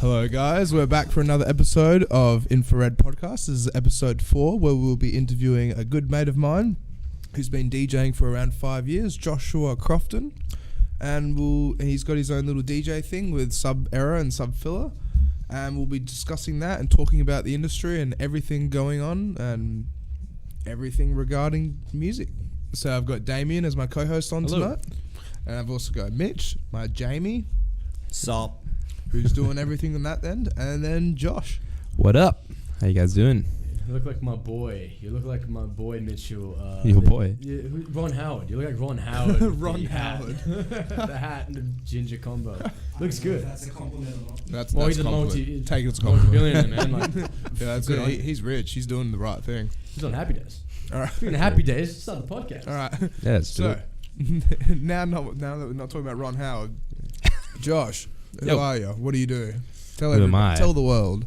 Hello guys, we're back for another episode of Infra-Red podcast. This is episode 4 where we'll be interviewing a good mate of mine who's been DJing for around 5 years, Joshua Crofton. And he's got his own little DJ thing with Sub and Sub Filla. And we'll be discussing that and talking about the industry and everything going on and everything regarding music. So I've got Damien as my co-host on tonight. And I've also got Mitch, my Jamie. Sup? Who's doing everything on that end, and then Josh. What up? How you guys doing? You look like my boy. You look like my boy Mitchell. Your boy? Ron Howard. You look like Ron Howard. Ron Howard. The hat and the ginger combo. Looks good. That's a compliment. That's He's a take it as a compliment. multi-billionaire, man. Like, Yeah, that's good. He's rich. He's doing the right thing. he's on Happy Days. All right. Speaking of Happy Days, let's start the podcast. All right. Yeah, let's do So it. now that we're not talking about Ron Howard, Josh, who Yo. are you? What do you do? Tell Who am I? Tell the world.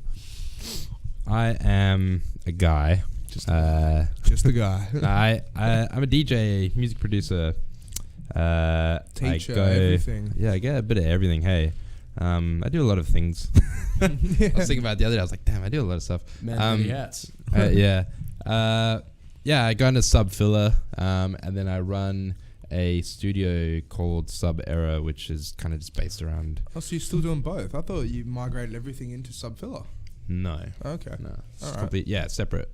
I am a guy. Just a guy. I'm a DJ, music producer. Teacher, I go, everything. Yeah, I get a bit of everything. Hey, I do a lot of things. I was thinking about it the other day. I was like, damn, I do a lot of stuff. Man, many hats. Yeah. I go into Sub Filla, and then I run a studio called Sub Era, which is kind of just based around. Oh, so you're still doing both? I thought you migrated everything into Sub Filla. No. Okay. No. It's All right. complete, yeah, separate.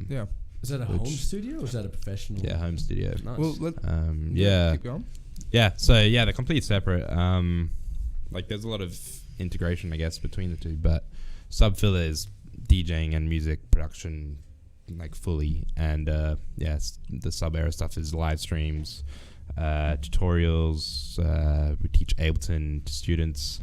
Yeah. Is that a home studio or is that a professional? Yeah, home studio. Nice. Well, Yeah. keep going. Yeah, so yeah, they're completely separate. Like there's a lot of integration, I guess, between the two, but Sub Filla is DJing and music production like fully, and the Sub Era stuff is live streams, tutorials. We teach Ableton to students.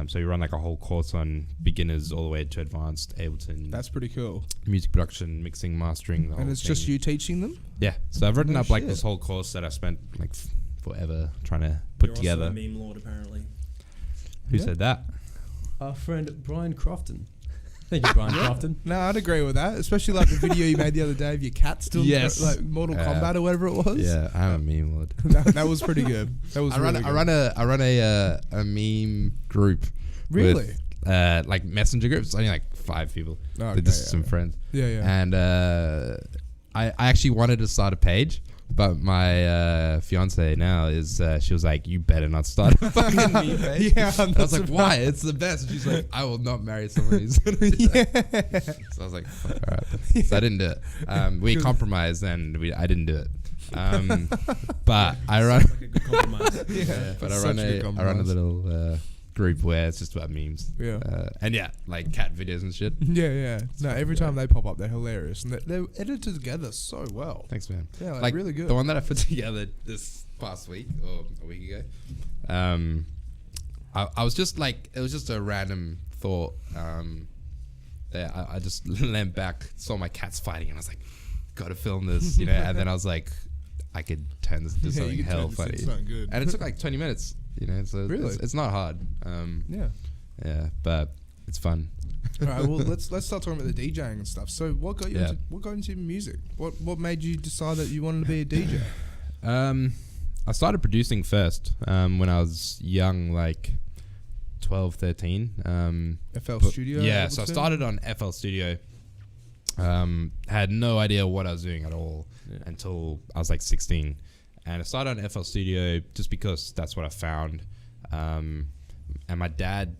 So we run like a whole course on beginners all the way to advanced Ableton. That's pretty cool. Music production, mixing, mastering. And it's just you teaching them? Yeah. So I've written No up like shit. this whole course that I spent like forever trying to put You're together. also a meme lord, apparently. Who Yeah. said that? Our friend Brian Crofton. Thank you, Brian Crofton. No, I'd agree with that. Especially like the video you made the other day of your cat still Yes. like Mortal Kombat or whatever it was. Yeah, I'm a meme lord. that was pretty good. That was I run a meme group. Really? With, like messenger groups. Only like 5 people. Oh, They're just some friends. Yeah. And I actually wanted to start a page, but my fiance now is she was like, you better not start a fucking meme page. Yeah, And I was like, why? It's the best. And she's like, I will not marry someone who's gonna do that. So I was like, fuck, all right. So I didn't do it. We compromised and I didn't do it. But I run. Sounds like a good compromise. But I Such run a good I run a compromise. little group where it's just about memes. Yeah. And yeah, like cat videos and shit. Yeah. No, every time they pop up, they're hilarious. And they're edited together so well. Thanks, man. Yeah, like Like really good. the one that I put together this past week or a week ago. I was just like, it was just a random thought. That I just leant back, saw my cats fighting, and I was like, gotta film this, And then I was like, I could turn this into something you could hell turn this funny. into something good. And it took like 20 minutes, So Really? it's not hard. Yeah. Yeah, but it's fun. All right. Well, let's start talking about the DJing and stuff. So, what got you? Yeah. What got into music? What made you decide that you wanted to be a DJ? I started producing first when I was young, like 12, 13. FL But- Studio. Yeah, so I Ableton? started on FL Studio. Had no idea what I was doing at all until I was like 16. And I started on FL Studio just because that's what I found. And my dad,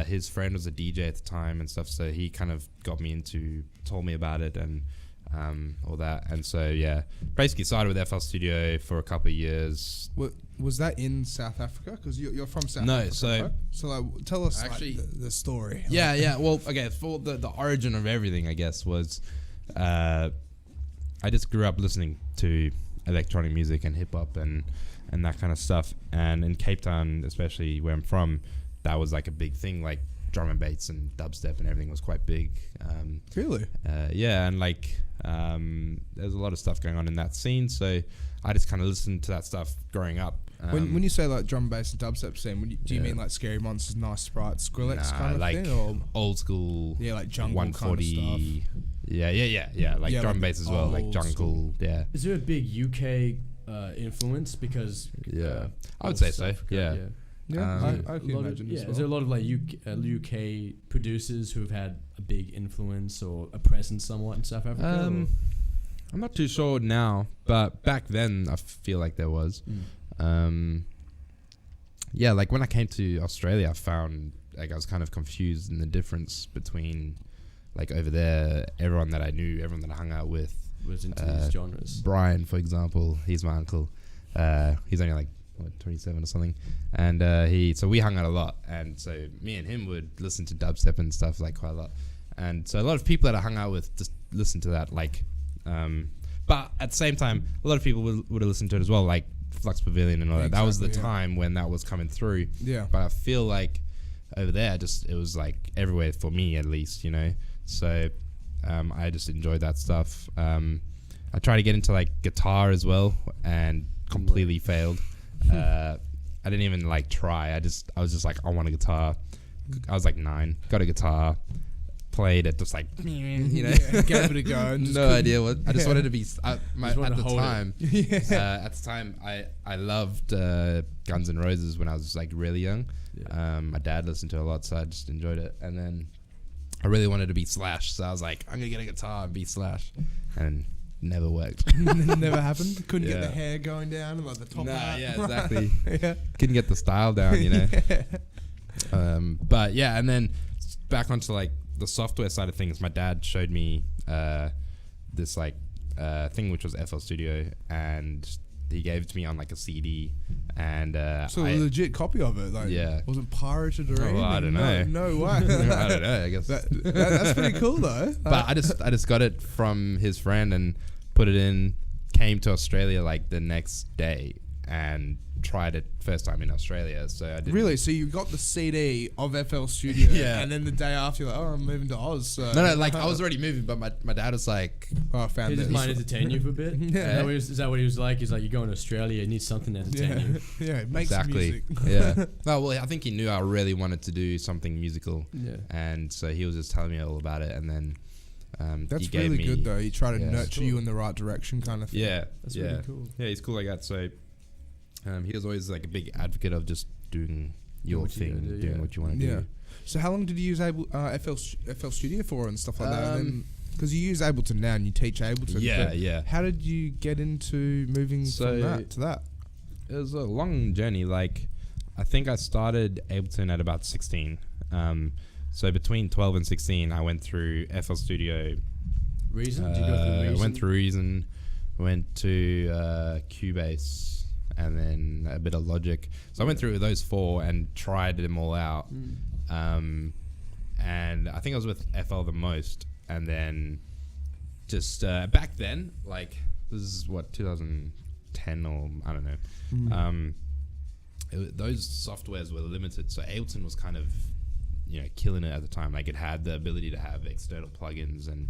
his friend was a DJ at the time and stuff, so he kind of told me about it and all that. And so, yeah, basically started with FL Studio for a couple of years. Was that in South Africa? Because you're from South No, Africa. so- right? So like, tell us Actually- the story. Yeah. Well, okay. For the origin of everything, I guess, was I just grew up listening to electronic music and hip hop and that kind of stuff. And in Cape Town, especially where I'm from, that was like a big thing. Like drum and bass and dubstep and everything was quite big. Really? Yeah, and like there's a lot of stuff going on in that scene. So I just kind of listened to that stuff growing up. When you say like drum bass and dubstep scene, do you mean like Scary Monsters, Nice Sprites, Skrillex kind of like thing, or old school, yeah, like jungle 140. kind of stuff? Yeah. Like Yeah, drum like bass as well, like old jungle. school. Yeah. Is there a big UK influence? Because Yeah. I would of say South so. Africa, Yeah. I can imagine as well. There's a lot of like UK producers who've had a big influence or a presence somewhat in South Africa. I'm not too sure now, but back then I feel like there was. Yeah, like when I came to Australia, I found like I was kind of confused in the difference between like over there, everyone that I knew, everyone that I hung out with was into these genres. Brian, for example, he's my uncle. He's only like 27 or something, and so we hung out a lot, and so me and him would listen to dubstep and stuff like quite a lot, and so a lot of people that I hung out with just listened to that, like, but at the same time, a lot of people would have listened to it as well, like Flux Pavilion and all that. That was the time when that was coming through. Yeah. But I feel like over there, it was like everywhere for me at least, you know. So I just enjoyed that stuff. I tried to get into like guitar as well, and completely failed. I didn't even like try. I was just like, I want a guitar. I was like 9, got a guitar, played it, just like, you know, gave it a go. And no idea what. I just wanted to be. At the time, I loved Guns N' Roses when I was like really young. Yeah. My dad listened to it a lot, so I just enjoyed it. And then I really wanted to be Slash, so I was like, I'm gonna get a guitar and be Slash, and never worked. Never happened. Couldn't get the hair going down and like the top hat. Yeah, exactly. Couldn't get the style down, you know. But yeah, and then back onto like the software side of things, my dad showed me this like thing which was FL Studio, and he gave it to me on like a CD, and so a legit copy of it, like, wasn't pirated or anything. Well, I don't know. No way. I don't know. I guess that's pretty cool though. But I just got it from his friend and put it in. Came to Australia like the next day and tried it first time in Australia. So I didn't really. So you got the CD of FL Studio, and then the day after you're like, oh, I'm moving to Oz. So. No, like I was already moving, but my dad was like, oh, I found this. He just might entertain you for a bit. Is that what he was like? He's like, you're going to Australia, you need something to entertain you. Yeah, make some music. Yeah. No, well, I think he knew I really wanted to do something musical. Yeah. And so he was just telling me all about it, and then that's he gave really me, good though. You try to nurture cool. you in the right direction, kind of thing. Yeah, that's really cool. Yeah, he's cool like that. So he was always like a big advocate of just doing your thing, doing what you want to do. So how long did you use FL Studio for and stuff like that? Because you use Ableton now and you teach Ableton. Yeah. How did you get into moving from that to that? It was a long journey. Like, I think I started Ableton at about 16. So between 12 and 16, I went through FL Studio. Reason? Did you go through Reason? I went through Reason, went to Cubase, and then a bit of Logic. So I went through those 4 and tried them all out. And I think I was with FL the most. And then just back then, like, this is what, 2010 or I don't know. Those softwares were limited. So Ableton was kind of, you know, killing it at the time. Like, it had the ability to have external plugins and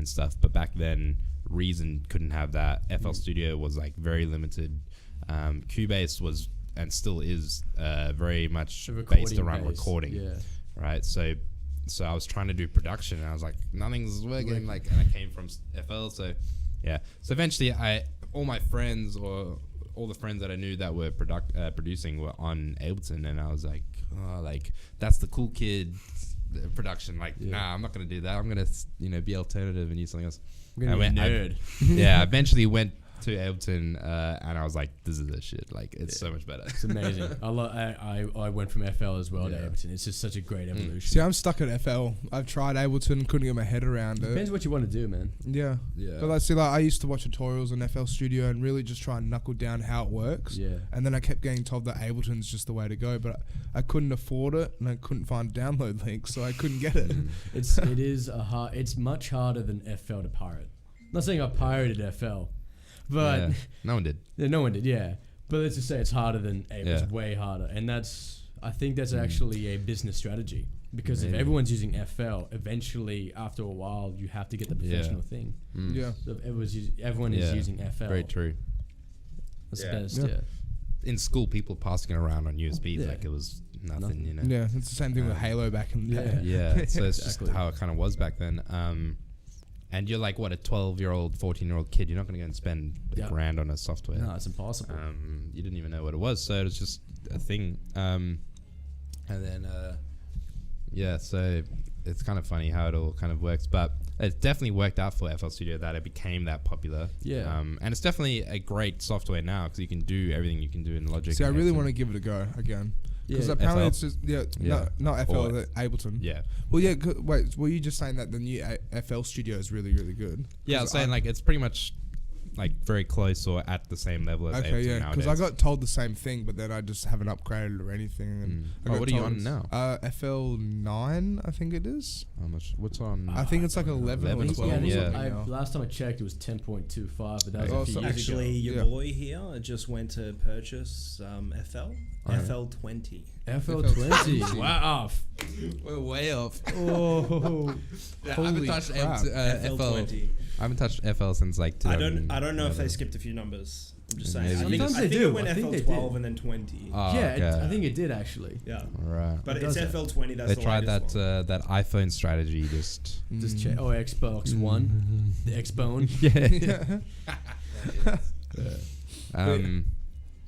stuff. But back then, Reason couldn't have that. FL Studio was like very limited. Cubase was and still is very much based around recording, right? So I was trying to do production, and I was like, nothing's working. Like, and I came from FL, so yeah. So eventually, all my friends or all the friends that I knew that were producing were on Ableton, and I was like, oh, like that's the cool kid production. Like, nah, I'm not gonna do that. I'm gonna be alternative and use something else. I'm gonna be a nerd. I eventually went to Ableton, and I was like, this is the shit. Like, it's so much better. It's amazing. I went from FL as well to Ableton. It's just such a great evolution. See, I'm stuck at FL. I've tried Ableton, couldn't get my head around it. Depends what you want to do, man. Yeah. But I used to watch tutorials on FL Studio and really just try and knuckle down how it works. Yeah. And then I kept getting told that Ableton's just the way to go, but I couldn't afford it, and I couldn't find a download link, so I couldn't get it. It's much harder than FL to pirate. I'm not saying I pirated FL. But no one did. Yeah, no one did. Yeah, but let's just say it's harder than It's way harder, and I think that's actually a business strategy, because if everyone's using FL, eventually after a while you have to get the professional thing. Yeah. So if everyone is using FL. Very true. That's the best. Yeah. In school, people passing it around on USBs like it was nothing. You know. Yeah, it's the same thing with Halo back in the day. Yeah. So it's just how it kind of was back then. And you're like, what, a 12-year-old, 14-year-old kid. You're not going to go and spend Yeah. $1,000 on a software. No, it's impossible. You didn't even know what it was. So it was just a thing. And then, so it's kind of funny how it all kind of works. But it definitely worked out for FL Studio that it became that popular. Yeah. And it's definitely a great software now because you can do everything you can do in Logic. See, I and really Ableton. want to give it a go again. Because Yeah. apparently FL? it's just Yeah. not FL, Or- Ableton. Yeah. Well, yeah. Wait, were you just saying that the new FL Studio is really, really good? Yeah, I was saying like it's pretty much like very close or at the same level as Okay, Ableton yeah. nowadays. Because I got told the same thing, but then I just haven't upgraded or anything. And I got what are you told on now? FL 9, I think it is. How much? What's on? I think it's like 11 or 11, 12 yeah, or yeah. something now. Last time I checked, it was 10.25, but that was Oh, a few so years Actually, ago. your Yeah. boy here just went to purchase FL. FL 20. FL20. Wow. We're way off. Oh, I holy haven't touched crap. FL FL. 20. I haven't touched FL since like. I don't know if they skipped a few numbers. I'm just saying. Maybe. I think, Sometimes I they think do. it went I think FL they 12 did. and then 20. Oh, Yeah, okay. I think it did actually. Yeah. Right. But It it's does that. FL 20. That's They the tried latest that one. that iPhone strategy just. Just check. Oh, Xbox One, the Xbone.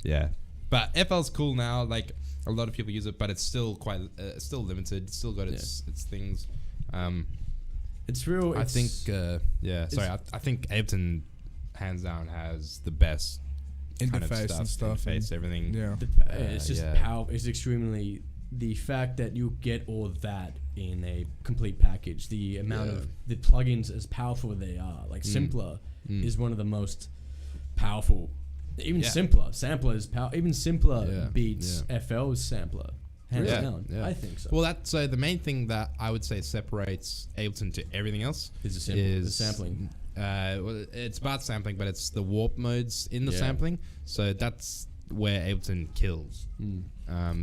Yeah. But FL's cool now. Like a lot of people use it, but it's still quite still limited. It's still got its things. It's real. I think Sorry, I think Ableton hands down has the best kind of Interface and stuff. Interface, everything. Yeah. it's just yeah. how it's extremely the fact that you get all that in a complete package. The amount of the plugins, as powerful they are, like Simpler is one of the most powerful. Even simpler sampler is even simpler beats FL's sampler, hands down. Yeah. I think so. Well, so the main thing that I would say separates Ableton to everything else Is the sampling. Well, it's about sampling, but it's the warp modes in the sampling. So that's where Ableton kills.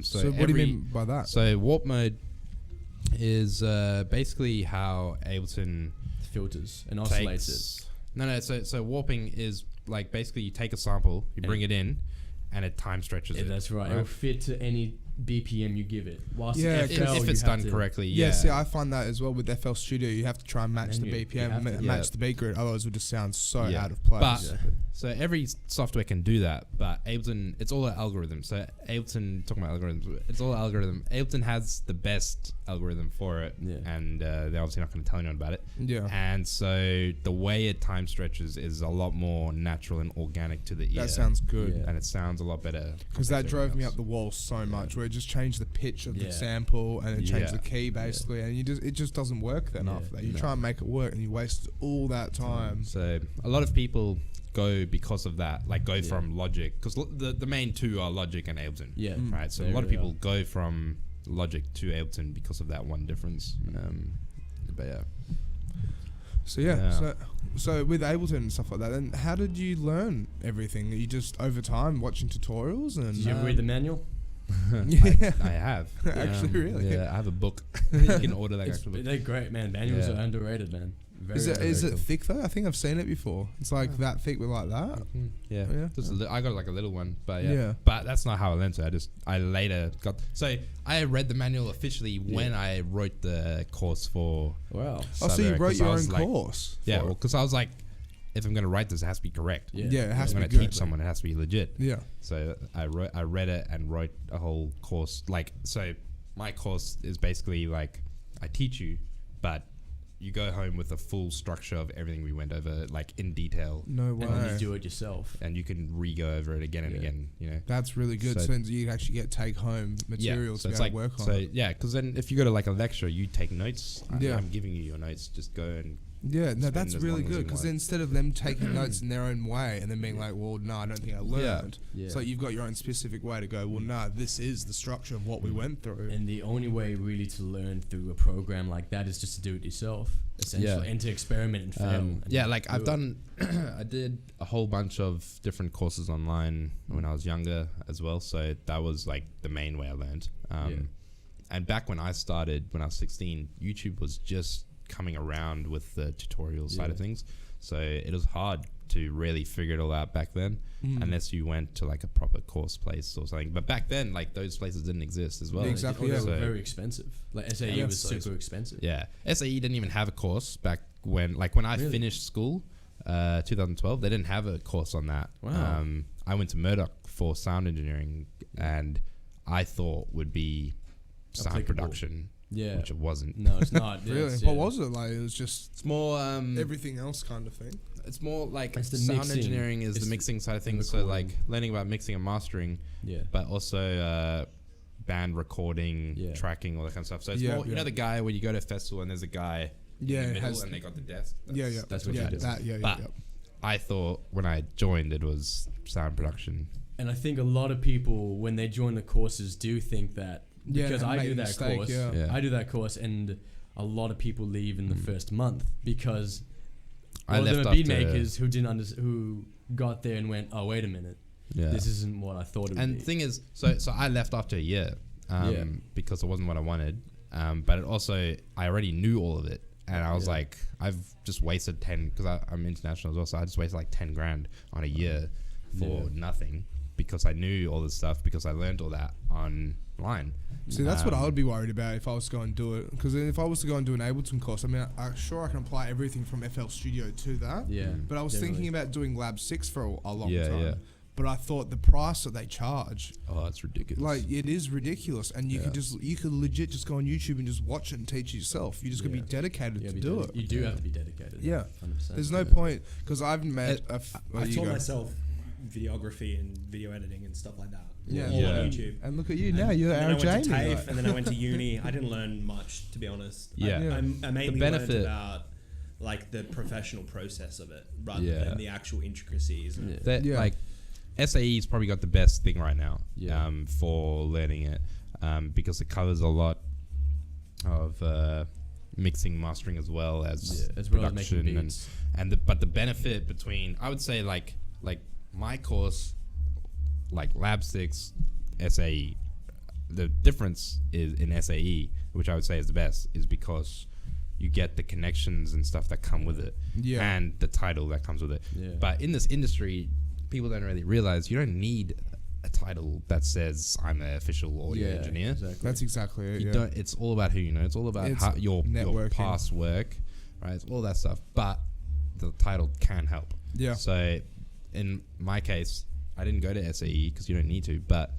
So what do you mean by that? So warp mode is basically how Ableton Filters and oscillates it. No. So warping is like basically you take a sample, you bring it in, and it time stretches Yeah, it. that's right. It'll fit to any BPM you give it. Whilst Yeah, FL, if you it's have done to- correctly. Yeah, Yeah. see, I find that as well with FL Studio. You have to try and match And the you BPM, have to. match Yeah. the beat grid. Otherwise, it would just sound so Yeah. out of place. But so every software can do that, but Ableton, it's all an algorithm. So Ableton, talking about algorithms, it's all an algorithm. Ableton has the best algorithm for it, and they're obviously not going to tell anyone about it. Yeah. And so the way it time stretches is a lot more natural and organic to the ear. That sounds good. Yeah. And it sounds a lot better. Because that compared to drove me everything up the wall so much, where it just changed the pitch of the Yeah. sample and it changed Yeah. the key basically, and it just doesn't work then after that. You try and make it work, and you waste all that time. So a lot of people go because of that, like go from Logic, because the main two are Logic and Ableton. Yeah. Right. So They a lot of really people go from Logic to Ableton because of that one difference. But yeah. So so with Ableton and stuff like that, then how did you learn everything? You just over time watching tutorials and Did you ever read the manual? yeah. I have. Actually, really? Yeah, I have a book. You can order that actual book. They're great, man. Manuals Yeah. are underrated, man. Very Is it underrated. thick though? I think I've seen it before. It's like that thick with like that. Yeah, Yeah. Just I got like a little one, but yeah. Yeah. But that's not how I learned it. I later got. So I read the manual officially when I wrote the course for. Wow. Oh, so you Sub, wrote 'cause your I own was like- course? Yeah, for it? because I was like, if I'm gonna write this, it has to be correct. Yeah. Yeah, it has If to I'm be gonna good. teach someone, it has to be legit. Yeah. So I read it and wrote a whole course. Like, so my course is basically like I teach you, but you go home with a full structure of everything we went over, like in detail, No way. And then you do it yourself. and you can re-go over it again and again. You know. That's really good. So- So you actually get take home material so to it's be like able to work on. so yeah, because then if you go to like a lecture, you take notes. Yeah. I'm giving you your notes. Just go and Yeah, no, spend that's as really long as good you because want. instead of them taking notes in their own way and then being like, well, no, I don't think I learned. Yeah. It's like you've got your own specific way to go, well, no, this is the structure of what we went through. And the only way really to learn through a program like that is just to do it yourself, essentially, and to experiment and fail. and yeah, like do I've it. done, I did a whole bunch of different courses online when I was younger as well. So that was like the main way I learned. And back when I started, when I was 16, YouTube was just coming around with the tutorial side of things. So it was hard to really figure it all out back then, unless you went to like a proper course place or something. But back then, like those places didn't exist as well. Exactly. They Yeah. were very expensive. Like SAE was super expensive. Yeah, SAE didn't even have a course back when, like when I finished school, 2012. They didn't have a course on that. Wow. I went to Murdoch for sound engineering, and I thought would be sound Applicable. production. Yeah. Which it wasn't. No, it's not. Really? It's, What was it like? It was just It's more everything else kind of thing. it's more like It's the sound mixing. engineering is It's the mixing side of things. the So like learning about mixing and mastering, Yeah. but also band recording, Yeah. tracking, all that kind of stuff. So it's Yeah, more, you know, the guy where you go to a festival and there's a guy Yeah, in it the middle has- and they got the desk. That's what yeah, you do. that, yeah, But yeah. I thought when I joined it was sound production. And I think a lot of people, when they join the courses, do think that Yeah, because and I make do a that mistake, course. yeah. Yeah. I do that course, and a lot of people leave in the first month because I there left were beat after- makers who didn't who got there and went, oh wait a minute, Yeah. this isn't what I thought it would And be. the thing is, so I left after a year Yeah. because it wasn't what I wanted. But it also, I already knew all of it. And I was Yeah. like, I've just wasted 10, because I'm international as well, so I just wasted like 10 grand on a year for Yeah. nothing because I knew all this stuff, because I learned all that online. See, that's what I would be worried about if I was to go and do it. Because if I was to go and do an Ableton course, I mean, I can apply everything from FL Studio to that. Yeah. But I was definitely. thinking about doing Lab 6 for a long Yeah, time. yeah. But I thought the price that they charge, Oh, it's ridiculous. like, it is ridiculous. And you could legit just go on YouTube and just watch it and teach it yourself. You just got to Yeah. be dedicated Yeah, to be do dedi- it. You do have to be dedicated. Yeah. 100%. There's no point, because I've met I taught myself videography and video editing and stuff like that. Yeah. All Yeah. on YouTube. And look at you now, you're and our then I went to Jamie. TAFE, like. and then I went to uni. I didn't learn much, to be honest. Yeah. Yeah. I mainly benefit- learned about like the professional process of it rather Yeah. than the actual intricacies. Yeah. That, Yeah. like, SAE's probably got the best thing right now Yeah. for learning it, because it covers a lot of mixing, mastering, as well as As well as making production beats. but the benefit between, I would say, like my course, like Lab 6, SAE, the difference is in SAE, which I would say is the best, is because you get the connections and stuff that come with it, Yeah. and the title that comes with it. Yeah. But in this industry, people don't really realize you don't need a title that says I'm an official audio engineer. Exactly. That's exactly it. You Yeah. don't. It's all about who you know. It's all about It's how your networking. past work, right? It's all that stuff. But the title can help. Yeah. So, in my case, I didn't go to SAE because you don't need to. But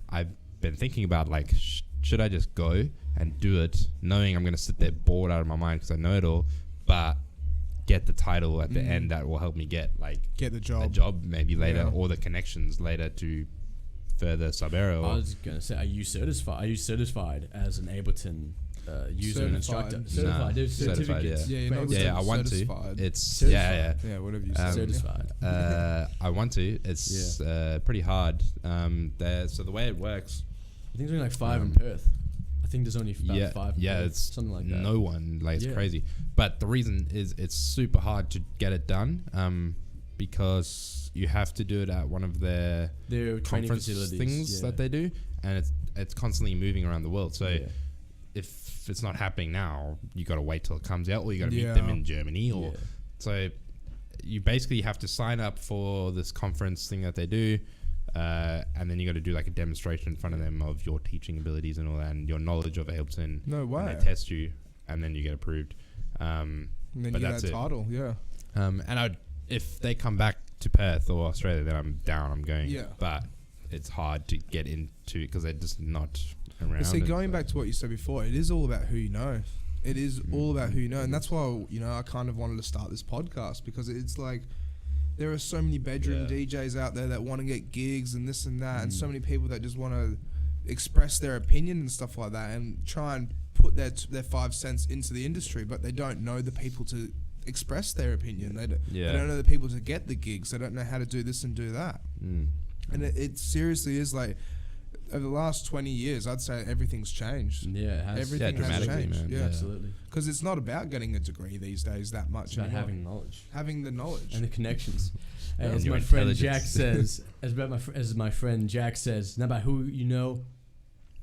I've been thinking about, like, should I just go and do it, knowing I'm going to sit there bored out of my mind because I know it all, but get the title at the end that will help me get, like, Get the a job. job maybe later, Yeah. or the connections later to further sub-area. I was gonna say, are you certified as an Ableton user and instructor? Certified. Certified. There's Certified, certificates. Yeah, you're not yeah, I want certified. to. It's Certified. Yeah, whatever you Um, say. Certified. I want to. It's pretty hard. So the way it works, I think there's only like 5 in Perth. I think there's only about 5 in yeah, Perth, it's something like that. no one, like, it's Yeah. crazy. But the reason is it's super hard to get it done, because you have to do it at one of their Their training conference facilities things that they do, and it's constantly moving around the world. So if it's not happening now, you got to wait till it comes out, or you got to meet them in Germany, or so you basically have to sign up for this conference thing that they do, and then you got to do like a demonstration in front of them of your teaching abilities and all that, and your knowledge of Ableton. No way. And they test you, and then you get approved. And then but you get that's that it. title, yeah. And if they come back to Perth or Australia, then I'm down. I'm going. Yeah. But it's hard to get into because they're just not around. But see, and going stuff. back to what you said before, it is all about who you know. It is all about who you know. And that's why, I kind of wanted to start this podcast, because it's like there are so many bedroom DJs out there that want to get gigs and this and that, and so many people that just want to express their opinion and stuff like that and try and put their 5 cents into the industry, but they don't know the people to express their opinion. They don't know the people to get the gigs. They don't know how to do this and do that. And it seriously is like, over the last 20 years, I'd say everything's changed. Yeah, it has. Everything has dramatically, changed. man. Yeah. Yeah. Absolutely. Because it's not about getting a degree these days that much It's about anymore. having knowledge Having the knowledge. and the connections. And As your my friend intelligence. Jack says, as my friend Jack says, it's not about who you know,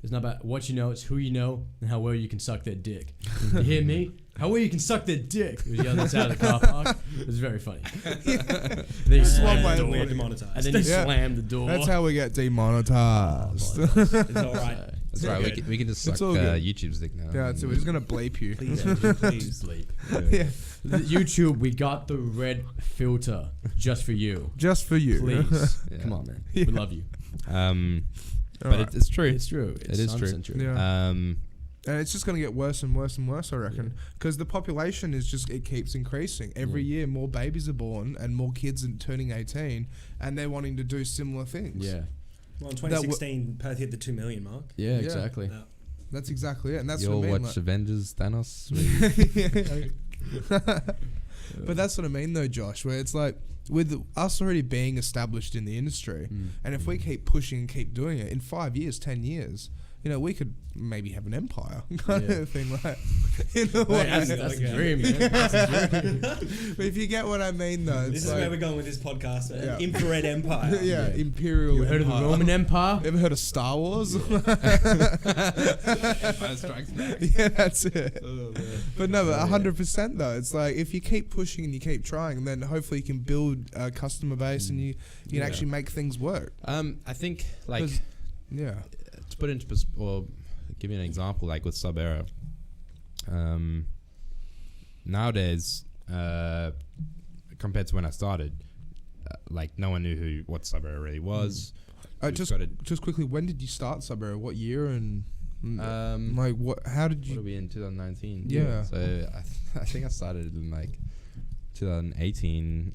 it's not about what you know, it's who you know and how well you can suck their dick. You hear me? How you can suck their dick. He was yelling this out of the car park. It was very funny. Then he slammed the door. We're demonetized. And then he slammed the door. That's how we get demonetized. It's all right. That's right. We can just suck all good. YouTube's dick now. Yeah, so we're just gonna bleep you. Please sleep. Yeah. YouTube, we got the red filter just for you. Just for you. Please. Yeah. Come on, man. Yeah. We love you. But Alright. it's true. It's true. It's It is true. 100% true. Yeah. And it's just going to get worse and worse and worse, I reckon. Because the population it keeps increasing. Every year, more babies are born and more kids are turning 18, and they're wanting to do similar things. Yeah. Well, in 2016, Perth hit the 2 million mark. Yeah, exactly. Yeah. That's exactly it. And that's You all what I mean. watch Avengers, Thanos? But that's what I mean, though, Josh, where it's like, with us already being established in the industry, and if we keep pushing and keep doing it, in 5 years, 10 years, we could maybe have an empire kind of thing, like, in a way. That's a dream, man. That's a dream. But if you get what I mean, though, This it's is like, where we're going with this podcast. Yeah. An Infra-Red Empire. yeah, imperial. You heard of the empire. Roman Empire? Ever heard of Star Wars? Yeah, that's it. But no, but 100% though. It's like if you keep pushing and you keep trying, then hopefully you can build a customer base and you can actually make things work. I think, like, 'Cause- Yeah. to put into or give you an example, like with Sub Era, nowadays, compared to when I started, like no one knew what Sub Era really was. Just quickly, when did you start Sub Era? What year and like what? How did What you? are we in 2019? Yeah. So I think I started in like 2018,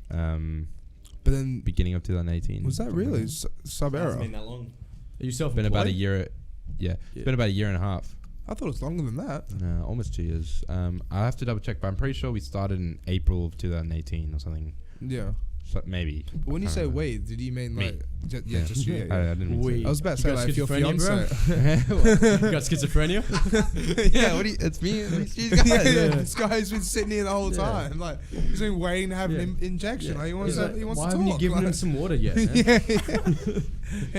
But then beginning of 2018. was that really Sub It hasn't Era? been that long. Are you It's self-employed? been about a year. Yeah, it's been about a year and a half. I thought it was longer than that. No, almost 2 years. I have to double check, but I'm pretty sure we started in April of 2018 or something. Yeah. So maybe. But when you I say don't know. we, did you mean Me. like? Just you. I didn't mean to We. I was about to You say got like if your schizophrenia, bro? fiance. You got schizophrenia? yeah, what do you, it's me and these yeah, guys. this guy's been sitting here the whole time. Like he's been waiting to have an injection. Like, he wants He's to. like, He wants why to haven't you talk. given him like, some water yet, man? yeah.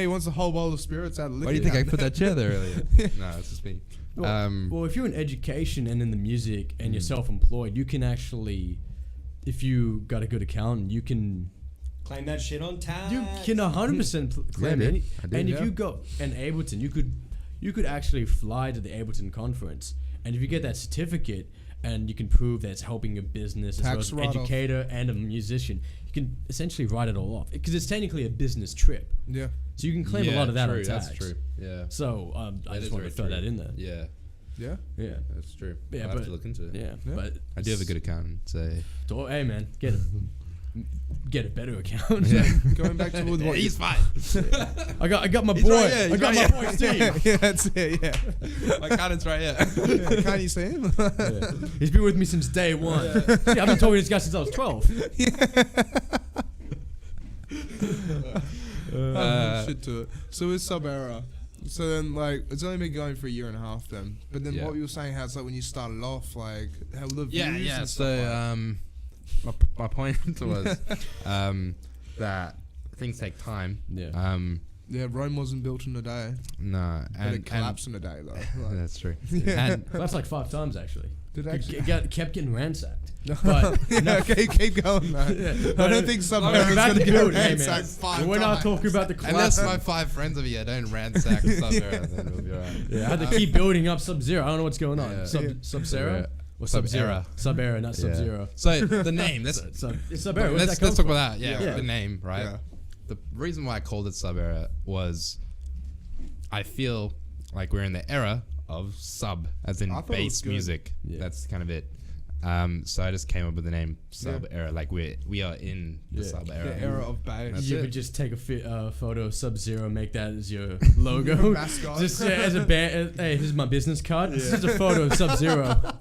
He wants a whole bowl of spirits out of liquor. Why do you think I put that chair there earlier? No, it's just me. Well, if you're in education and in the music and you're self-employed, you can actually, if you got a good accountant, you can Claim that shit on tax. 100% claim dude. it. I did, And if yeah. you go an Ableton, you could actually fly to the Ableton conference, and if you get that certificate and you can prove that it's helping a business as well Tax as an write-off. educator and a musician, you can essentially write it all off because it's technically a business trip. Yeah. So you can claim a lot of that true, on tax. That's true. Yeah. So I That just is wanted to very throw true. that in there. Yeah, Yeah. Yeah. that's true. Yeah, I'll have but- to look into it. Yeah. Yeah. But I do have a good accountant, so hey man, get a better account. yeah. Going back to what He's fine. I got my He's boy. right here, I he's got right my boy Steve. yeah, that's it. Yeah. My accountant's right here. Can't you see him? Yeah. He's been with me since day one. See, I've been talking to this guy since I was 12. Shit to it. So with Sub Era, so then like it's only been going for a year and a half then. But then Yeah. what you were saying, how it's like when you started off, like how the views Yeah. and So stuff my point was that things take time. Yeah. yeah, Rome wasn't built in a day, No, but it collapsed in a day though. Like, that's true. Yeah. And That's like 5 times actually. did it actually? Kept getting ransacked. But Yeah, okay, keep going, man. I don't think Sub We're Era's about gonna to get build, hey, ransacked man. 5 We're not times. talking about the unless collapse. my 5 friends over here don't ransack Sub Era, then we'll be alright. Yeah, I had to keep building up Sub-Zero. I don't know what's going on. Yeah. Sub-Zero? Or Sub-Era. Sub-Zero? Sub-Era, not Sub-Zero. So the name. Let's It's Sub-Era. Where's let's that come talk from? about that. Yeah, Yeah. the name, right? Yeah. The reason why I called it Sub Era was I feel like we're in the era of sub, as in I thought it was bass good. music. Yeah. That's kind of it. So I just came up with the name Sub Era. Like we are in the Yeah. Sub Era. The era of bass. That's You it. could just take a photo of Sub-Zero, make that as your logo. Mascot. Just as a band. Hey, here's my business card. This is a photo of Sub-Zero.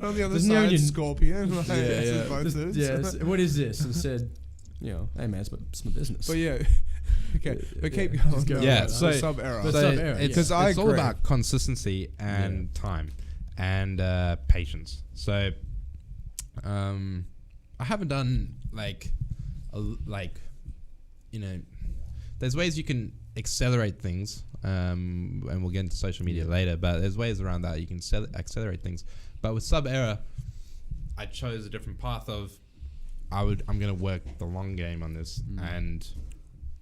On the other There's no side, union- Scorpion. Like, Yeah, this is yeah. both This- dudes. yeah, it's- what is this? And said, hey man, it's my business. But yeah, okay, but keep Yeah, going. just go though. on. Yeah, The so- Sub Era. But So Sub-Era, it's, yeah. Because I it's all agree. about consistency and time and patience. So I haven't done there's ways you can accelerate things, and we'll get into social media later, but there's ways around that you can accelerate things. But with Sub Era, I chose a different path of I'm gonna work the long game on this and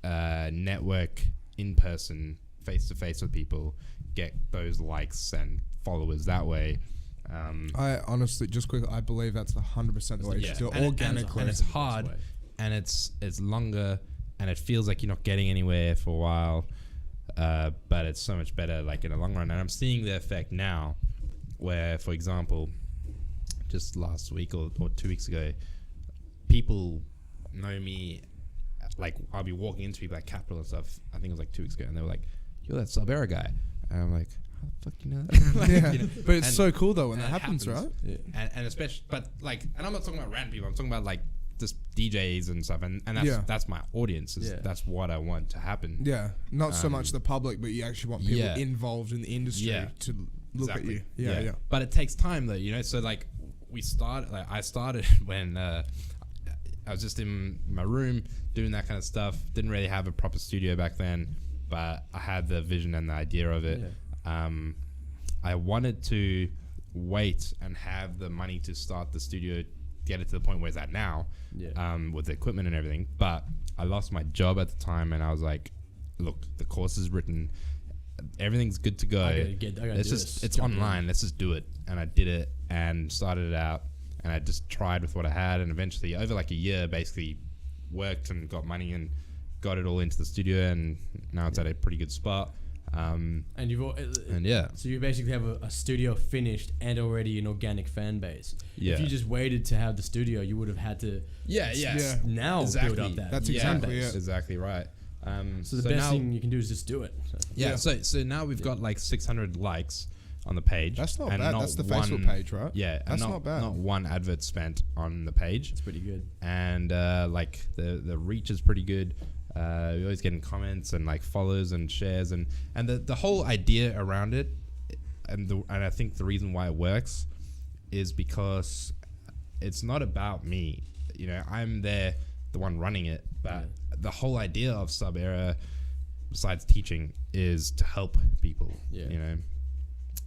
network in person, face to face with people, get those likes and followers that way. I honestly, just quickly, I believe that's 100% the way you should do it organically. And it's hard, and it's longer, and it feels like you're not getting anywhere for a while, but it's so much better like in the long run. And I'm seeing the effect now, where, for example, just last week or 2 weeks ago, people know me. Like, I'll be walking into people at Capital and stuff. I think it was like 2 weeks ago, and they were like, "You're that Sub Era guy." And I'm like, "How the fuck you know that?" Like, yeah, you know? but it's so cool though when that happens, right? Yeah. And especially, but like, and I'm not talking about random people. I'm talking about like just DJs and stuff, and that's my audience. That's what I want to happen. Yeah, not so much the public, but you actually want people involved in the industry to look at you. Yeah. But it takes time though, you know. So like, I started when I was just in my room doing that kind of stuff. Didn't really have a proper studio back then, but I had the vision and the idea of it. Yeah. I wanted to wait and have the money to start the studio, get it to the point where it's at now, with the equipment and everything. But I lost my job at the time, and I was like, look, the course is written, everything's good to go. It's online. Let's just do it. And I did it and started it out. And I just tried with what I had, and eventually, over like a year, basically worked and got money and got it all into the studio, and now it's at a pretty good spot. So you basically have a studio finished and already an organic fan base. Yeah. If you just waited to have the studio, you would have had to now build up that. That's exactly right. So the best thing you can do is just do it. So now we've got like 600 likes on the page. That's not bad. That's the Facebook page, right? Yeah, that's not bad. Not one advert spent on the page. It's pretty good. And like the reach is pretty good. We're always getting comments and like follows and shares, and the whole idea around it, and I think the reason why it works is because it's not about me. You know, I'm the one running it, but the whole idea of Sub Era, besides teaching, is to help people. Yeah. You know.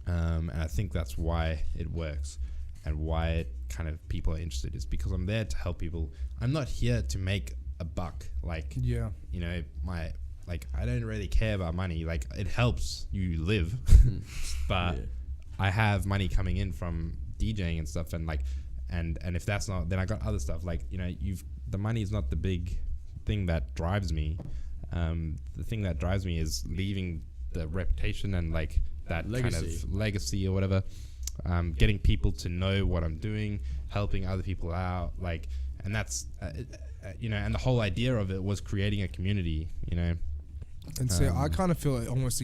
And I think that's why it works, and why it kind of people are interested, is because I'm there to help people. I'm not here to make a buck. Like, you know, I don't really care about money. Like, it helps you live, but I have money coming in from DJing and stuff, and like, and if that's not, then I got other stuff. Like, you know, the money is not the big thing that drives me. The thing that drives me is leaving the reputation and like that legacy. Kind of legacy or whatever, getting people to know what I'm doing, helping other people out, like, and that's you know, and the whole idea of it was creating a community, you know. And see, I kind of feel like almost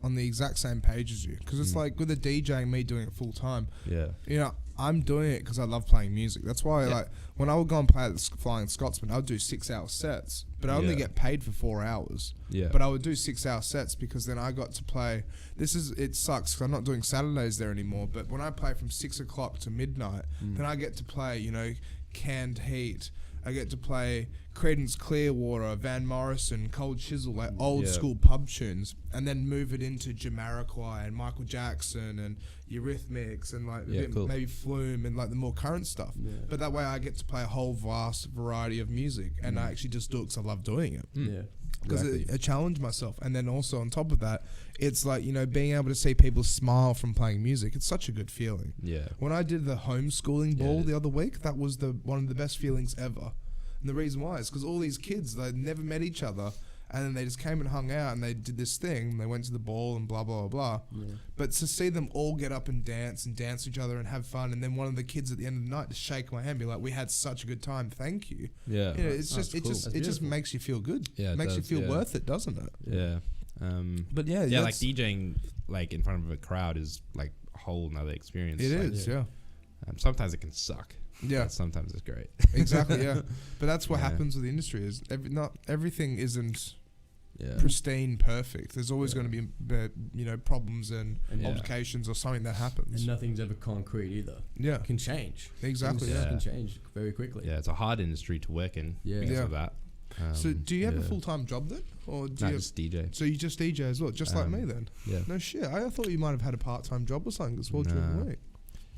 on the exact same page as you, because it's like with the DJing, me doing it full time. Yeah, you know, I'm doing it because I love playing music. That's why, like, when I would go and play at the Flying Scotsman, I'd do 6-hour sets, but I only get paid for 4 hours. Yeah. But I would do 6-hour sets because then I got to play. It sucks because I'm not doing Saturdays there anymore. But when I play from 6 o'clock to midnight, then I get to play, you know, Canned Heat. I get to play Creedence Clearwater, Van Morrison, Cold Chisel, like old school pub tunes, and then move it into Jamiroquai and Michael Jackson and Eurythmics and like maybe Flume and like the more current stuff. Yeah. But that way I get to play a whole vast variety of music, and I actually just do it because I love doing it. Yeah. Because I challenge myself. And then also on top of that, it's like, you know, being able to see people smile from playing music, it's such a good feeling. Yeah. When I did the homeschooling ball the other week, that was one of the best feelings ever. And the reason why is because all these kids, they never met each other, and then they just came and hung out and they did this thing, and they went to the ball and blah, blah, blah, blah. Yeah. But to see them all get up and dance to each other and have fun, and then one of the kids at the end of the night just shake my hand and be like, we had such a good time, thank you. Yeah. You know, it's just, it just makes you feel good. Yeah, it makes you feel worth it, doesn't it? Yeah. But yeah, like DJing like in front of a crowd is like a whole nother experience. It is, yeah. Sometimes it can suck. Yeah. But sometimes it's great. Exactly, yeah. But that's what happens with the industry is not everything isn't pristine perfect. There's always going to be you know, problems and altercations or something that happens. And nothing's ever concrete either. Yeah. It can change. Exactly. It can change very quickly. Yeah, it's a hard industry to work in because of that. So do you have a full-time job then? Or do you just DJ. So you just DJ as well, just like me then? Yeah. No shit. I thought you might have had a part-time job or something that's well during the week.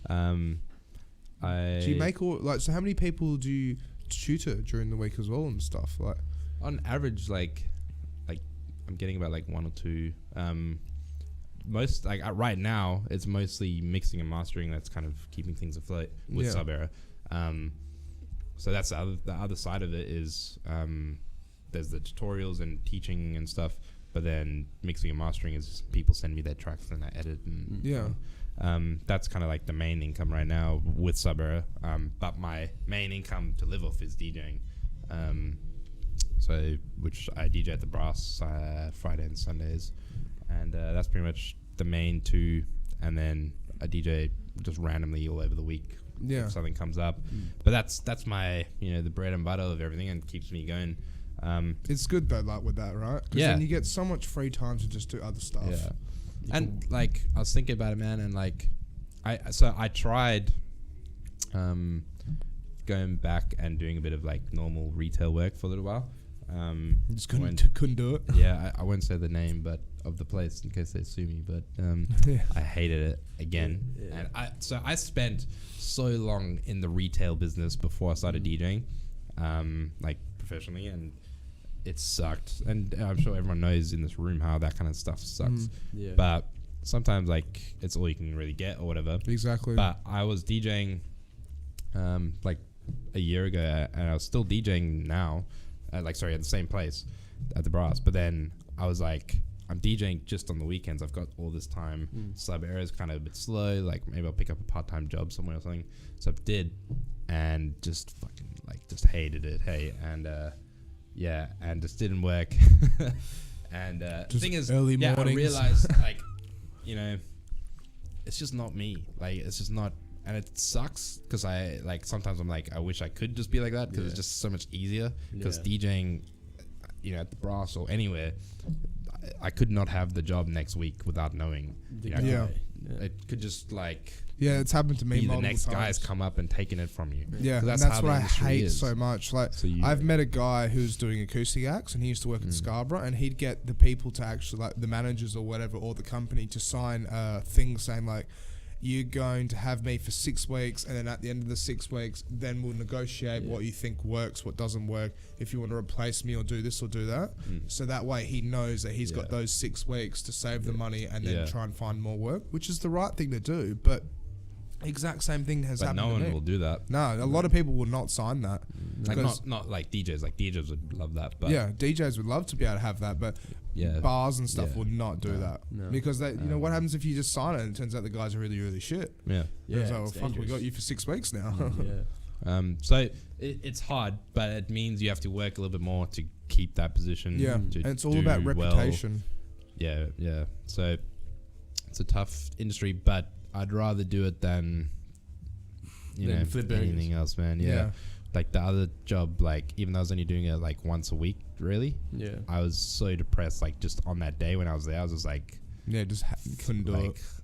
I Do you make all like? So how many people do you tutor during the week as well and stuff? Like on average, like I'm getting about like 1 or 2. Most like right now, it's mostly mixing and mastering that's kind of keeping things afloat with Sub Era. So that's the other side of it is there's the tutorials and teaching and stuff, but then mixing and mastering is people send me their tracks and I edit and that's kind of like the main income right now with Sub Era. But my main income to live off is DJing. So which I DJ at the Brass Friday and Sundays, and that's pretty much the main 2, and then I DJ just randomly all over the week if something comes up. But that's my the bread and butter of everything and keeps me going. It's good though, like with that, right? Because then you get so much free time to just do other stuff. Yeah, and like I was thinking about it, man, and like I tried going back and doing a bit of like normal retail work for a little while. Just couldn't do it. Yeah, I won't say the name, but of the place in case they sue me. But I hated it again, and I spent so long in the retail business before I started DJing, like professionally, and it sucked. And I'm sure everyone knows in this room how that kind of stuff sucks. But sometimes like it's all you can really get or whatever. Exactly. But I was DJing like a year ago, and I was still DJing now. At the same place at the Brass, but then I was like, I'm DJing just on the weekends. I've got all this time. Sub Era is kind of a bit slow. Like maybe I'll pick up a part-time job somewhere or something. So I did, and just fucking just hated it. Hey, and and just didn't work. And the thing is, early mornings. I realized it's just not me. Like it's just not. And it sucks because I sometimes I'm like, I wish I could just be like that because it's just so much easier. Because DJing, at the Brass or anywhere, I could not have the job next week without knowing. It could just it's happened to me be multiple the next times. guy's come up and taken it from you. Yeah, that's and that's how what the I industry hate is. so much. Like, So I've met a guy who's doing acoustic acts, and he used to work at Scarborough, and he'd get the people to actually, like the managers or whatever, or the company to sign a thing saying like, you're going to have me for 6 weeks, and then at the end of the 6 weeks, then we'll negotiate what you think works, what doesn't work, if you want to replace me or do this or do that. So that way he knows that he's got those 6 weeks to save the money and then try and find more work, which is the right thing to do. But exact same thing has happened to me. No one will do that. No, a lot of people will not sign that. Like not like DJs. Like DJs would love that. But DJs would love to be able to have that, but bars and stuff will not do that because they, what happens if you just sign it and it turns out the guys are really, really shit? It's like, well, fuck, we got you for 6 weeks now. So it's hard, but it means you have to work a little bit more to keep that position. And it's all about reputation. Yeah. So it's a tough industry, but I'd rather do it than flip anything else, man. Yeah. Like the other job, like even though I was only doing it like once a week, really. Yeah. I was so depressed, like just on that day when I was there, I was just like, couldn't do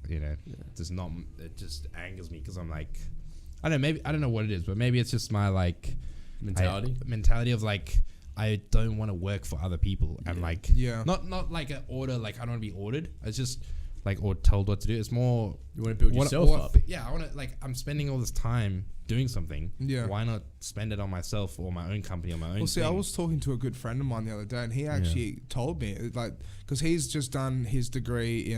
it. Just not. It just angers me because I'm like, I don't know what it is, but maybe it's just my like mentality of like, I don't want to work for other people and not like an order. Like I don't want to be ordered. It's just like or told what to do. It's more you want to build yourself up. I want to I'm spending all this time doing something. Why not spend it on myself or my own company or my own? Well, see, I was talking to a good friend of mine the other day, and he actually told me because he's just done his degree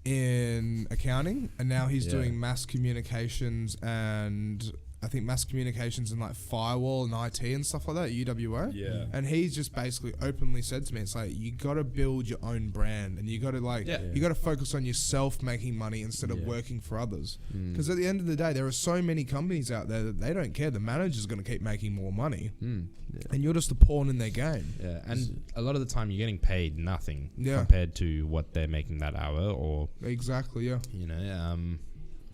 in accounting, and now he's doing mass communications and I think mass communications and like firewall and IT and stuff like that at UWA. Yeah. And he's just basically openly said to me, it's like, you got to build your own brand and you got to you got to focus on yourself making money instead of working for others. Because at the end of the day, there are so many companies out there that they don't care. The manager's going to keep making more money. And you're just a pawn in their game. Yeah. And a lot of the time you're getting paid nothing compared to what they're making that hour or. Exactly, yeah.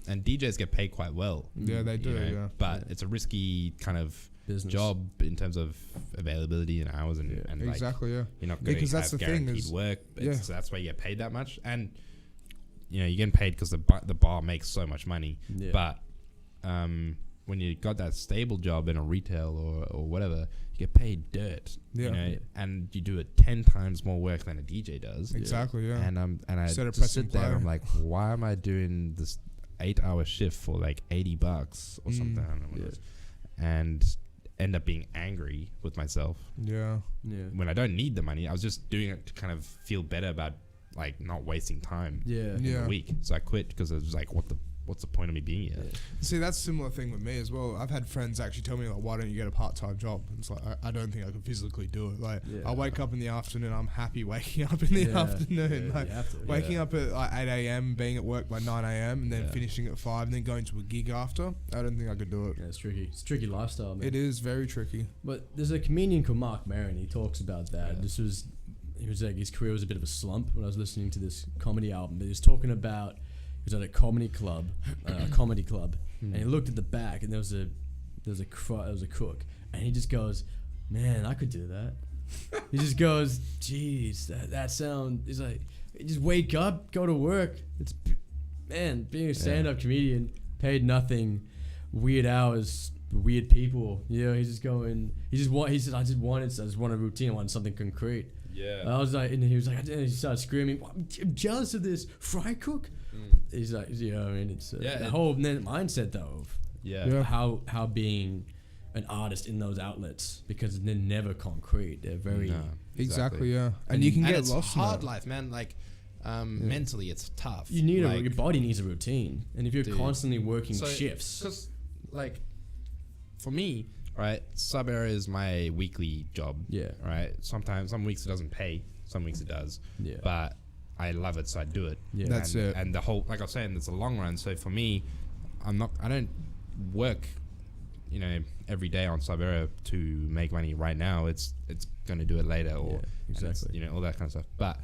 And DJs get paid quite well. Yeah, they do. But it's a risky kind of business job in terms of availability and hours and exactly. You're not going to have guaranteed work. So that's why you get paid that much. And you're getting paid because the bar makes so much money. Yeah. But when you got that stable job in a retail or whatever, you get paid dirt. And you do it 10 times more work than a DJ does. Exactly. Yeah. And I just sit there and I'm like, why am I doing this 8-hour shift for like $80 or something. I don't know what it was. And end up being angry with myself. Yeah. When I don't need the money, I was just doing it to kind of feel better about like not wasting time in the week. So I quit because I was like, what's the point of me being here? See, that's a similar thing with me as well. I've had friends actually tell me, like, why don't you get a part-time job? And it's like, I don't think I could physically do it. Like, I wake up in the afternoon, I'm happy waking up in the afternoon. Like, waking up at like 8 a.m., being at work by 9 a.m., and then finishing at 5, and then going to a gig after. I don't think I could do it. Yeah, it's tricky. It's a tricky lifestyle, man. It is very tricky. But there's a comedian called Mark Maron. He talks about that. He was like, his career was a bit of a slump when I was listening to this comedy album. He was talking about, he was at a comedy club, and he looked at the back, and there was a cook, and he just goes, "Man, I could do that." He just goes, "Geez, that sound." He's like, "Just wake up, go to work." Being a stand-up comedian, paid nothing, weird hours, weird people. You know, he's just going. He said, "I just want a routine. I want something concrete." Yeah. I was like, and he was like, and he started screaming, "I'm jealous of this fry cook." He's like, you know, I mean, it's the whole mindset though of how being an artist in those outlets, because they're never concrete. They're very exactly. And you can get it's lost. Hard life, man. Like mentally, it's tough. You need your body needs a routine, and if you're constantly working shifts, because like for me, right, sub era is my weekly job. Yeah. Right. Sometimes, some weeks it doesn't pay. Some weeks it does. Yeah. But I love it, so I do it. Yeah. That's it. And the whole, like I was saying, it's a long run. So for me, I don't work, you know, every day on sub era to make money right now. It's going to do it later, or exactly, you know, all that kind of stuff. But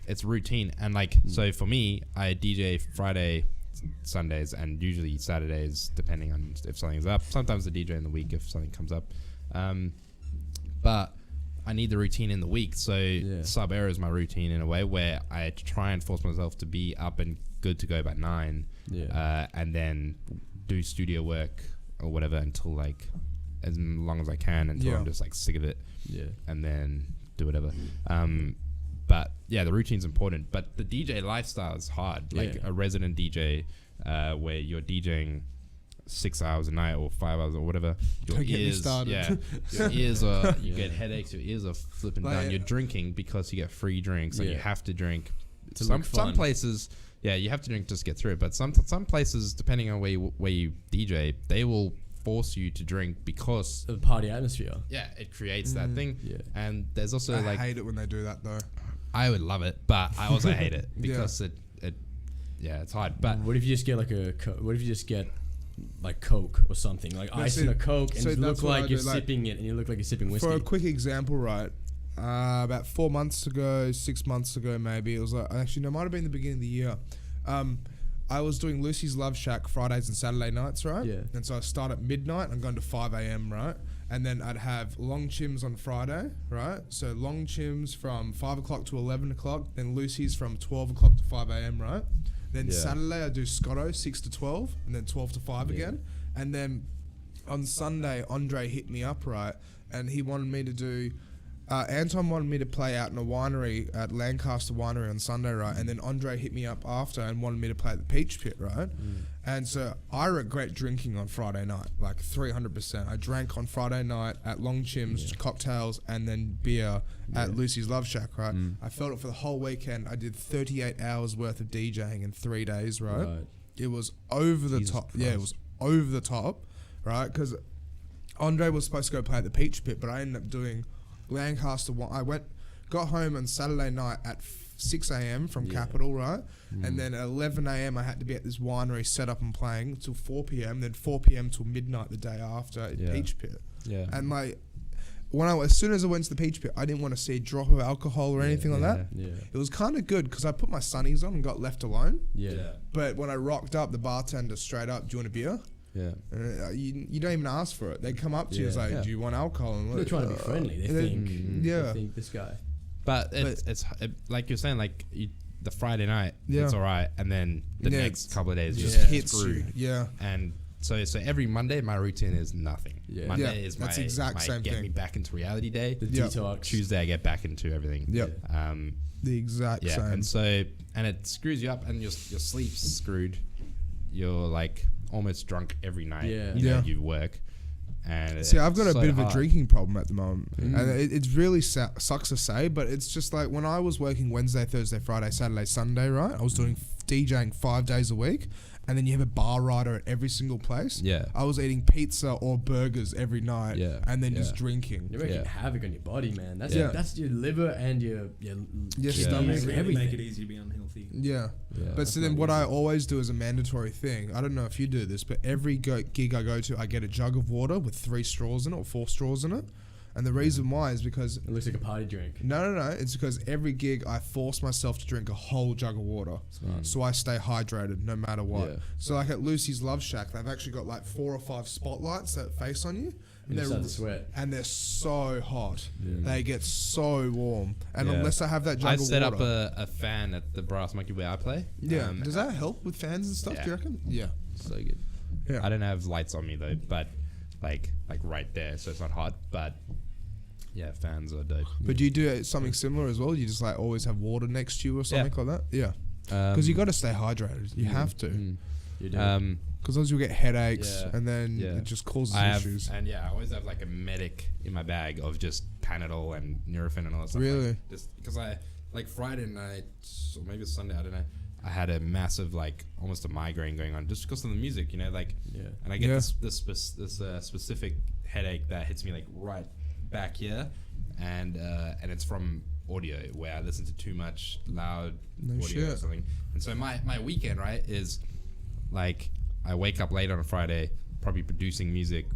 it's routine, and like so for me, I DJ Friday, Sundays, and usually Saturdays, depending on if something's up. Sometimes the DJ in the week if something comes up. But I need the routine in the week, so sub era is my routine in a way, where I try and force myself to be up and good to go by 9, and then do studio work or whatever until like as long as I can, until I'm just like sick of it, and then do whatever. But yeah, the routine's important, but the DJ lifestyle is hard. Like a resident DJ, where you're DJing 6 hours a night or 5 hours or whatever, your ears, your ears are, you get headaches, your ears are flipping down. You're drinking because you get free drinks, and you have to drink. Some places, you have to drink just to get through it. But some places, depending on where you DJ, they will force you to drink because of the party atmosphere. Yeah, it creates that thing. Yeah. And there's also I hate it when they do that though. I would love it, but I also hate it because it's hard. But what if you just get like Coke or something, like ice in a Coke, and you look like you're sipping it, and you look like you're sipping whiskey. For a quick example, right? About 6 months ago, maybe it was like, actually no, it might have been the beginning of the year. I was doing Lucy's Love Shack Fridays and Saturday nights, right? Yeah. And so I start at midnight. I'm going to 5 a.m. right? And then I'd have long chims on Friday, right? So long chims from 5 o'clock to 11 o'clock. Then Lucy's from 12 o'clock to 5 a.m. right? Then Saturday I do Scotto 6 to 12, and then 12 to 5 again. And then on Sunday, Andre hit me up, right? And he wanted me to do. Anton wanted me to play out in a winery at Lancaster Winery on Sunday, right? And then Andre hit me up after and wanted me to play at the Peach Pit, right? And so I regret drinking on Friday night, like 300%. I drank on Friday night at Long Chim's, cocktails, and then beer at Lucy's Love Shack, right? I felt it for the whole weekend. I did 38 hours worth of DJing in 3 days, right? It was over the top. Christ. Yeah, it was over the top, right? Because Andre was supposed to go play at the Peach Pit, but I ended up doing Lancaster. I got home on Saturday night at 6 a.m. from Capital, right? And then at 11 a.m. I had to be at this winery set up and playing until 4 p.m. Then 4 p.m. till midnight the day after at Peach Pit. Yeah. And like, as soon as I went to the Peach Pit, I didn't want to see a drop of alcohol or anything like that. Yeah. It was kind of good because I put my sunnies on and got left alone. Yeah. But when I rocked up, the bartender straight up, "Do you want a beer?" Yeah, you don't even ask for it. They come up to you and say, "Do you want alcohol?" And they're trying to be friendly. They think this guy. But it's like you're saying, like the Friday night, it's all right, and then the next couple of days just hits you. Yeah, and so every Monday my routine is nothing. Yeah. Monday is that's my exact same get thing. me back into reality day. The Yeah. detox. Tuesday I get back into everything. Yep. The exact Yeah, same. and it screws you up, and your sleep's screwed. You're like almost drunk every night. Yeah. You know, you work, and See, I've got a so bit of a hard. drinking problem at the moment, and it's really sucks to say, but it's just like when I was working Wednesday, Thursday, Friday, Saturday, Sunday, right? I was doing DJing 5 days a week, and then you have a bar rider at every single place. Yeah. I was eating pizza or burgers every night, Yeah. and then just Yeah. drinking. You're making Yeah. havoc on your body, man. That's Yeah. that's your liver and your stomach. Really everything. make it easy to be unhealthy. Yeah. Yeah. But so then what I always do as a mandatory thing, I don't know if you do this, but every gig I go to, I get a jug of water with 3 straws in it or 4 straws in it. And the reason why is because... It looks like a party drink. No. It's because every gig I force myself to drink a whole jug of water. So I stay hydrated no matter what. Yeah. So like at Lucy's Love Shack, they've actually got like 4 or 5 spotlights that face on you. And you start to sweat. And they're so hot. They get so warm. And Yeah. unless I have that jug I of set water... up a fan at the Brass Monkey where I play. Yeah. Does that help with fans and stuff, do you yeah. reckon? Yeah. So good. Yeah. I don't have lights on me though, but like right there, so it's not hot. But yeah, fans are dope. But do you do something similar as well? You just like always have water next to you or something like that? Yeah. Because you got to stay hydrated. You have to. You do. Because otherwise you'll get headaches Yeah. and then Yeah. it just causes I issues. I always have like a medic in my bag of just Panadol and Nurofen and all that stuff. Really? Like, just because I like Friday night or maybe it's Sunday, I don't know. I had a massive like almost a migraine going on just because of the music, you know, like. Yeah. And I get Yeah. this specific headache that hits me like right back here, and it's from audio where I listen to too much loud No audio or shit. something. And so my weekend, right, is like I wake up late on a Friday, probably producing music.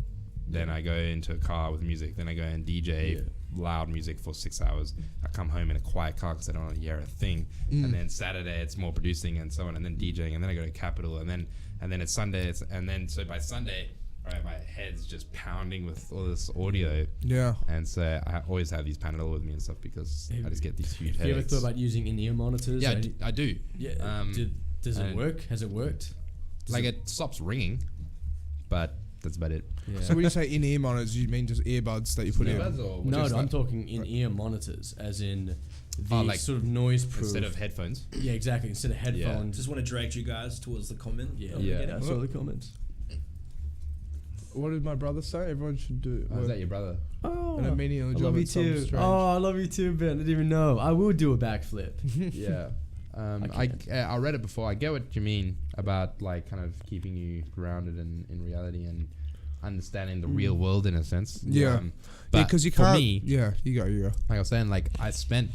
Then I go into a car with music. Then I go and DJ loud music for 6 hours. I come home in a quiet car because I don't want to hear a thing. And then Saturday it's more producing and so on, and then DJing. And then I go to Capital, and then it's Sunday. And then so by Sunday, right, my head's just pounding with all this audio. Yeah. And so I always have these Panadol with me and stuff because I just get these huge Have you ever headaches. thought about using in-ear monitors? Yeah, I do. Yeah. Does it and- work? Has it worked? Like it stops ringing, but that's about it. Yeah. So when you say in-ear monitors, you mean just earbuds that you put in? Earbuds or No, just I'm like- talking in-ear monitors, as in the like sort of noise-proof. instead of headphones. Yeah, exactly. Instead of headphones. Just want to direct you guys towards the comment. Yeah. I saw the comments. What did my brother say? Everyone should do. Oh, is that your brother? Oh, And immediately I love you too. Oh, I love you too, Ben. I didn't even know. I will do a backflip. Yeah. I read it before. I get what you mean about like kind of keeping you grounded in reality and understanding the real world in a sense. Yeah. But because you for can't. me, Yeah, you go. like I was saying, like I spent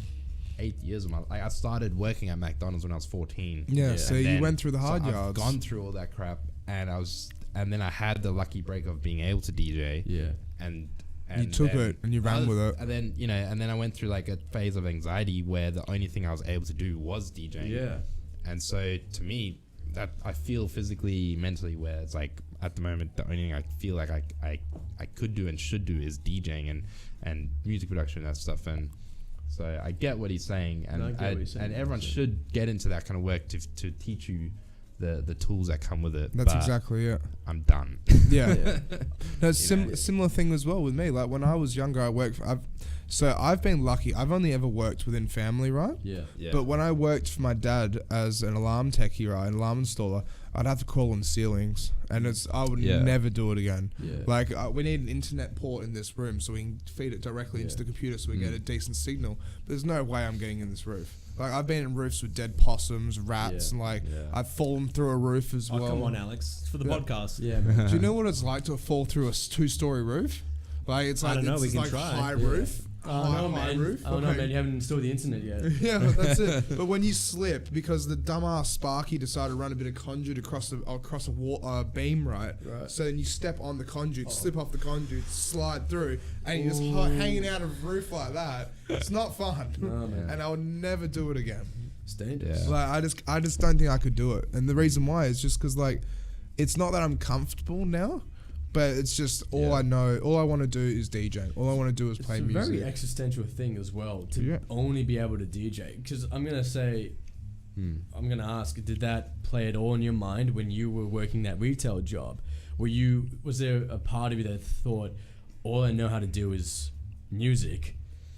8 years of my life. I started working at McDonald's when I was 14. Yeah, so And you then- went through the hard I've yards. gone through all that crap, and then I had the lucky break of being able to DJ. Yeah. And You took then it and you ran with it. And then and then I went through like a phase of anxiety where the only thing I was able to do was DJing. Yeah. And so to me, that I feel physically, mentally, where it's like at the moment the only thing I feel like I could do and should do is DJing and music production and that stuff. And so I get what he's saying, and No, I get what he's saying. and everyone should get into that kind of work to teach you the tools that come with it. That's But exactly it. I'm done. Yeah. No, it's You know? similar thing as well with me. Like when I was younger, I worked. I've been lucky. I've only ever worked within family, right? Yeah. Yeah. But when I worked for my dad as an alarm techie, right, an alarm installer, I'd have to crawl on ceilings, and I would Yeah. never do it again. Yeah. Like we need an internet port in this room so we can feed it directly into Yeah. the computer so we get a decent signal. But there's no way I'm getting in this roof. Like I've been in roofs with dead possums, rats, Yeah. and like Yeah. I've fallen through a roof as Oh, well. come on, Alex. It's for the Yeah. podcast. Yeah, man. Do you know what it's like to fall through a 2-story roof? Like it's I like don't know, it's we can like try. high Yeah. roof. Oh high no, man. roof. Oh no, Like- man. You haven't installed the internet yet. Yeah, that's it. But when you slip, because the dumbass Sparky decided to run a bit of conduit across a beam, right? Right. So then you step on the conduit, slip off the conduit, slide through, and you're just hanging out of a roof like that. It's not fun. No, man. And I'll never do it again. It's dangerous. Yeah. Like I just don't think I could do it. And the reason why is just because like, it's not that I'm comfortable now, but it's just all I know. All I want to do is DJ. All I want to do is play It's a music. very existential thing as well to Yeah. only be able to DJ. Because I'm gonna say, I'm gonna ask, did that play at all in your mind when you were working that retail job, Was there a part of you that thought, all I know how to do is music?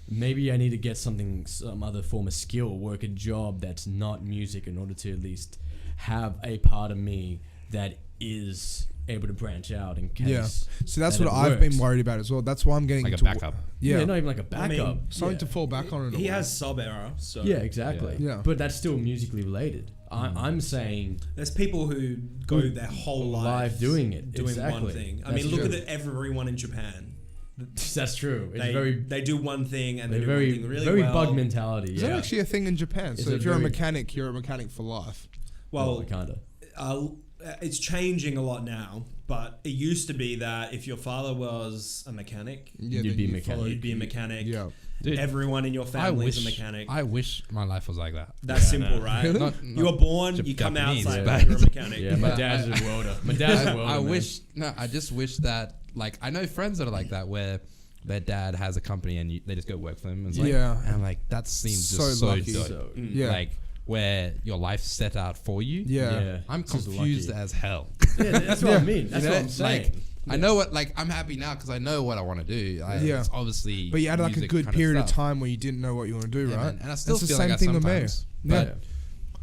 Maybe I need to get some other form of skill, work a job that's not music in order to at least have a part of me that is able to branch out in case. Yeah. So that's that what it I've works. been worried about as well. That's why I'm getting Like a into backup. Yeah. Not even like a backup. Something to fall back on. He has sub error, so Yeah, exactly. Yeah. But that's still musically related. I'm saying there's people who go their whole life doing it, doing exactly. one thing. I That's mean, look true. at everyone in Japan. That's true. It's They do one thing and they do very one thing really very well. bug mentality. Is Yeah. that actually a thing in Japan? Is So it if you're a very- mechanic, you're a mechanic for life. Well, kind of. it's changing a lot now, but it used to be that if your father was a mechanic, Yeah, You'd then be you mechanic. follow- you'd be a mechanic. Yeah. Dude, Everyone in your I family is wish a mechanic. I wish my life was like that. That's Yeah, simple, no. right? Really? Not You were born, you come out, Japanese, it's like, but- you're a mechanic. Yeah, my Yeah. dad's a welder. My dad's a welder. I man. wish. No, I just wish that. Like, I know friends that are like that, where their dad has a company and they just go work for him. And it's like, Yeah. and I'm like, that seems So just so lucky. dope. So, Yeah. Like where your life's set out for you. Yeah. I'm It's just confused lucky. as hell. Yeah, that's what I mean. That's You know, what I'm saying. like, I know what. Like, I'm happy now because I know what I want to do. Yeah. It's obviously. But you had like a music good kind period of stuff. time where you didn't know what you want to do, Yeah, right? man. And I still It's the feel same like thing that with me. sometimes. Yeah.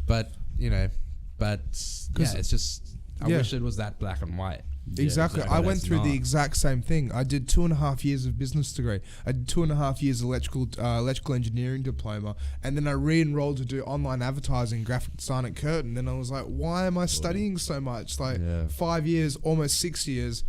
But you know, but yeah, it's just. I Yeah. wish it was that black and white. Exactly. exactly. I went That's through the not. exact same thing. I did 2.5 years of business degree. I did 2.5 years electrical engineering diploma, and then I re-enrolled to do online advertising, graphic design at Curtin. Then I was like, why am I studying so much? Like Yeah. 5 years, almost 6 years,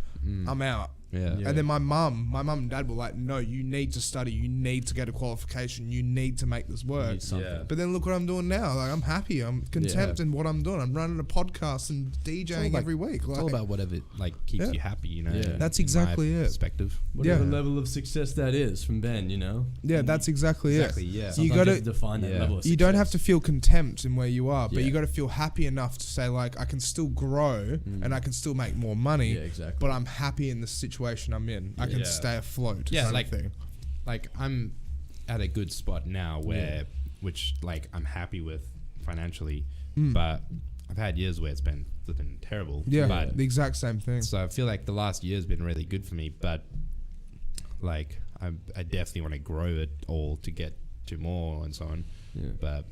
I'm out. Yeah. Yeah. And then my mum and dad were like, no, you need to study. You need to get a qualification. You need to make this You work. need something. Yeah. But then look what I'm doing now. Like, I'm happy. I'm content in what I'm doing. I'm running a podcast and DJing like- every week. It's Like, all about whatever like keeps Yeah. you happy, you know. Yeah. That's in my exactly it. Perspective. Whatever Yeah. level of success that is from Ben, you know? yeah, that's exactly Exactly. it. Yeah. You Sometimes gotta- have to define that yeah. level of You don't have success. to feel contempt in where you are, but Yeah. you got to feel happy enough to say, like, I can still grow and I can still make more money, Yeah, exactly. but I'm happy in the situation I'm in. I can Yeah. stay afloat. Yeah, kind like- of thing. Like I'm at a good spot now where, which like I'm happy with financially, but I've had years where it's been flipping terrible. Yeah, But the exact same thing. so I feel like the last year's been really good for me, but like I definitely want to grow it all to get to more and so on. Yeah. But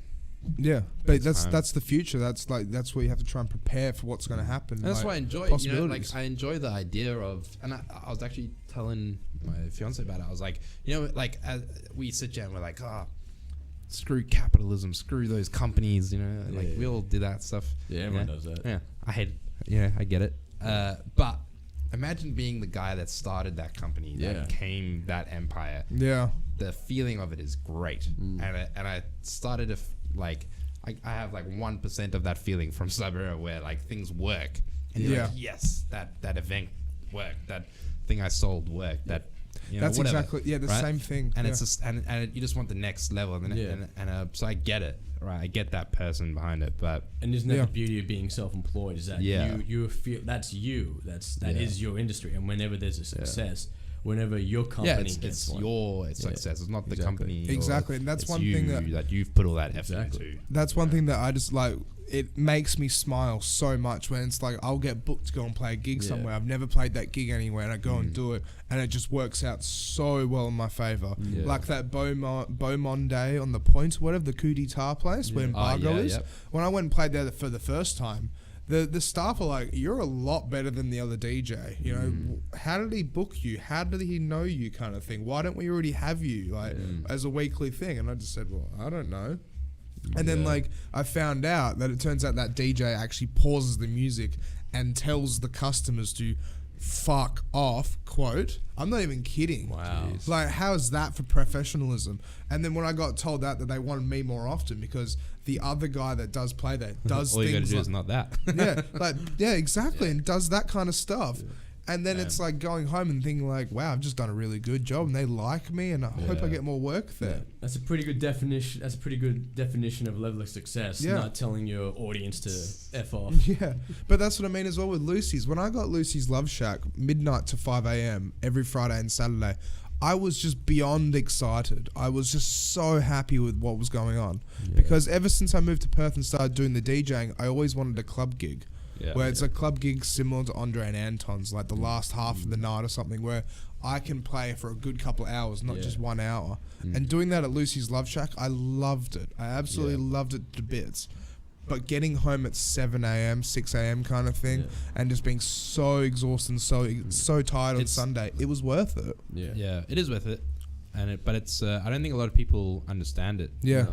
Yeah, but It's time. that's the future. That's what you have to try and prepare for what's going to happen. and that's like, why I enjoy, you know, possibilities. like I enjoy the idea of, and I was actually telling my fiance about it. I was like, you know, like we sit down, we're like, screw capitalism, screw those companies, you know, like we all do that stuff. Yeah, everyone does that. Yeah, I get it. But imagine being the guy that started that company, that became that empire. Yeah, The feeling of it is great, and I started to like I have like 1% of that feeling from Sub-Era where like things work, and you're like, yes, that event worked, that thing I sold worked, that you know, that's whatever, exactly the right? same thing. And yeah. it's just and you just want the next level, and so I get it, right? I get that person behind it, but And isn't that Yeah. the beauty of being self-employed? Is that you feel that is your industry, and whenever there's a success, whenever your company it's gets one, your success. It's not the company. or Exactly, and that's it's one you thing that you've put all that effort Exactly. into. that's one thing that I just like. It makes me smile so much when it's like I'll get booked to go and play a gig somewhere. I've never played that gig anywhere, and I go and do it, and it just works out so well in my favor. Like that Beaumont Day on the Point, whatever, the Coup d'Etat place where Embargo is. Yep. When I went and played there for the first time, the staff are like, "You're a lot better than the other DJ. You know, how did he book you? How did he know you? Kind of thing. Why don't we already have you like as a weekly thing?" And I just said, "Well, I don't know." And then like I found out that it turns out that DJ actually pauses the music and tells the customers to fuck off, quote. I'm not even kidding. Wow. Like, how is that for professionalism? And then when I got told that they wanted me more often because the other guy that does play there does All you things gotta do like, is not that. exactly, and does that kind of stuff. And then it's like going home and thinking like, wow, I've just done a really good job and they like me and I hope I get more work there. That's a pretty good definition. That's a pretty good definition of level of success. Yeah. Not telling your audience to f off. Yeah, but that's what I mean as well with Lucy's. When I got Lucy's Love Shack, midnight to 5 a.m. every Friday and Saturday, I was just beyond excited. I was just so happy with what was going on. Because ever since I moved to Perth and started doing the DJing, I always wanted a club gig. where it's a club gig similar to Andre and Anton's, like the last half of the night or something, where I can play for a good couple of hours, not just 1 hour. And doing that at Lucy's Love Shack, I loved it. I absolutely loved it to bits. But getting home at 7 a.m., 6 a.m. kind of thing, and just being so exhausted and so tired on Sunday, it was worth it. Yeah, it is worth it. But it's I don't think a lot of people understand it. Yeah,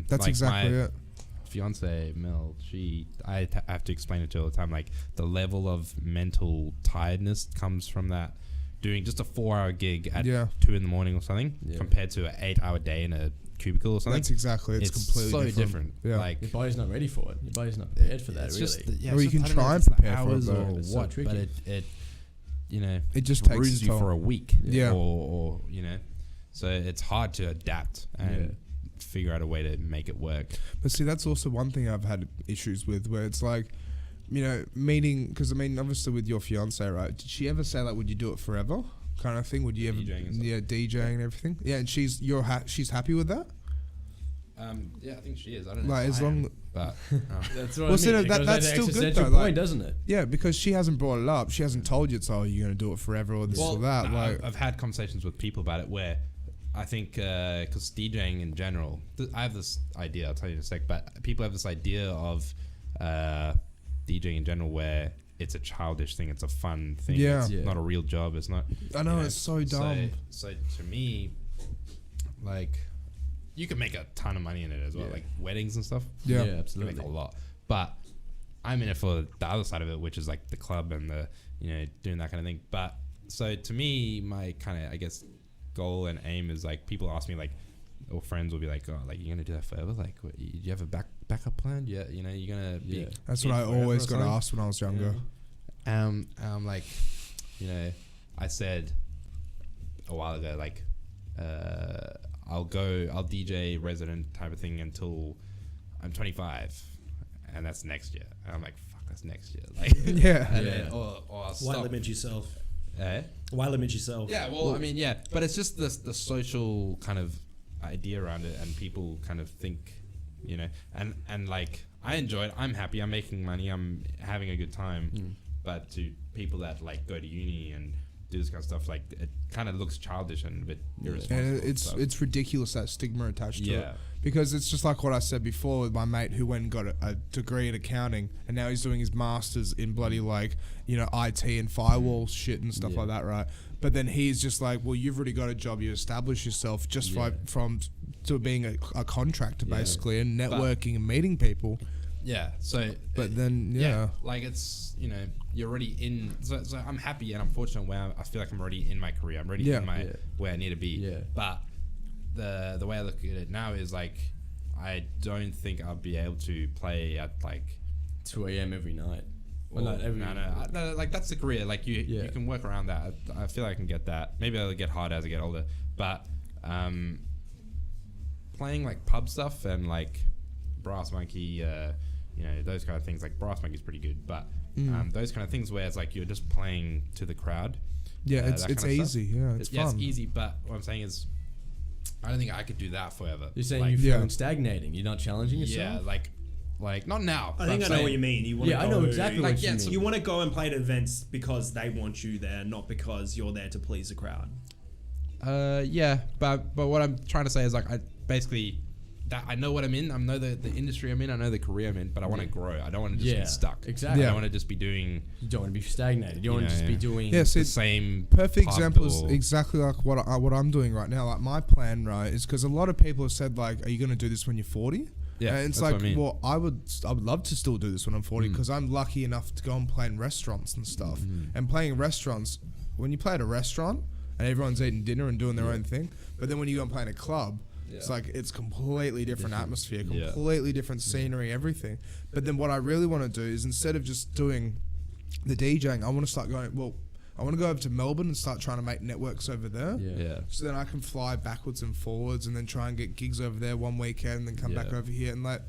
that's like exactly it. Fiance Mel, I have to explain it to her all the time. Like the level of mental tiredness comes from that doing just a 4-hour gig at 2 in the morning or something, compared to an 8-hour day in a cubicle or something. That's exactly it's completely different. Yeah. Like your body's not ready for it. Your body's not prepared for that. Really. Or you can try and prepare for it, or but what? But it it just takes ruins its you toll. for a week. Yeah. Or so it's hard to adapt and figure out a way to make it work. But see, that's also one thing I've had issues with, where it's like, meeting, because I mean, obviously with your fiance, right? Did she ever say like, would you do it forever, kind of thing? Would you ever, DJing and everything? Yeah, and she's happy with that. Yeah, I think she is. I don't know. Like as long, but that's what well, I mean. that's still good though. Point, Like, doesn't it? Yeah, because she hasn't brought it up. She hasn't told you it's you're gonna do it forever or this or that. No, like I've had conversations with people about it where I think because DJing in general, I have this idea. I'll tell you in a sec. But people have this idea of DJing in general where it's a childish thing. It's a fun thing. Yeah. It's not a real job. It's not. I know, it's so dumb. So to me, like, you can make a ton of money in it as well, like weddings and stuff. Yeah, absolutely. You can make a lot. But I'm in it for the other side of it, which is like the club and the doing that kind of thing. But so to me, my kind of I guess goal and aim is like people ask me like, or friends will be like, oh, like you're gonna do that forever? Like, what, do you have a backup plan? Yeah, you're gonna be. That's what I always got asked when I was younger. I'm like, I said a while ago, like, I'll DJ resident type of thing until I'm 25, and that's next year. And I'm like, fuck, that's next year. Like, yeah. Or I'll stop. Why limit yourself? Eh? Why limit yourself? Yeah, well, I mean, yeah, but it's just the social kind of idea around it, and people kind of think, and like, I enjoy it. I'm happy. I'm making money. I'm having a good time. But to people that like go to uni and do this kind of stuff, like it kind of looks childish and a bit irresponsible. And it's ridiculous, that stigma attached to it, because it's just like what I said before with my mate who went and got a degree in accounting, and now he's doing his masters in bloody like IT and firewall shit and stuff like that, right? But then he's just like, well, you've already got a job, you established yourself just from to being a contractor basically, and networking and meeting people. Yeah. So, but then like it's you're already in. So I'm happy and I'm fortunate where I feel like I'm already in my career. I'm already in my where I need to be. Yeah. But the way I look at it now is like I don't think I'll be able to play at like 2 a.m. every night. Well, not every no, like that's the career. Like you can work around that. I feel like I can get that. Maybe it'll get harder as I get older. But playing like pub stuff and like Brass Monkey. Those kind of things, like Brass Monkey's pretty good, but those kind of things where it's like you're just playing to the crowd. Yeah, it's easy. Yeah, it's fun. Yeah, it's easy, but what I'm saying is I don't think I could do that forever. You're saying you feel stagnating. You're not challenging yourself? Yeah, like not now. I think I know what you mean. You want to I know exactly what you mean. You want to go and play at events because they want you there, not because you're there to please the crowd. Yeah, but what I'm trying to say is like I basically that I know what I'm in. I know the industry I'm in. I know the career I'm in. But I want to grow. I don't want to just be stuck. Exactly. I don't want to just be doing. You don't want to be stagnated. You don't want to just be doing the same. Perfect example is exactly like what I'm doing right now. Like my plan, right, is because a lot of people have said like, "Are you going to do this when you're 40?" Yeah, and it's like, well, I would love to still do this when I'm 40 because I'm lucky enough to go and play in restaurants and stuff. And playing in restaurants, when you play at a restaurant and everyone's eating dinner and doing their own thing, but then when you go and play in a club. It's like it's completely different atmosphere, completely different scenery, everything. But then what I really want to do is instead of just doing the DJing, I want to start going. Well, I want to go over to Melbourne and start trying to make networks over there. Yeah. So then I can fly backwards and forwards, and then try and get gigs over there one weekend, and then come back over here, and like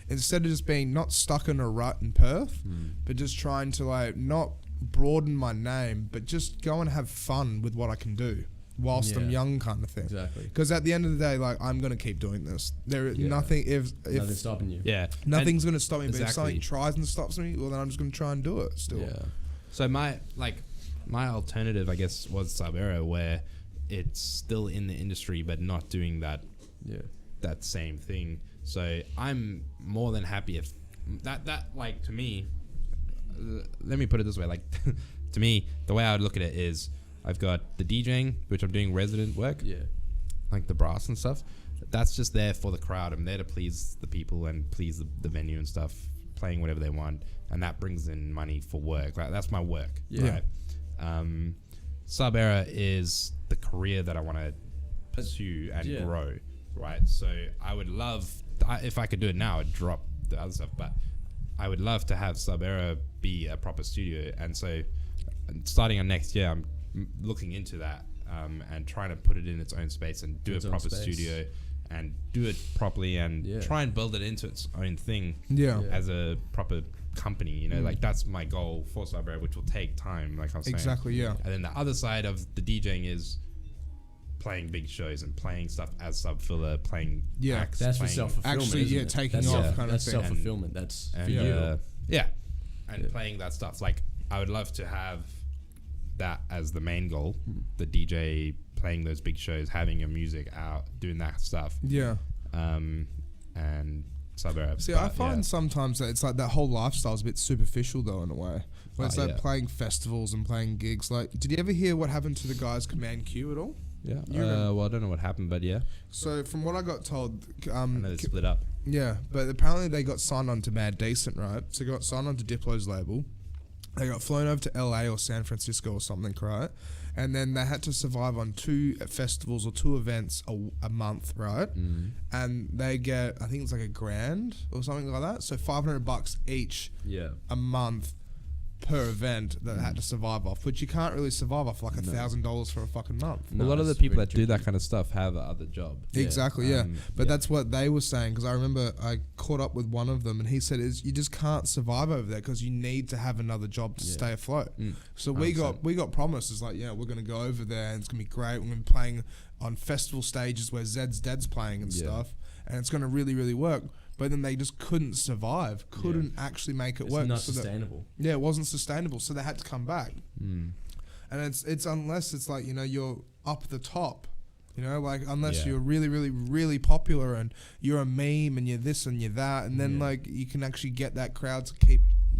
instead of just being not stuck in a rut in Perth, but just trying to like not broaden my name, but just go and have fun with what I can do. whilst I'm young kind of thing. Exactly. Because at the end of the day, like, I'm going to keep doing this. Nothing's stopping you. Yeah. Nothing's going to stop me. But if Exactly. something tries and stops me, well, then I'm just going to try and do it still. Yeah. So my alternative, I guess, was Sub Era, where it's still in the industry but not doing that same thing. So I'm more than happy if that like, to me, let me put it this way, like to me, the way I would look at it is I've got the DJing, which I'm doing resident work, like the brass and stuff. That's just there for the crowd. I'm there to please the people and please the venue and stuff, playing whatever they want, and that brings in money for work. Like, that's my work. Right? Sub Era is the career that I want to pursue and grow. Right. So I would love, if I could do it now, I'd drop the other stuff, but I would love to have Sub Era be a proper studio. And so starting on next year, I'm looking into that and trying to put it in its own space and do a proper studio and do it properly and try and build it into its own thing as a proper company, you know, like that's my goal for Sub Era, which will take time, like I was saying. Exactly, yeah. And then the other side of the DJing is playing big shows and playing stuff as Sub Filla, playing acts. That's for self-fulfillment. Actually, taking off kind of thing. That's self-fulfillment. That's for you. And playing that stuff. Like, I would love to have that as the main goal, the DJ playing those big shows, having your music out, doing that stuff. Yeah. And Sub Era. See, I find sometimes that it's like that whole lifestyle is a bit superficial though, in a way. Where it's like playing festivals and playing gigs. Like, did you ever hear what happened to the guys Command Q at all? Yeah. Well, I don't know what happened, but yeah. So from what I got told, I know they split up. Yeah, but apparently they got signed on to Mad Decent, right? So they got signed on to Diplo's label. They got flown over to LA or San Francisco or something, right? And then they had to survive on 2 festivals or 2 events a month, right? And they get, I think it's like $1,000 or something like that. So $500 each a month per event that had to survive off, which you can't really survive off like $1,000 for a fucking month. A lot of the people that do that kind of stuff have other job. Exactly, but that's what they were saying, because I remember I caught up with one of them and he said you just can't survive over there because you need to have another job to stay afloat. So we got promises like, we're going to go over there and it's going to be great. We're going to be playing on festival stages where Zed's Dead's playing and stuff, and it's going to really, really work. But then they just couldn't survive, actually make it work. It's not sustainable. It wasn't sustainable, so they had to come back. And it's unless it's like, you're up the top, like unless you're really, really, really popular and you're a meme and you're this and you're that, and then like you can actually get that crowd to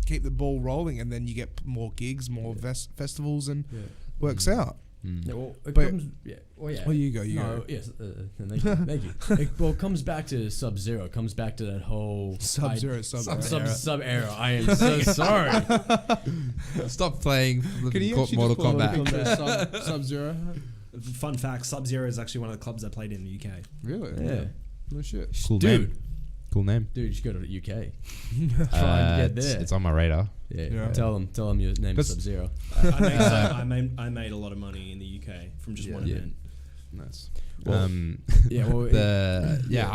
keep the ball rolling, and then you get more gigs, more festivals, and works out. Well, you go. Yes, thank you. It comes back to Sub-Zero. It comes back to that whole Sub-Zero. Sub-Era. I am so sorry. Stop playing Mortal Kombat. Sub-Zero. Fun fact: Sub-Zero is actually one of the clubs I played in the UK. Really? Yeah. No shit. Cool name. Cool name. Dude, you should go to the UK. Try and get there. It's on my radar. Yeah. Tell them your name is Sub-Zero. I made a lot of money in the UK from just one event. Nice. Well, I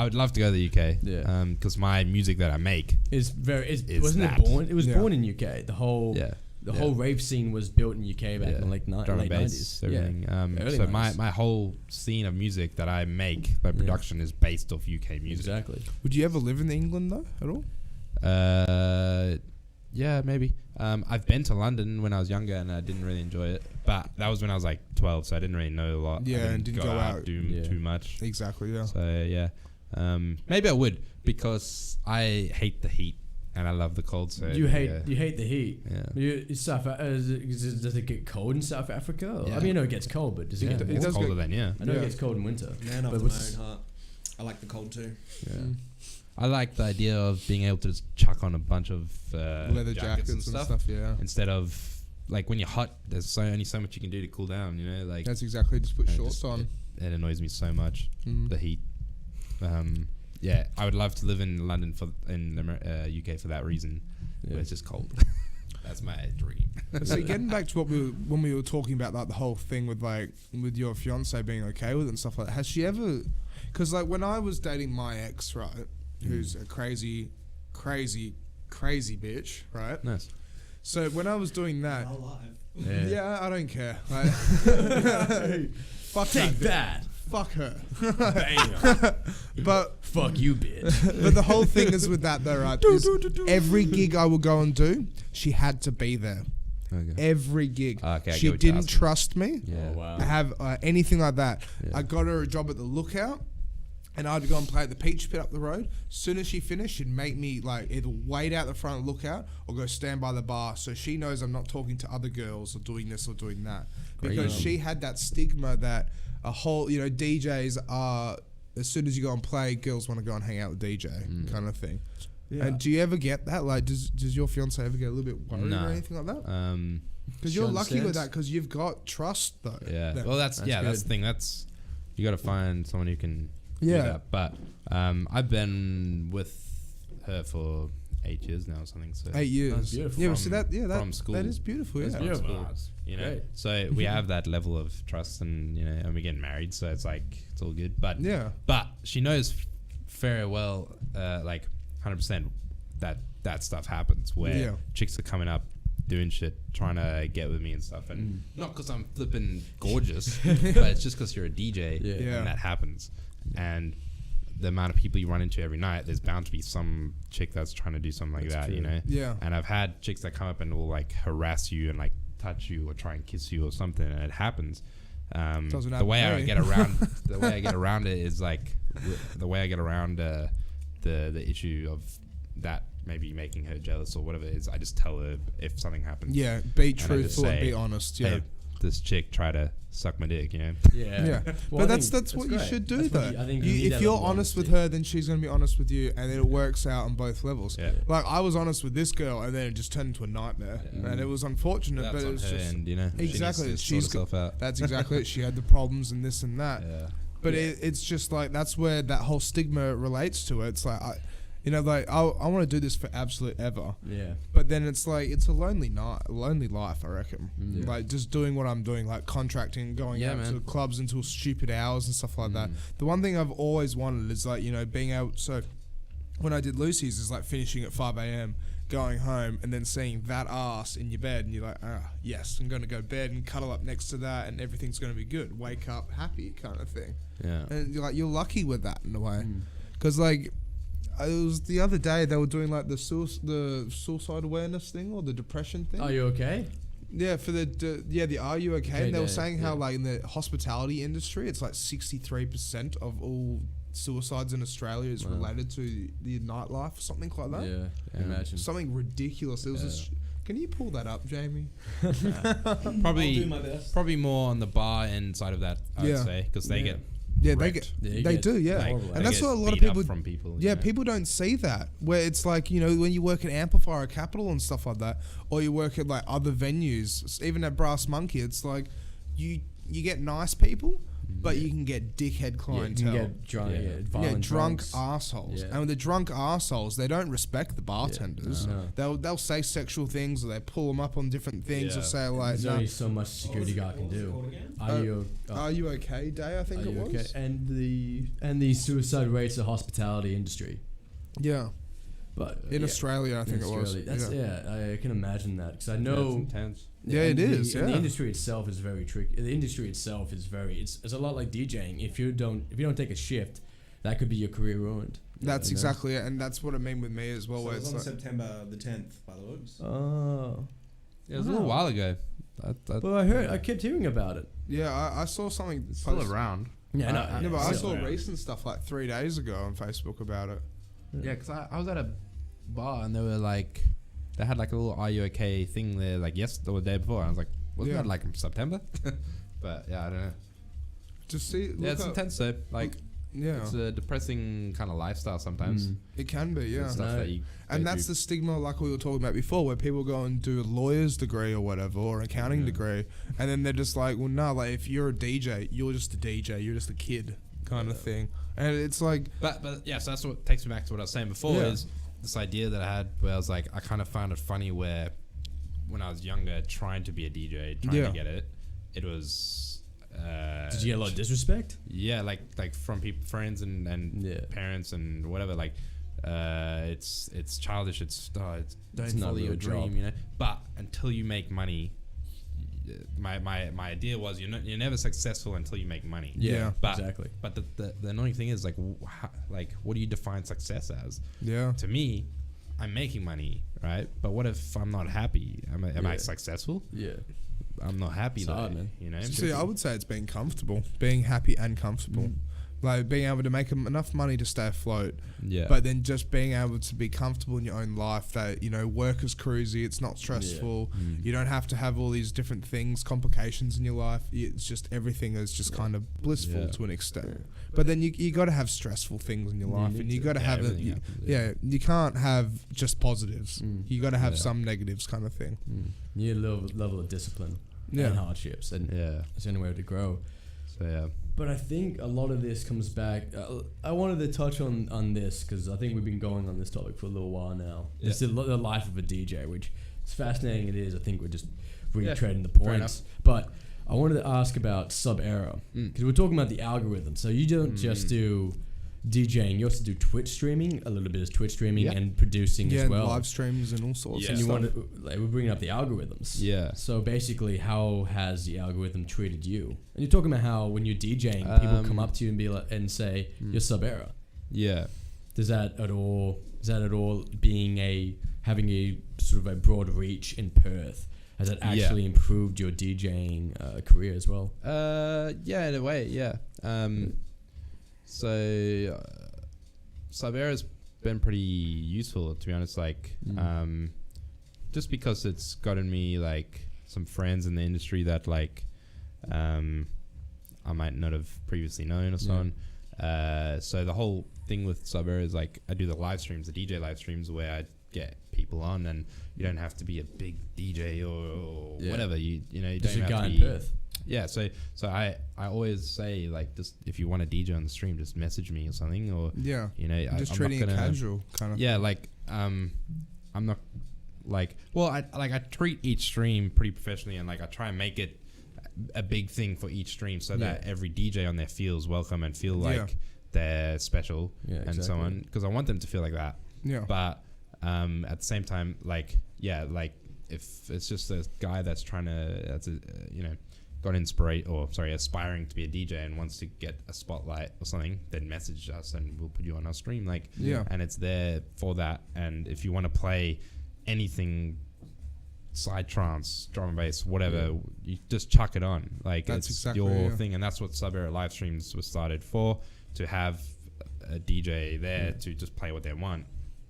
would love to go to the UK. Yeah. Because my music that I make wasn't it born? It was born in UK. The whole rave scene was built in UK back in the late 90s. Everything. So my whole scene of music that I make, my production is based off UK music. Exactly. Would you ever live in England though, at all? Yeah, maybe. I've been to London when I was younger and I didn't really enjoy it, but that was when I was like 12, so I didn't really know a lot. Yeah, and didn't go out do too much. Exactly. Yeah. So maybe I would, because I hate the heat and I love the cold. So you hate the heat. Yeah. Does it get cold in South Africa? Yeah. I mean, I know it gets cold, but does it get it's colder then? Yeah. I know it gets cold in winter. Man after my own heart. I like the cold too. Yeah. I like the idea of being able to just chuck on a bunch of leather jackets and stuff. Yeah. Instead of like when you're hot, there's only so much you can do to cool down. Like that's exactly. Just put shorts on. It annoys me so much. The heat. I would love to live in London in the UK for that reason. But it's just cold. That's my dream. So getting back to when we were talking about like the whole thing with your fiance being okay with it and stuff like that. Has she ever? Because like when I was dating my ex, right, who's a crazy bitch, right? Nice. So when I was doing that, alive. Yeah, I don't care. Fuck Take that. that. Fuck her. Bam. But Fuck you, bitch. but the whole thing is with that though, right? Is every gig I would go and do, she had to be there. Okay. Every gig. Okay, I get she what you're didn't asking. trust me. Yeah. Oh, wow. Have anything like that. Yeah. I got her a job at the Lookout, and I'd go and play at the Peach Pit up the road. As soon as she finished, she'd make me like either wait out the front of the Lookout or go stand by the bar, so she knows I'm not talking to other girls or doing this or doing that. Because she had that stigma that a whole, DJs are, as soon as you go and play, girls want to go and hang out with DJ kind of thing. Yeah. And do you ever get that? Like, does your fiance ever get a little bit worried or anything like that? Because you're lucky with that because you've got trust though. Yeah. That- Well, that's the thing. That's you got to find someone who can. Do that. But I've been with her for 8 years now or something. So 8 years. That's beautiful. Yeah, but see that. Yeah, from school. that is beautiful. That's Yeah. beautiful. Great. So we have that level of trust, and and we're getting married, so it's like it's all good. But but she knows very well, like 100% that stuff happens where chicks are coming up doing shit, trying to get with me and stuff, and not because I'm flipping gorgeous, but it's just because you're a DJ, and that happens. And the amount of people you run into every night, there's bound to be some chick that's trying to do something like that, Yeah. And I've had chicks that come up and will like harass you and like touch you or try and kiss you or something, and it happens. The way I get around it is like the way I get around the issue of that maybe making her jealous or whatever it is. I just tell her if something happens. Yeah, be just truthful and say, be honest. Yeah. Hey, this chick try to suck my dick, Yeah. Yeah. Well, But I that's think what great. you should do That's what though. I think you need If that you're level of honest with honesty. her, then she's gonna be honest with you, and then it works out on both levels. Yeah. Like I was honest with this girl, and then it just turned into a nightmare, and it was unfortunate. That's but it on was her just end, exactly. She needs to sort got- herself out. That's exactly it. She had the problems and this and that. Yeah. But it's just like that's where that whole stigma relates to it. It's like I want to do this for absolute ever. Yeah. But then it's like it's a lonely life, I reckon. Yeah. Like just doing what I'm doing, like contracting, going out to clubs until stupid hours and stuff like that. The one thing I've always wanted is like being out. So when I did Lucy's, is like finishing at 5 a.m. going home and then seeing that ass in your bed, and you're like, yes, I'm going to go to bed and cuddle up next to that, and everything's going to be good. Wake up happy, kind of thing. Yeah. And you're lucky with that in a way, because like. It was the other day they were doing like the suicide awareness thing or the depression thing. Are you okay? Yeah, for the Are You Okay? And they were day, saying how like in the hospitality industry, it's like 63% of all suicides in Australia is related to the nightlife or something like that. Yeah. Imagine. Something ridiculous. It was just. Can you pull that up, Jamie? Probably, I'll do my best. probably more on the bar end side of that, I would say, because they get. Yeah, wrecked. they do, yeah. Like, And they that's get what a lot of beat up people from people. Yeah, people don't see that. Where it's like, when you work at Amplifier or Capital and stuff like that, or you work at like other venues, even at Brass Monkey, it's like you get nice people, but you can get dickhead clientele. You can get drunk, violent drunk drunks. assholes. Yeah. And with the drunk assholes, they don't respect the bartenders. No. They'll say sexual things, or they pull them up on different things, or say like, There's only so much security guard can do. Are you okay, Day? I think Are it you was. okay? And the suicide rates of hospitality industry. Yeah. But In Australia, I think it was. That's, I can imagine that because I know. intense. Yeah, and it is. and the Yeah. industry itself is very tricky. The industry itself is it's a lot like DJing. If you don't take a shift, that could be your career ruined. That's exactly it, and that's what I mean with me as well. So where it was it's on like, September the 10th by the looks. Oh. Yeah, it was a little while ago. Well, I kept hearing about it. yeah, I saw something. It's still around. Yeah, No, but I saw around. recent stuff like 3 days ago on Facebook about it. Yeah, because I was at a bar and they were like, they had like a little "Are you okay?" thing there, like yesterday or the day before. And I was like, wasn't that like in September? But yeah, I don't know. Just see. Yeah, it's look up- intense though. Like, Yeah, it's a depressing kind of lifestyle sometimes. it can be. Yeah, The stuff that you and go that's through. the stigma, like we were talking about before, where people go and do a lawyer's degree or whatever, or accounting degree, and then they're just like, well, no, like if you're a DJ, you're just a DJ, you're just a kid, kind of thing. And it's like, But yeah, so that's what takes me back to what I was saying before is this idea that I had where I was like, I kind of found it funny where when I was younger, trying to be a DJ, trying to get it, it was. Did you get a lot of disrespect? Yeah, like from people, friends and parents and whatever. Like, it's childish. It's don't It's not follow a your real dream, job. you know. But until you make money, my idea was you're never successful until you make money. Yeah. But, exactly. But the annoying thing is like what do you define success as? Yeah. To me, I'm making money, right? But what if I'm not happy? Am I successful? Yeah. I'm not happy though, hard, man. you know. See, I would say it's being comfortable, being happy and comfortable. Like being able to make enough money to stay afloat, Yeah. but then just being able to be comfortable in your own life, that, you know, work is cruisy, it's not stressful, you don't have to have all these different things, complications in your life. It's just everything is just kind of blissful to an extent. But then you got to have stressful things in your life, and you got to have you can't have just positives. You got to have some negatives, kind of thing. You need a level of discipline and hardships, and it's the only way to grow. So yeah. But I think a lot of this comes back. I wanted to touch on this because I think we've been going on this topic for a little while now. It's the life of a DJ, which is fascinating. It is. I think we're just retreading the points. But I wanted to ask about Sub Era because we're talking about the algorithm. So you don't just do DJing, you also do Twitch streaming, a little bit of Twitch streaming and producing as well. Live streams and all sorts of and you stuff. want to, like, we're bringing up the algorithms. Yeah. So basically, how has the algorithm treated you? And you're talking about how when you're DJing, people come up to you and be like, and say, "You're Sub Era." Yeah. Does that at all having a sort of a broad reach in Perth? Has it actually improved your DJing career as well? Yeah, in a way, yeah. So Sub Era's been pretty useful, to be honest. Like, just because it's gotten me like some friends in the industry that like I might not have previously known or so on. So the whole thing with Sub Era is like I do the live streams, the DJ live streams, where I get people on, and you don't have to be a big DJ or whatever. You know, you just don't a have guy to in be. Perth. Yeah, so I always say like, just if you want a DJ on the stream, just message me or something, or you know, just I'm treating not gonna, it casual kind of. Yeah, like I'm not like, well, I treat each stream pretty professionally, and like I try and make it a big thing for each stream so that every DJ on there feels welcome and feel like they're special and so on, because I want them to feel like that. Yeah. But at the same time, like if it's just a guy that's trying to aspiring to be a DJ and wants to get a spotlight or something, then message us and we'll put you on our stream. Like, and it's there for that. And if you want to play anything, side trance, drum and bass, whatever, you just chuck it on. Like, that's it's exactly your thing. And that's what Sub Era live streams were started for, to have a DJ there to just play what they want.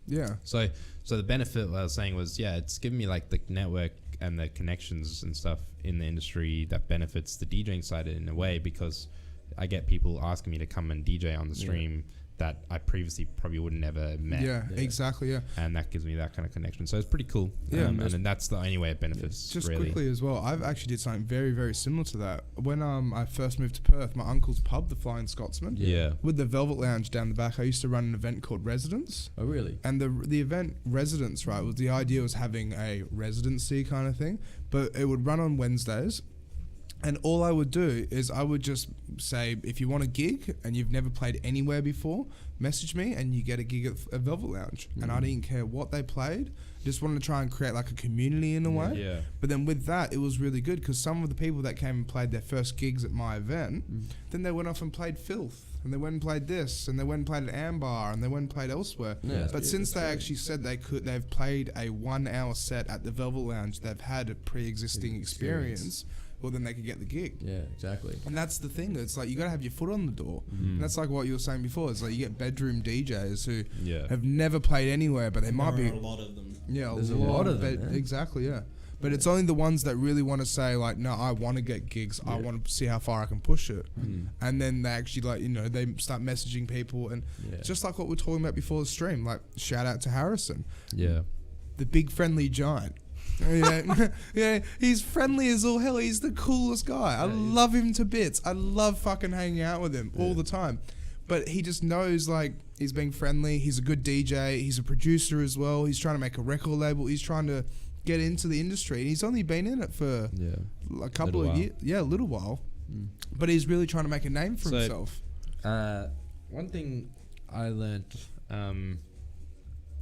Yeah. So the benefit I was saying was, it's given me like the network and the connections and stuff in the industry that benefits the DJing side in a way, because I get people asking me to come and DJ on the stream that I previously probably would have never met. Yeah, exactly, and that gives me that kind of connection. So it's pretty cool. And then that's the only way it benefits. Just really. Quickly as well, I've actually did something very, very similar to that. When I first moved to Perth, my uncle's pub, the Flying Scotsman, with the Velvet Lounge down the back, I used to run an event called Residence. Oh, really? And the event Residence, right, was the idea was having a residency kind of thing, but it would run on Wednesdays. And all I would do is I would just say, if you want a gig and you've never played anywhere before, message me and you get a gig at a Velvet Lounge. And I didn't care what they played. Just wanted to try and create like a community in a way. Yeah. But then with that, it was really good because some of the people that came and played their first gigs at my event, then they went off and played Filth. And they went and played this, and they went and played at Ambar, and they went and played elsewhere. Yeah, but since they actually said they've played a 1 hour set at the Velvet Lounge, they've had a pre-existing experience. Well, then they could get the gig. Yeah, exactly. And that's the thing. It's like you got to have your foot on the door. And that's like what you were saying before. It's like you get bedroom DJs who have never played anywhere, but they might be. There are a lot of them. Yeah, there's a lot of them. Exactly, yeah. But it's only the ones that really want to say, like, no, I want to get gigs. I want to see how far I can push it. And then they actually, like, you know, they start messaging people. And just like what we were talking about before the stream, like, shout out to Harrison. Yeah. The big friendly giant. He's friendly as all hell. He's the coolest guy. I love him to bits. I love fucking hanging out with him all the time. But he just knows, like, he's being friendly. He's a good DJ. He's a producer as well. He's trying to make a record label. He's trying to get into the industry. And he's only been in it for a couple of years. Yeah, a little while. But he's really trying to make a name for himself. One thing I learned...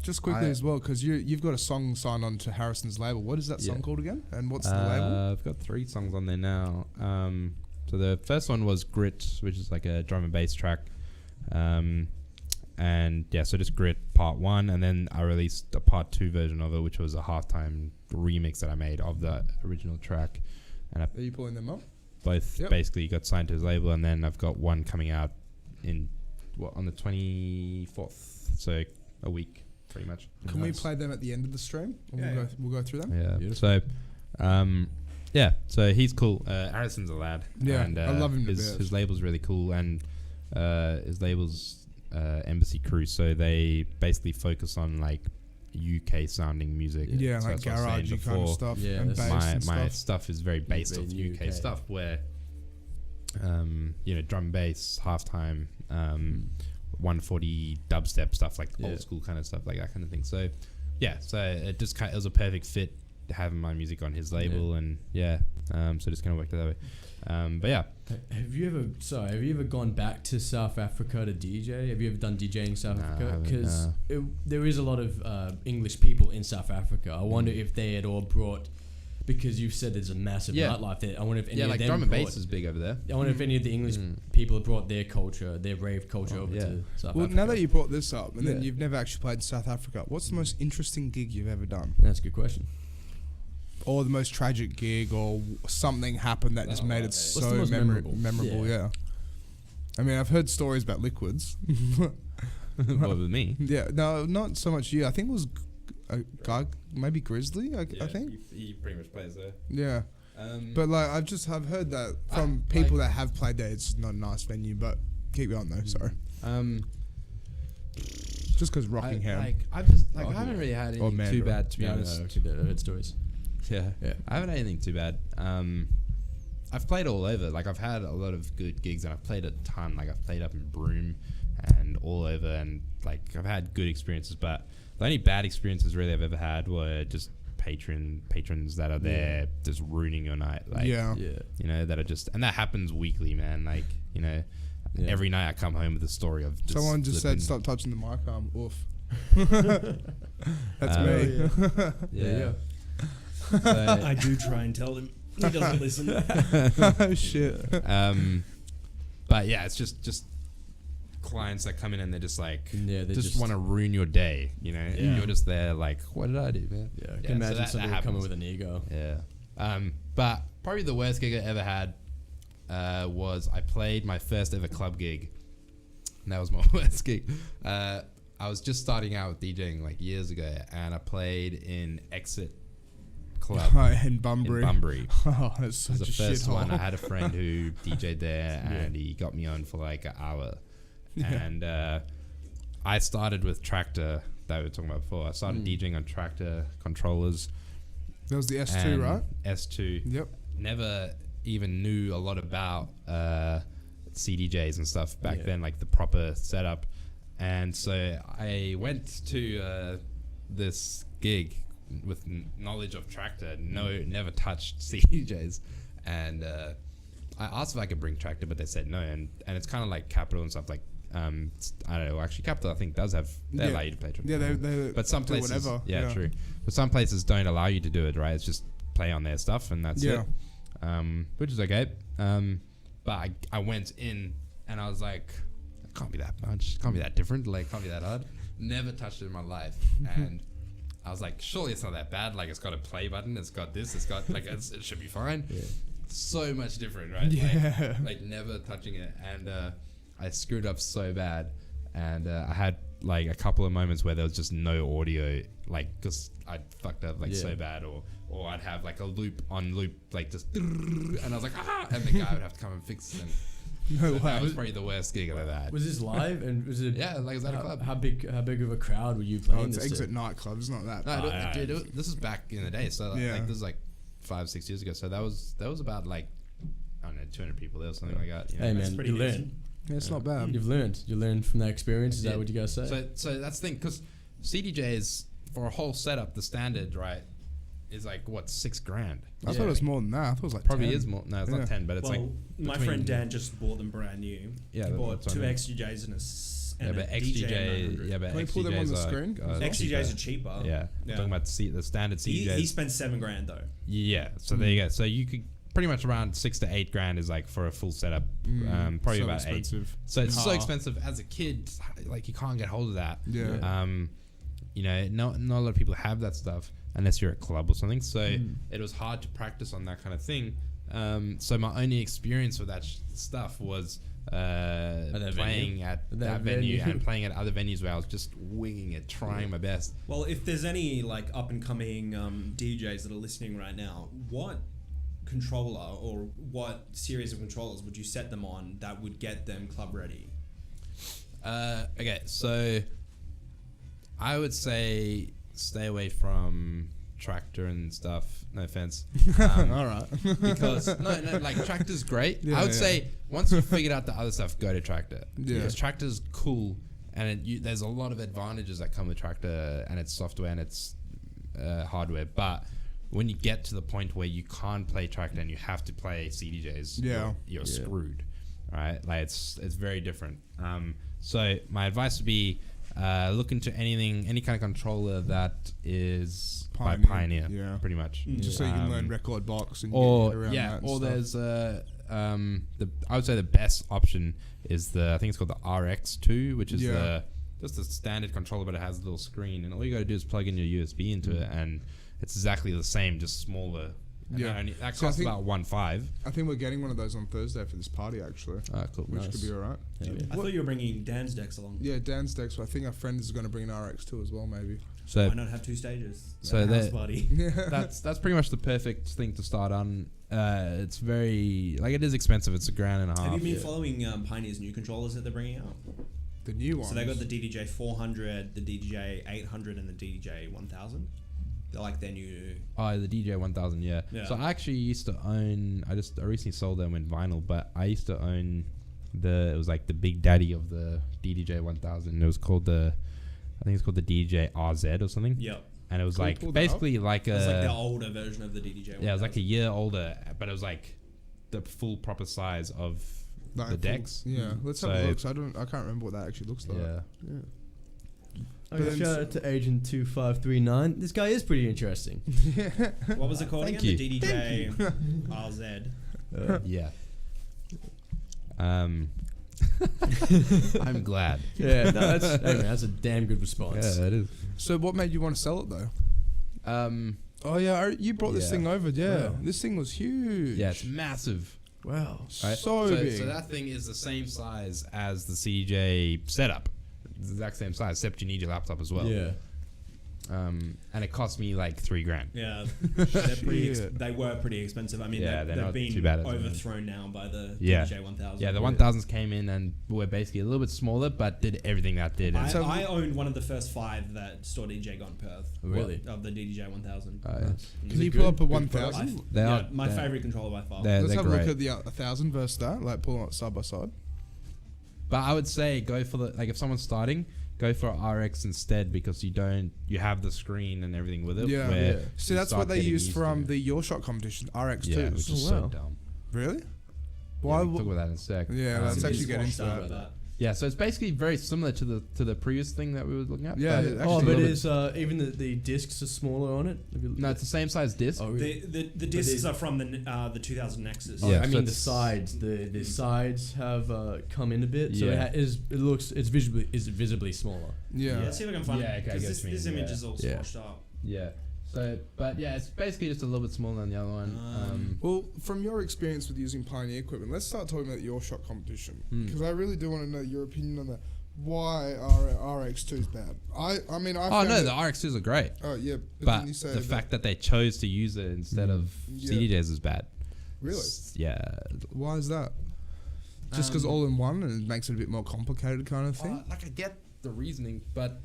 Just quickly as well, because you've got a song signed on to Harrison's label. What is that song called again? And what's the label? I've got 3 songs on there now. So the first one was Grit, which is like a drum and bass track. And yeah, so just Grit part 1, and then I released a part 2 version of it, which was a halftime remix that I made of the original track. And Are you pulling them up? both basically got signed to his label, and then I've got one coming out on the 24th, so a week pretty much. Can we play them at the end of the stream? We'll go through them. Yeah. So, so he's cool. Harrison's a lad. Yeah, and, I love him to His bits. label's really cool, and his label's Embassy Crew. So they basically focus on like UK sounding music. Yeah, So like that's what I was saying garagey kind of before. stuff. Yeah, and that's- bass and My stuff. stuff is very based off Very UK UK. stuff, where drum and bass, halftime, 140 dubstep stuff, like old school kind of stuff, like that kind of thing. So so it just it was a perfect fit having my music on his label, and so just kind of worked it that way. But yeah, Have you ever gone back to South Africa to DJ? Have you ever done DJing in South Nah, I Africa? haven't, Because there is a lot of English people in South Africa. I wonder if they had all brought, because you've said there's a massive nightlife there. I wonder if any of like them drum and brought, bass is big over there. I wonder if any of the English people have brought their culture, their rave culture over to South Well, Africa. now that you brought this up, and then Yeah. you've never actually played in South Africa, what's the most interesting gig you've ever done? That's a good question. Or the most tragic gig, or something happened that just made it What's the so most memorable? memorable, Yeah. I mean, I've heard stories about liquids. What with me? Yeah, no, not so much you. I think it was a guy, maybe Grizzly, I think. he pretty much plays there. Yeah. But like, I've heard that from people that have played there. It's not a nice venue, but keep going though. Sorry. Just because Rockingham. I haven't really had Or anything Mandurah. too bad, to be Yeah, honest. no, I've heard stories. Yeah. Yeah. I haven't had anything too bad. I've played all over. Like, I've had a lot of good gigs, and I've played a ton. Like, I've played up in Broome and all over, and like, I've had good experiences. But the only bad experiences really I've ever had were just patrons that are there just ruining your night. Like, Yeah. you know, that are just, and that happens weekly, man. Like, you know, every night I come home with a story of just Someone just said, flipping- "Stop touching the mic arm." Oof. That's me. Yeah. I do try and tell him. He doesn't listen. Oh shit. But yeah, it's just clients that come in and they're just like, Yeah, they just just- want to ruin your day, you know? Yeah. You're just there like, what did I do, man? Yeah, I Yeah, can so imagine that somebody coming happens. with an ego. Yeah. But probably the worst gig I ever had was I played my first ever club gig. And that was my worst gig. I was just starting out with DJing like years ago, and I played in Exit Club In Bunbury. in Bunbury. Oh, that's It was such the a first one. I shithole. had a friend who DJ'd there, and he got me on for like an hour. And I started with Tractor that we were talking about before. I started DJing on Tractor controllers. That was the S2, and right? S2. Yep. Never even knew a lot about CDJs and stuff back Yeah. then, like the proper setup. And so I went to this gig with knowledge of Tractor, never touched CDJs, and I asked if I could bring Tractor, but they said no. And it's kind of like Capital and stuff. Like I don't know. Actually, Capital I think does have they allow you to play Tractor. Yeah, they But some do places, whatever. yeah, true. But some places don't allow you to do it, right? It's just play on their stuff and that's Yeah. it. Which is okay. But I went in and I was like, it can't be that much. Can't be that different. Like, can't be that hard. Never touched it in my life. And I was like, surely it's not that bad. Like, it's got a play button. It's got this. It's got, like, it should be fine. Yeah. So much different, right? Yeah. Like never touching it. And I screwed up so bad. And I had, like, a couple of moments where there was just no audio. Like, because I fucked up, like, so bad. Or I'd have, like, a loop on loop, like, just... And I was like, ah! And the guy would have to come and fix it. No So that way. was probably the worst gig I've ever had. Was this live? And was it? Yeah, like, it was at a club. How big of a crowd were you playing? Oh, it's this to? Exit nightclub. It's not that. No, Ah, dude, this is back in the day. So, Yeah. like, this is, like, 5-6 years ago. So that was about, like, I don't know, 200 people there or something like that. You know? Hey That's man, pretty you decent. learned. Yeah, it's not bad. You learned from that experience. Is Yeah. that what you guys say? So that's the thing, because CDJs, for a whole setup, the standard, right, is like, what, $6,000? I thought it was more than that. I thought it was like Probably 10. is more. No, it's Yeah. not 10, but it's Well, like my between- friend Dan just bought them brand new. Yeah, he bought that's what I two mean. XDJs and and but a DJ XDJ, 900. but Can we pull them on XDJs the are, screen? XDJs are cheaper. Yeah, I'm talking about the standard CDJs. He spent $7,000 though. Yeah, so there you go. So you could pretty much around $6,000 to $8,000 is like for a full setup. Probably so about expensive. 8. So it's so expensive as a kid, like you can't get hold of that. Yeah. You know, not a lot of people have that stuff unless you're at a club or something. So it was hard to practice on that kind of thing. So my only experience with that stuff was playing at that venue and playing at other venues where I was just winging it, trying my best. Well, if there's any like up and coming DJs that are listening right now, what controller or what series of controllers would you set them on that would get them club ready? Okay, so I would say stay away from Tractor and stuff. No offense. All right. Because no, like Tractor's great. I would say once you figured out the other stuff, go to Tractor. Yeah. Because Tractor's cool, and there's a lot of advantages that come with Tractor and its software and its hardware. But when you get to the point where you can't play Tractor and you have to play CDJs, you're screwed. Right? Like it's very different. So my advice would be look into any kind of controller that is by Pioneer, pretty much. Just so you can learn record box and or get around that. Or stuff. there's I would say the best option is I think it's called the RX2, which is just a standard controller, but it has a little screen, and all you got to do is plug in your USB into it, and it's exactly the same, just smaller. And that costs about 1.5. I think we're getting one of those on Thursday for this party, actually. Cool. Which could be all right. I thought you were bringing Dan's decks along. Yeah, Dan's decks. So I think our friend is going to bring an RX2 as well, maybe. So why not have 2 stages? So house party. that's pretty much the perfect thing to start on. It's very it is expensive. It's $1.5 grand. Have you been following Pioneer's new controllers that they're bringing out? The new ones. So they got the DDJ 400, the DDJ 800, and the DDJ 1000. They're like their new. Oh, the DJ 1000, yeah. So I actually used to own. I recently sold them in vinyl, but I used to own it was like the big daddy of the DDJ 1000. It was called I think it's called the DDJ RZ or something. Yep. And it was like basically like it was like the older version of the DDJ 1000. Yeah, it was like a year older, but it was like the full proper size of the decks. Yeah, let's have a look. So I can't remember what that actually looks like. Yeah. Okay, shout out to Agent 2539. This guy is pretty interesting. What was it called again? You. The DDJ RZ. Yeah. I'm glad. Yeah, no, that's a damn good response. Yeah, it is. So what made you want to sell it though? Oh yeah, you brought this thing over. Yeah, this thing was huge. Yeah, it's massive. Wow. Right? So big. So that thing is the same size as the CJ setup. It's the exact same size, except you need your laptop as well. Yeah. And it cost me like $3,000. Yeah, they're pretty. They were pretty expensive. I mean, Yeah, they're they've not been too bad at the overthrown now by the Yeah. DDJ 1000. Yeah, the 1000s came in and were basically a little bit smaller, but did everything that did. I owned one of the first 5 that Store DJ got in Perth. Really? Of the DDJ 1000. Can you pull up a 1000? They are my favorite controller by far. Let's have a great. look at the 1000 versus that. Like pull it side by side. But I would say go for if someone's starting, go for RX instead, because you have the screen and everything with it. Yeah. See, that's what they used for from the Your Shot competition, RX2s. Yeah, which is so dumb. Really? Why? We'll talk about that in a sec. Yeah, let's actually get into about that. Yeah, so it's basically very similar to the previous thing that we were looking at. Yeah, but but is even the discs are smaller on it? No, it's the same size disc. Oh, really? The discs are from the 2000 Nexus. Yeah, I so mean the it's- sides. The sides have come in a bit, so Yeah. it's visibly smaller. Yeah. Let's see if I can find Yeah, it. okay, I Because get what you this mean, image yeah. is all Yeah. squashed up. Yeah. So, but yeah, it's basically just a little bit smaller than the other one. Well, from your experience with using Pioneer equipment, let's start talking about Your Shot competition, because I really do want to know your opinion on that. Why RX2 is bad? I mean, I Oh found no, it- the RX2s are great, Oh yeah, but then you say the fact that they chose to use it instead of CDJs is bad. Really? Yeah. Why is that? Just because all in one and it makes it a bit more complicated kind of thing. Like I get the reasoning, but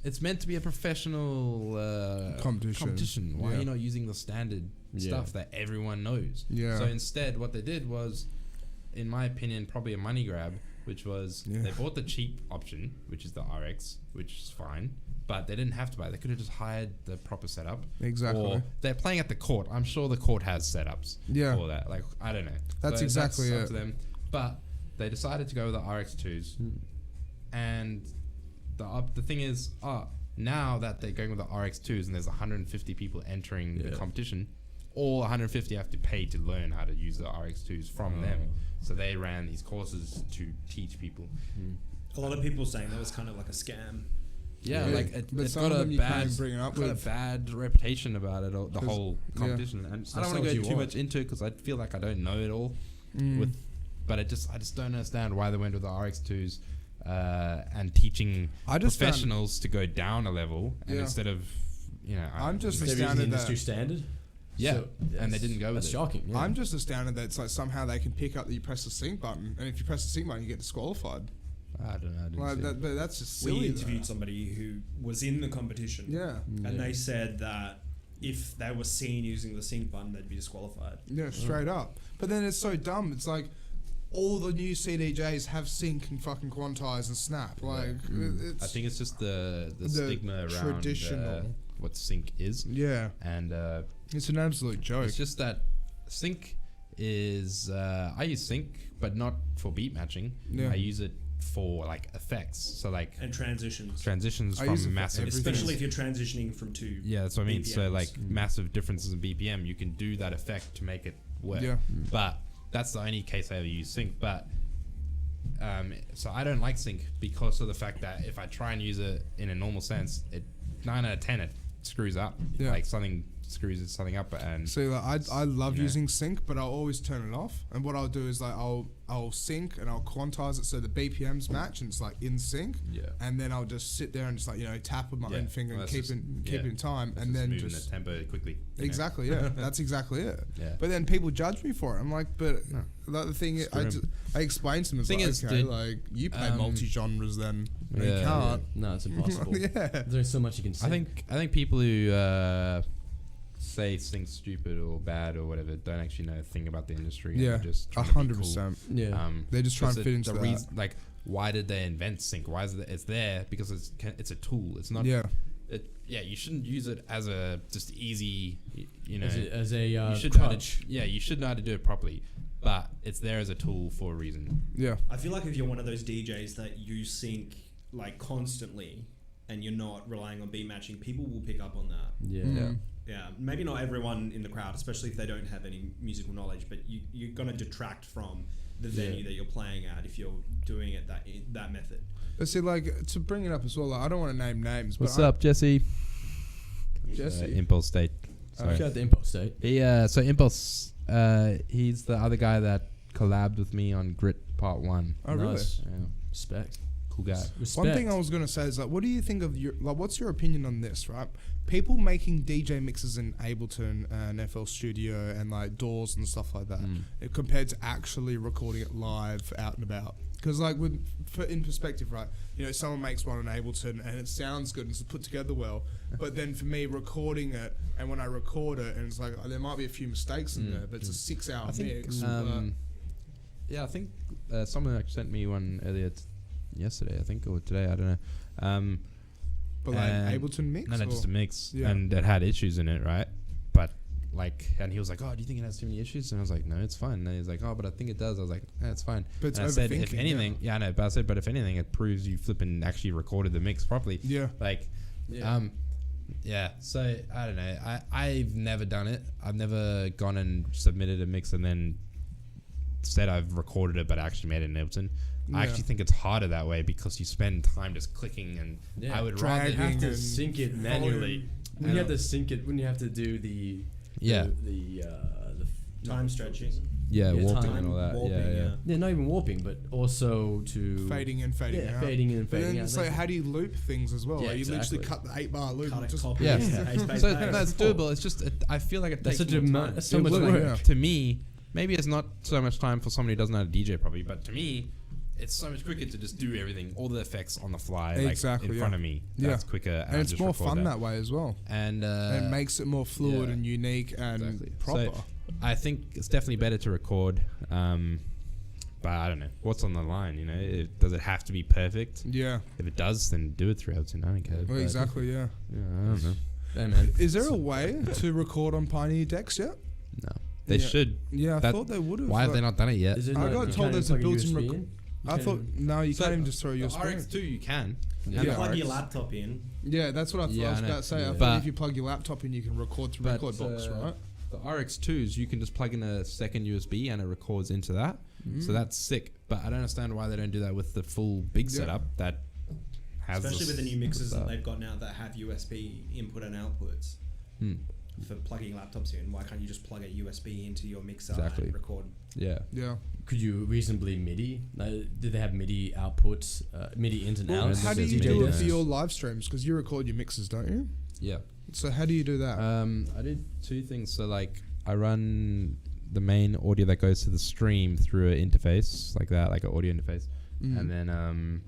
it's meant to be a professional competition. Why are you not using the standard stuff that everyone knows? Yeah. So instead, what they did was, in my opinion, probably a money grab, which was they bought the cheap option, which is the RX, which is fine, but they didn't have to buy it. They could have just hired the proper setup. Exactly. Or they're playing at the court. I'm sure the court has setups for that. Like, I don't know. That's exactly up it. to them. But they decided to go with the RX2s. And the thing is, now that they're going with the RX2s and there's 150 people entering the competition, all 150 have to pay to learn how to use the RX2s from them. So they ran these courses to teach people. A lot of people saying that was kind of like a scam. Yeah, like it's some got of a them you bad, can't bring it up got a with. bad reputation about it, the whole competition. And I don't want to go too much into it because I feel like I don't know it all. But I just don't understand why they went with the RX2s and teaching professionals to go down a level and instead of, I'm just the astounded industry that standard. Yeah, So, and they didn't go with That's it. shocking. Yeah. I'm just astounded that it's like somehow they can pick up that you press the sync button, and if you press the sync button, you get disqualified. I don't know. I didn't Like see it. but that's just We silly. interviewed somebody who was in the competition. Yeah. And they said that if they were seen using the sync button, they'd be disqualified. Yeah, straight up. But then it's so dumb. It's like all the new CDJs have sync and fucking quantize and snap. Like it's I think it's just the stigma around traditional. what sync is. Yeah, And it's an absolute joke. it's just that sync is I use sync, but not for beat matching. Yeah. I use it for like effects. So like And transitions. transitions I use it from for massive, everything. Especially if you're transitioning from two. yeah, that's what I mean. So BPMs. like massive differences in BPM, you can do that effect to make it work. Yeah. But that's the only case I ever use sync. But so I don't like sync because of the fact that if I try and use it in a normal sense, 9 out of 10 it screws up. Yeah. Like something screws something up, and So like I love know. using sync, but I'll always turn it off. And what I'll do is like I'll sync and I'll quantize it so the BPMs match and it's like in sync. Yeah. And then I'll just sit there and just like tap with my Yeah. own finger Well, and that's keep just- it in time, it's and then moving just the tempo quickly. you know? exactly yeah, that's exactly it. Yeah. But then people judge me for it. I'm like, but like the thing is, Screw 'em. I explain to them, it's Thing like, is, okay, dude, like you play multi genres, then you Yeah, can't. No, it's impossible. Yeah. There's so much you can see. I think people who say things stupid or bad or whatever don't actually know a thing about the industry. Yeah, and just trying to be 100%. Yeah. They just try and because fit into that. reason, like, why did they invent sync? Why is it? It's there because it's a tool. It's not. Yeah. You shouldn't use it as a just easy. You know, as a you should know how to, crutch. you should know how to do it properly. But it's there as a tool for a reason. Yeah. I feel like if you're one of those DJs that you sync like constantly and you're not relying on beat matching, people will pick up on that. Yeah. Mm. Yeah, maybe not everyone in the crowd, especially if they don't have any musical knowledge, but you're going to detract from the venue that you're playing at if you're doing it that method. But see, like, to bring it up as well, like, I don't want to name names. What's but up, Jesse? Jesse? Impulse State. Sorry. Shout out to Impulse State. So Impulse, he's the other guy that collabed with me on Grit Part 1. Oh, really? Nice. Yeah, Respect. cool guy. Respect. One thing I was going to say is, like, what do you think of what's your opinion on this, right? People making DJ mixes in Ableton and FL Studio and, like, DAWs and stuff like that, compared to actually recording it live out and about. Because, like, in perspective, right, someone makes one on Ableton and it sounds good and it's put together well, but then for me, recording it, and when I record it, and it's like, there might be a few mistakes in there, but it's a 6-hour mix. I think someone actually sent me one earlier yesterday, I think, or today, I don't know. But like Ableton mix? No, just a mix. Yeah. And it had issues in it, right? But and he was like, oh, do you think it has too many issues? And I was like, no, it's fine. And he was like, oh, but I think it does. I was like, it's fine. But it's and I said, if overthinking, anything, I know, but I said, but if anything, it proves you flipping actually recorded the mix properly. Yeah. Like, so I don't know. I've never done it. I've never gone and submitted a mix and then said I've recorded it, but actually made it in Ableton. I actually think it's harder that way because you spend time just clicking, and I would rather You have to and sync it manually. When you have to sync it, when you have to do the Time stretching. warping time and all that. Warping, yeah, not even warping, but also to fading in, fading out. fading in and But fading then out. it's like, how do you loop things as well? Yeah, Like, you literally exactly. cut the 8-bar loop. Cut and it, just copy. Yeah. Paste, paste, So paste. that's doable. It's just I feel like it That's takes such a more time. that's so It much would, work. to me. Maybe it's not so much time for somebody who doesn't know how to DJ properly, but to me, it's so much quicker to just do everything, all the effects on the fly, Exactly, like in yeah. front of me. That's quicker, and it's just more record fun that way as well. And it makes it more fluid yeah. and unique and Exactly. proper. So I think it's definitely better to record, but I don't know what's on the line. Does it have to be perfect? Yeah. If it does, then do it through Ableton. I don't care. Well, But, exactly, yeah. Yeah, I don't know. Hey, man. Is there a way to record on Pioneer decks yet? No, they Yeah. should. Yeah, I That- thought they would have. Why have they not done it yet? Is it I not- got you told can't there's a plug built-in USB in? I thought you can't even just throw the USB. RX2 you can. You Yeah. plug your laptop in. Yeah, that's what I thought I was about to say. I But- thought if you plug your laptop in, you can record through record box, right? The RX2s, you can just plug in a second USB and it records into that. So that's sick. But I don't understand why they don't do that with the full big setup that has Especially with the new mixers that stuff. they've got now that have USB input and outputs for plugging laptops in. Why can't you just plug a USB into your mixer Exactly. and record? Yeah. Yeah. Could you reasonably MIDI? Do they have MIDI outputs, MIDI ins and Well, outs? how do you DJ do it does. for your live streams? Because you record your mixes, don't you? Yeah. So how do you do that? I did two things. So like I run the main audio that goes to the stream through an interface like that, like an audio interface, and then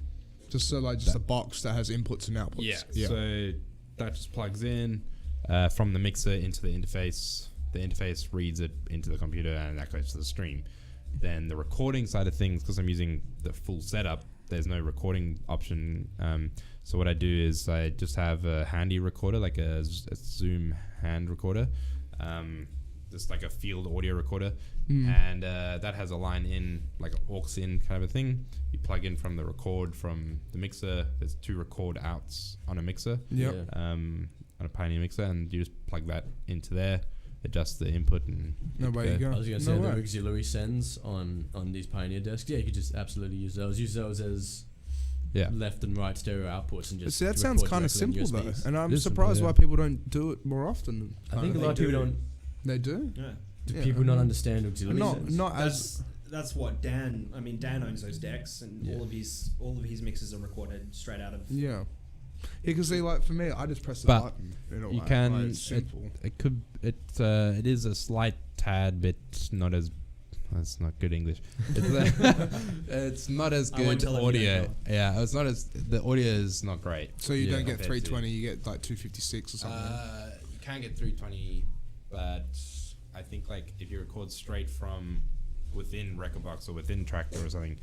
just a box that has inputs and outputs. yeah. So that just plugs in from the mixer into the interface. The interface reads it into the computer, and that goes to the stream. Then the recording side of things, because I'm using the full setup, there's no recording option. So what I do is I just have a handy recorder, like a Zoom hand recorder, just like a field audio recorder, and that has a line in, like an aux in kind of a thing. You plug in from the record from the mixer. There's 2 record outs on a mixer, Yep. on a Pioneer mixer, and you just plug that into there, adjust the input, and No way you go. I was going to No say way. the auxiliary sends on these Pioneer desks. Yeah, you could just absolutely use those. Use those as left and right stereo outputs and just. See, that sounds kind of directly on simple though, USBs. and I'm It is surprised simple, why people don't do it more often. I think a They lot of people do. don't. They do. Yeah. Do Yeah. people not understand auxiliary sends? Not as That's what Dan. I mean, Dan owns those decks, and all of his mixes are recorded straight out of. yeah. Because they like for me, I just press the But button. In a you way. can. Like, it's simple. It is a slight tad bit not as. That's not good English. It's not as I won't good tell everyone audio. now. Yeah, it's not as the audio is not great. So you don't get compared to- 320, you get like 256 or something. You can get 320, but I think like if you record straight from within Rekordbox or within Tractor or something,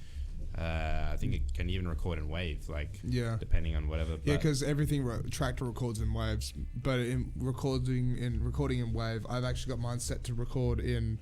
I think it can even record in wave, like Yeah. depending on whatever. Yeah, but- because everything Tractor records in waves, but in recording in wave, I've actually got mine set to record in.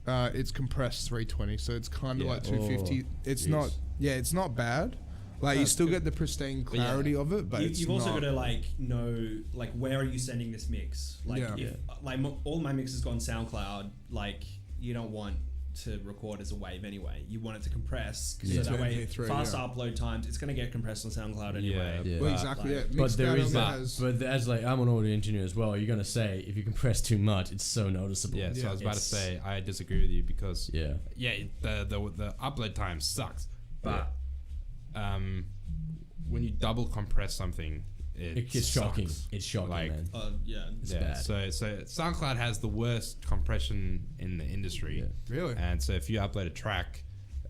It's compressed 320, so it's kind of Yeah. like 250. It's jeez. not. Yeah, it's not bad. Like you That's still good. get the pristine But yeah. clarity of it, but it's You've also not. got to like know like where are you sending this mix? Like Yeah. if like all my mixes go on SoundCloud, like you don't want to record as a wave anyway. You want it to compress so that way MP3, faster yeah. upload times. It's going to get compressed on SoundCloud anyway. Yeah. Well, but, exactly. like- Yeah, But there is that. that. But as like I'm an audio engineer as well, you're gonna say if you compress too much, it's so noticeable. Yeah, so Yeah. I was about to It's- say I disagree with you because Yeah. the upload time sucks, but when you double compress something, It gets shocking. sucks. It's shocking, Like, man. Yeah. It's Yeah, bad. so SoundCloud has the worst compression in the industry. Yeah. Really? And so if you upload a track,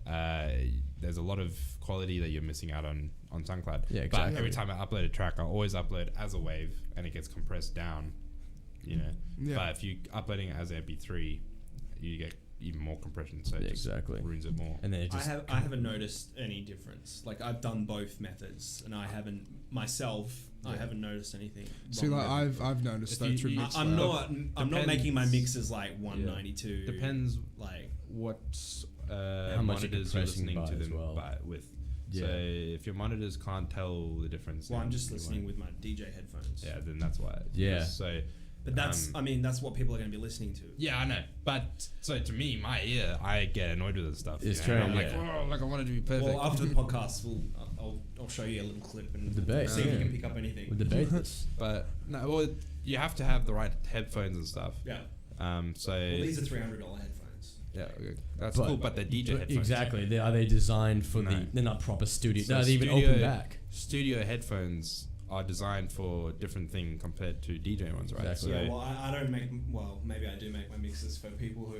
there's a lot of quality that you're missing out on SoundCloud. Yeah, But exactly. every time I upload a track, I always upload as a wave, and it gets compressed down. You know. Yeah. But if you uploading it as MP3, you get even more compression. So it Yeah, just exactly. ruins it more. And then it just I haven't noticed any difference. Like I've done both methods, and I haven't myself. I haven't noticed anything. See, wrong like with it. I've noticed If that you- through you- mix. I'm not Depends. making my mixes like 192. Depends Like what How much you're monitors you're compressing listening by to as them well. with. Yeah. So if your monitors can't tell the difference, well, I'm then just you listening won't. with my DJ headphones. Yeah, then that's why. Yeah. So, But that's I mean that's what people are going to be listening to. yeah, I know. But so to me, my ear, I get annoyed with this stuff. It's you true, know? I'm like, yeah. oh, like I want it to be perfect. Well, after the podcast, I'll show you a little clip and Debate, see if you yeah. can pick up anything. we'll debate this. But no, well, you have to have the right headphones and stuff. Yeah. So Well, these are $300 headphones. yeah, okay. That's cool. But they're DJ headphones. Exactly. Are they designed for No. they're not proper studio. So No, they even studio- open back. Studio headphones are designed for a different thing compared to DJ ones, right? Exactly. So Yeah, well, I don't make. Well, maybe I do make my mixes for people who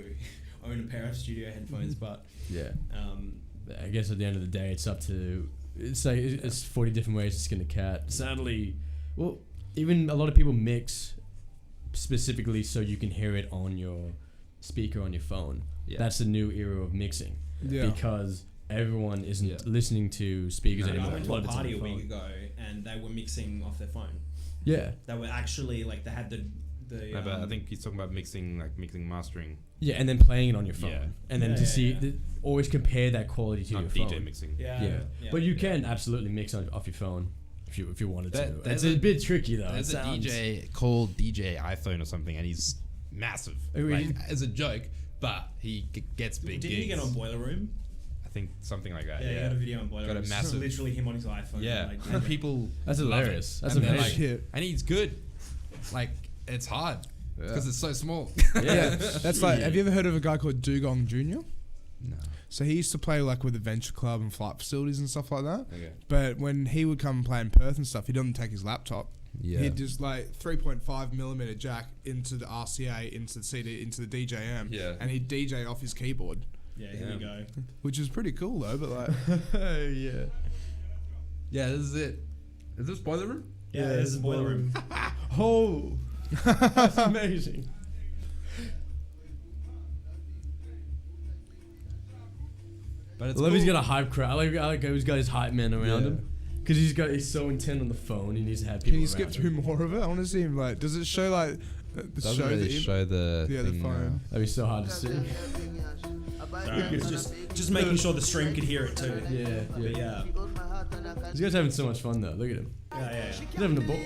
own a pair of studio headphones, but Yeah. um, I guess at the end of the day, it's up to it's like it's 40 different ways to skin a cat. Sadly, well, even a lot of people mix specifically so you can hear it on your speaker on your phone. Yeah. That's the new era of mixing Yeah. because everyone isn't Yeah. listening to speakers I anymore. went A to lot a of it's on party your a week phone. ago, and they were mixing off their phone. Yeah, They were actually like they had the. No, but I think he's talking about mixing, like mixing, mastering. yeah, and then playing it on your phone, Yeah. and then Yeah, to yeah, see yeah. always compare that quality to Not your DJ phone. mixing. Yeah. But you can absolutely mix off your phone if you wanted to. There's It's a bit tricky though. There's a DJ called DJ iPhone or something, and he's massive. Like, as a joke, but he gets big Didn't gigs. he get on Boiler Room? I think something like that. Yeah, he got a video on Boiler Got a Room. It's massive- literally him on his iPhone. Yeah, Like, and people. That's love hilarious. it. That's And they're amazing. like- and he's good. Like it's hard because it's so small. Yeah, that's like. Have you ever heard of a guy called Djing Jr.? No. So he used to play like with Adventure Club and flight facilities and stuff like that. Okay. But when he would come and play in Perth and stuff, he didn't take his laptop. Yeah. He'd just like 3.5mm jack into the RCA, into the CD, into the DJM. Yeah. And he'd DJ off his keyboard, Yeah, here we go. which is pretty cool though. But like, Yeah. Yeah, this is it. Is this Boiler Room? Yeah, this is Boiler Room. Oh, that's amazing. But it's I love cool. he's got a hype crowd. I like how he's got his hype men around him. Because he's so intent on the phone, he needs to have people can you around skip him. through more of it? I want to see him like. Does it show like the Doesn't show really the show the yeah, the thing, phone. That'd be so hard to see. Sorry, it's just making sure the stream could hear it too. Yeah, But yeah. This guy's having so much fun though. Look at him. Yeah. He's having a ball.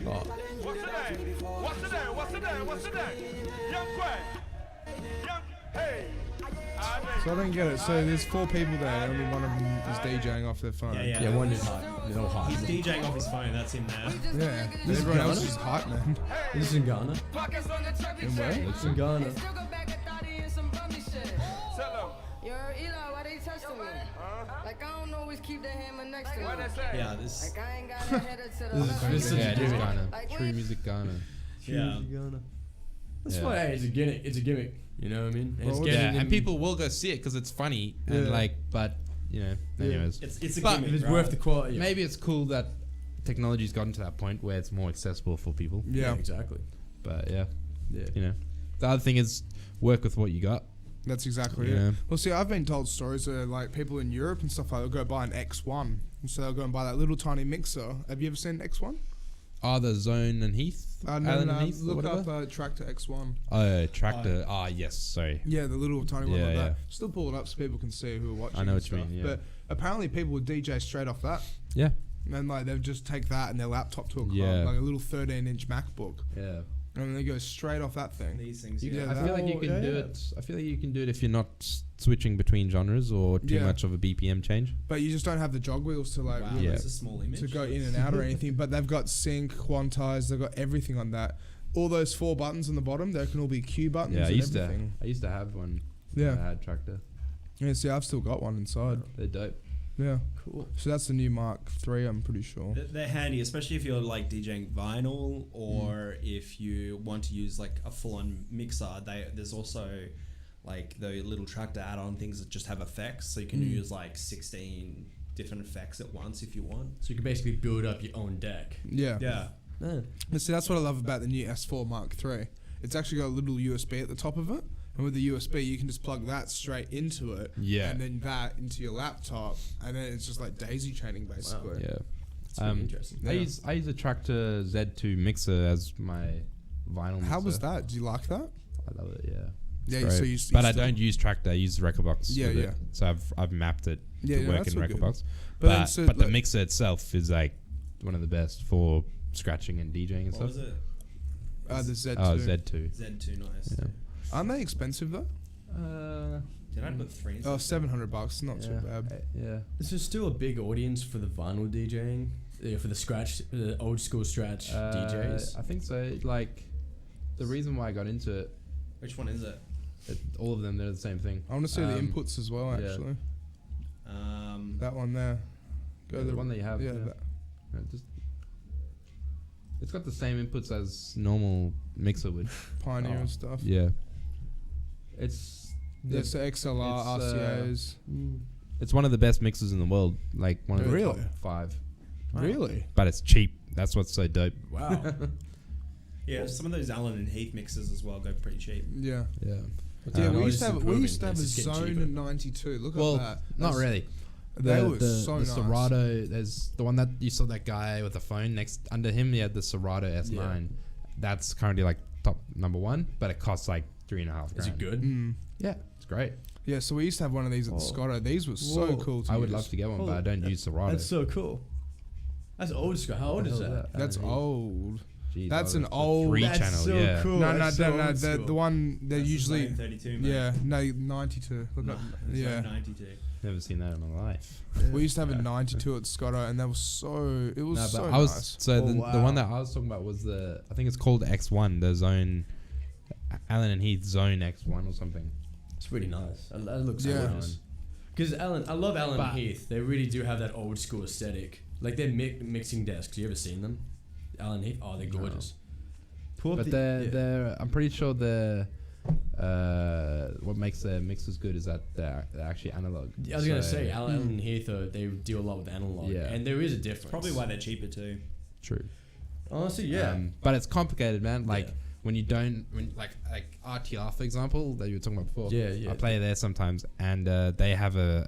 Oh. What's the name? What's the name? What's the name? What's the name? Young Quay. Young. Hey. So I don't get it. So there's 4 people there. Only one of them is DJing off their phone. Yeah. Yeah, one is hype. They're all hype. He's DJing off his phone. That's him there. Yeah. This is Everyone else Ghana? is hype, man. This is in Ghana. In where? It's in Ghana. Yo, Eli, why they testing me? Like, I don't always keep the hammer next to me. Yeah, this. Like, I ain't got a header to the This is such Yeah, a it is gimmick. Ghana. Like, True music Ghana. Yeah. That's Yeah. why it's a gimmick. It's a gimmick. You know what I mean? And it's Well, getting Yeah, them- and people will go see it because it's funny and Yeah. like, but you know, anyways. It's a But gimmick, if it's right? worth the quality. Yeah. Maybe it's cool that technology's gotten to that point where it's more accessible for people. Yeah. exactly. But yeah, Yeah. you know, the other thing is work with what you got. That's exactly Yeah. it. Well, see, I've been told stories where like people in Europe and stuff like they'll go buy an X1, and so they'll go and buy that little tiny mixer. Have you ever seen an X1? Oh, the Zone and Heath, No, Allen and Heath, or look whatever. up Tractor X1. Oh, Tractor. Yes, sorry. Yeah, the little tiny one Yeah, like yeah. that. Still pull it up so people can see who are watching. I know and what you stuff. mean, yeah. But apparently people would DJ straight off that, Yeah, and like they'll just take that and their laptop to a club, Yeah. like a little 13-inch MacBook, yeah. and they go straight off that thing. These things. You Yeah. get I that. feel like you Oh, can yeah, do yeah. it. I feel like you can do it if you're not switching between genres or too Yeah. much of a BPM change. But you just don't have the jog wheels to like Wow, really Yeah. that's a small image. to go in and out or anything. But they've got sync, quantize, they've got everything on that. All those 4 buttons on the bottom, they can all be Q buttons. Yeah, I and used everything. to have one. Yeah. I had Tractor. Yeah, see, I've still got one inside. They're dope. Yeah. Cool. So that's the new Mark III, I'm pretty sure. They're handy, especially if you're like DJing vinyl or if you want to use like a full-on mixer. There's also like the little Tractor add-on things that just have effects, so you can use like 16 different effects at once if you want. So you can basically build up your own deck. Yeah. Yeah. But see, that's what I love about the new S4 Mark III. It's actually got a little USB at the top of it. And with the USB, you can just plug that straight into it. Yeah. And then that into your laptop. And then it's just like daisy chaining, basically. Yeah. It's really interesting. I use a Tractor Z2 mixer as my vinyl mixer. How was that? Do you like that? I love it, yeah. Yeah, Great. so you but I still- don't use Tractor, I use Rekordbox. Yeah, with it. yeah. So I've mapped it Yeah, to yeah, work that's in all good. Rekordbox. But then But, so, but the like- mixer itself is like one of the best for scratching and DJing and What stuff. was it? The Z2. Oh, Z2. Z2, nice. Yeah. Aren't they expensive though? Did I put 3 in? Oh, $700. Not too bad. Yeah. This is still a big audience for the vinyl DJing, for the scratch, the old school scratch DJs. I think so. Like, the reason why I got into it, Which one is it? all of them, they're the same thing. I want to see the inputs as well, yeah. actually. That one there. Go The one that you have. Yeah. Yeah. that- It's got the same inputs as normal mixer would. Pioneer Oh. and stuff. Yeah. It's There's the XLR, It's, RCAs. it's one of the best mixers in the world. Like one of the Really? top 5. Really? But it's cheap. That's what's so dope. Wow. Yeah, some of those Allen and Heath mixes as well go pretty cheap. Yeah. Yeah. Yeah, we Notice used to have improving. a It's just getting Zone cheaper. in '92. Look Well, at that. not That's- really. They were so the nice. Serato. There's the one that you saw that guy with the phone next under him. He had the Serato S9. That's currently like top number 1, but it costs like $3.5 grand. Is it good? Mm. Yeah, it's great. Yeah, so we used to have one of these at the Scotto. These were so cool to I would use. love to get one, but I don't use Serato. That's so cool. That's old school. How old is that? That's old. Jeez, That's that an was the old... 3 That's channel, so yeah. cool. No, That's so old the school. one they're That's usually... 32, mate. Yeah, no, 92. Look up, yeah. 92. Never seen that in my life. We used to have a 92 at Scotto, and that was so... It was No, so but I was nice. so the wow. one that I was talking about was I think it's called X1, the Zone, Allen and Heath Zone X1 or something. It's really nice. That looks Yeah. gorgeous. Because I love Allen But- Heath. They really do have that old school aesthetic. Like their mixing desks. You ever seen them? Allen Heath. Oh, they're gorgeous. But they're I'm pretty sure what makes their mixes good is that they're actually analog. I was gonna So- say Allen Heath. They deal a lot with analog. Yeah. And there is a difference. Probably why they're cheaper too. True. Honestly, yeah. But it's complicated, man. Like Yeah. when you don't, like RTR for example, that you were talking about before. Yeah, yeah. I play there sometimes, and they have Allen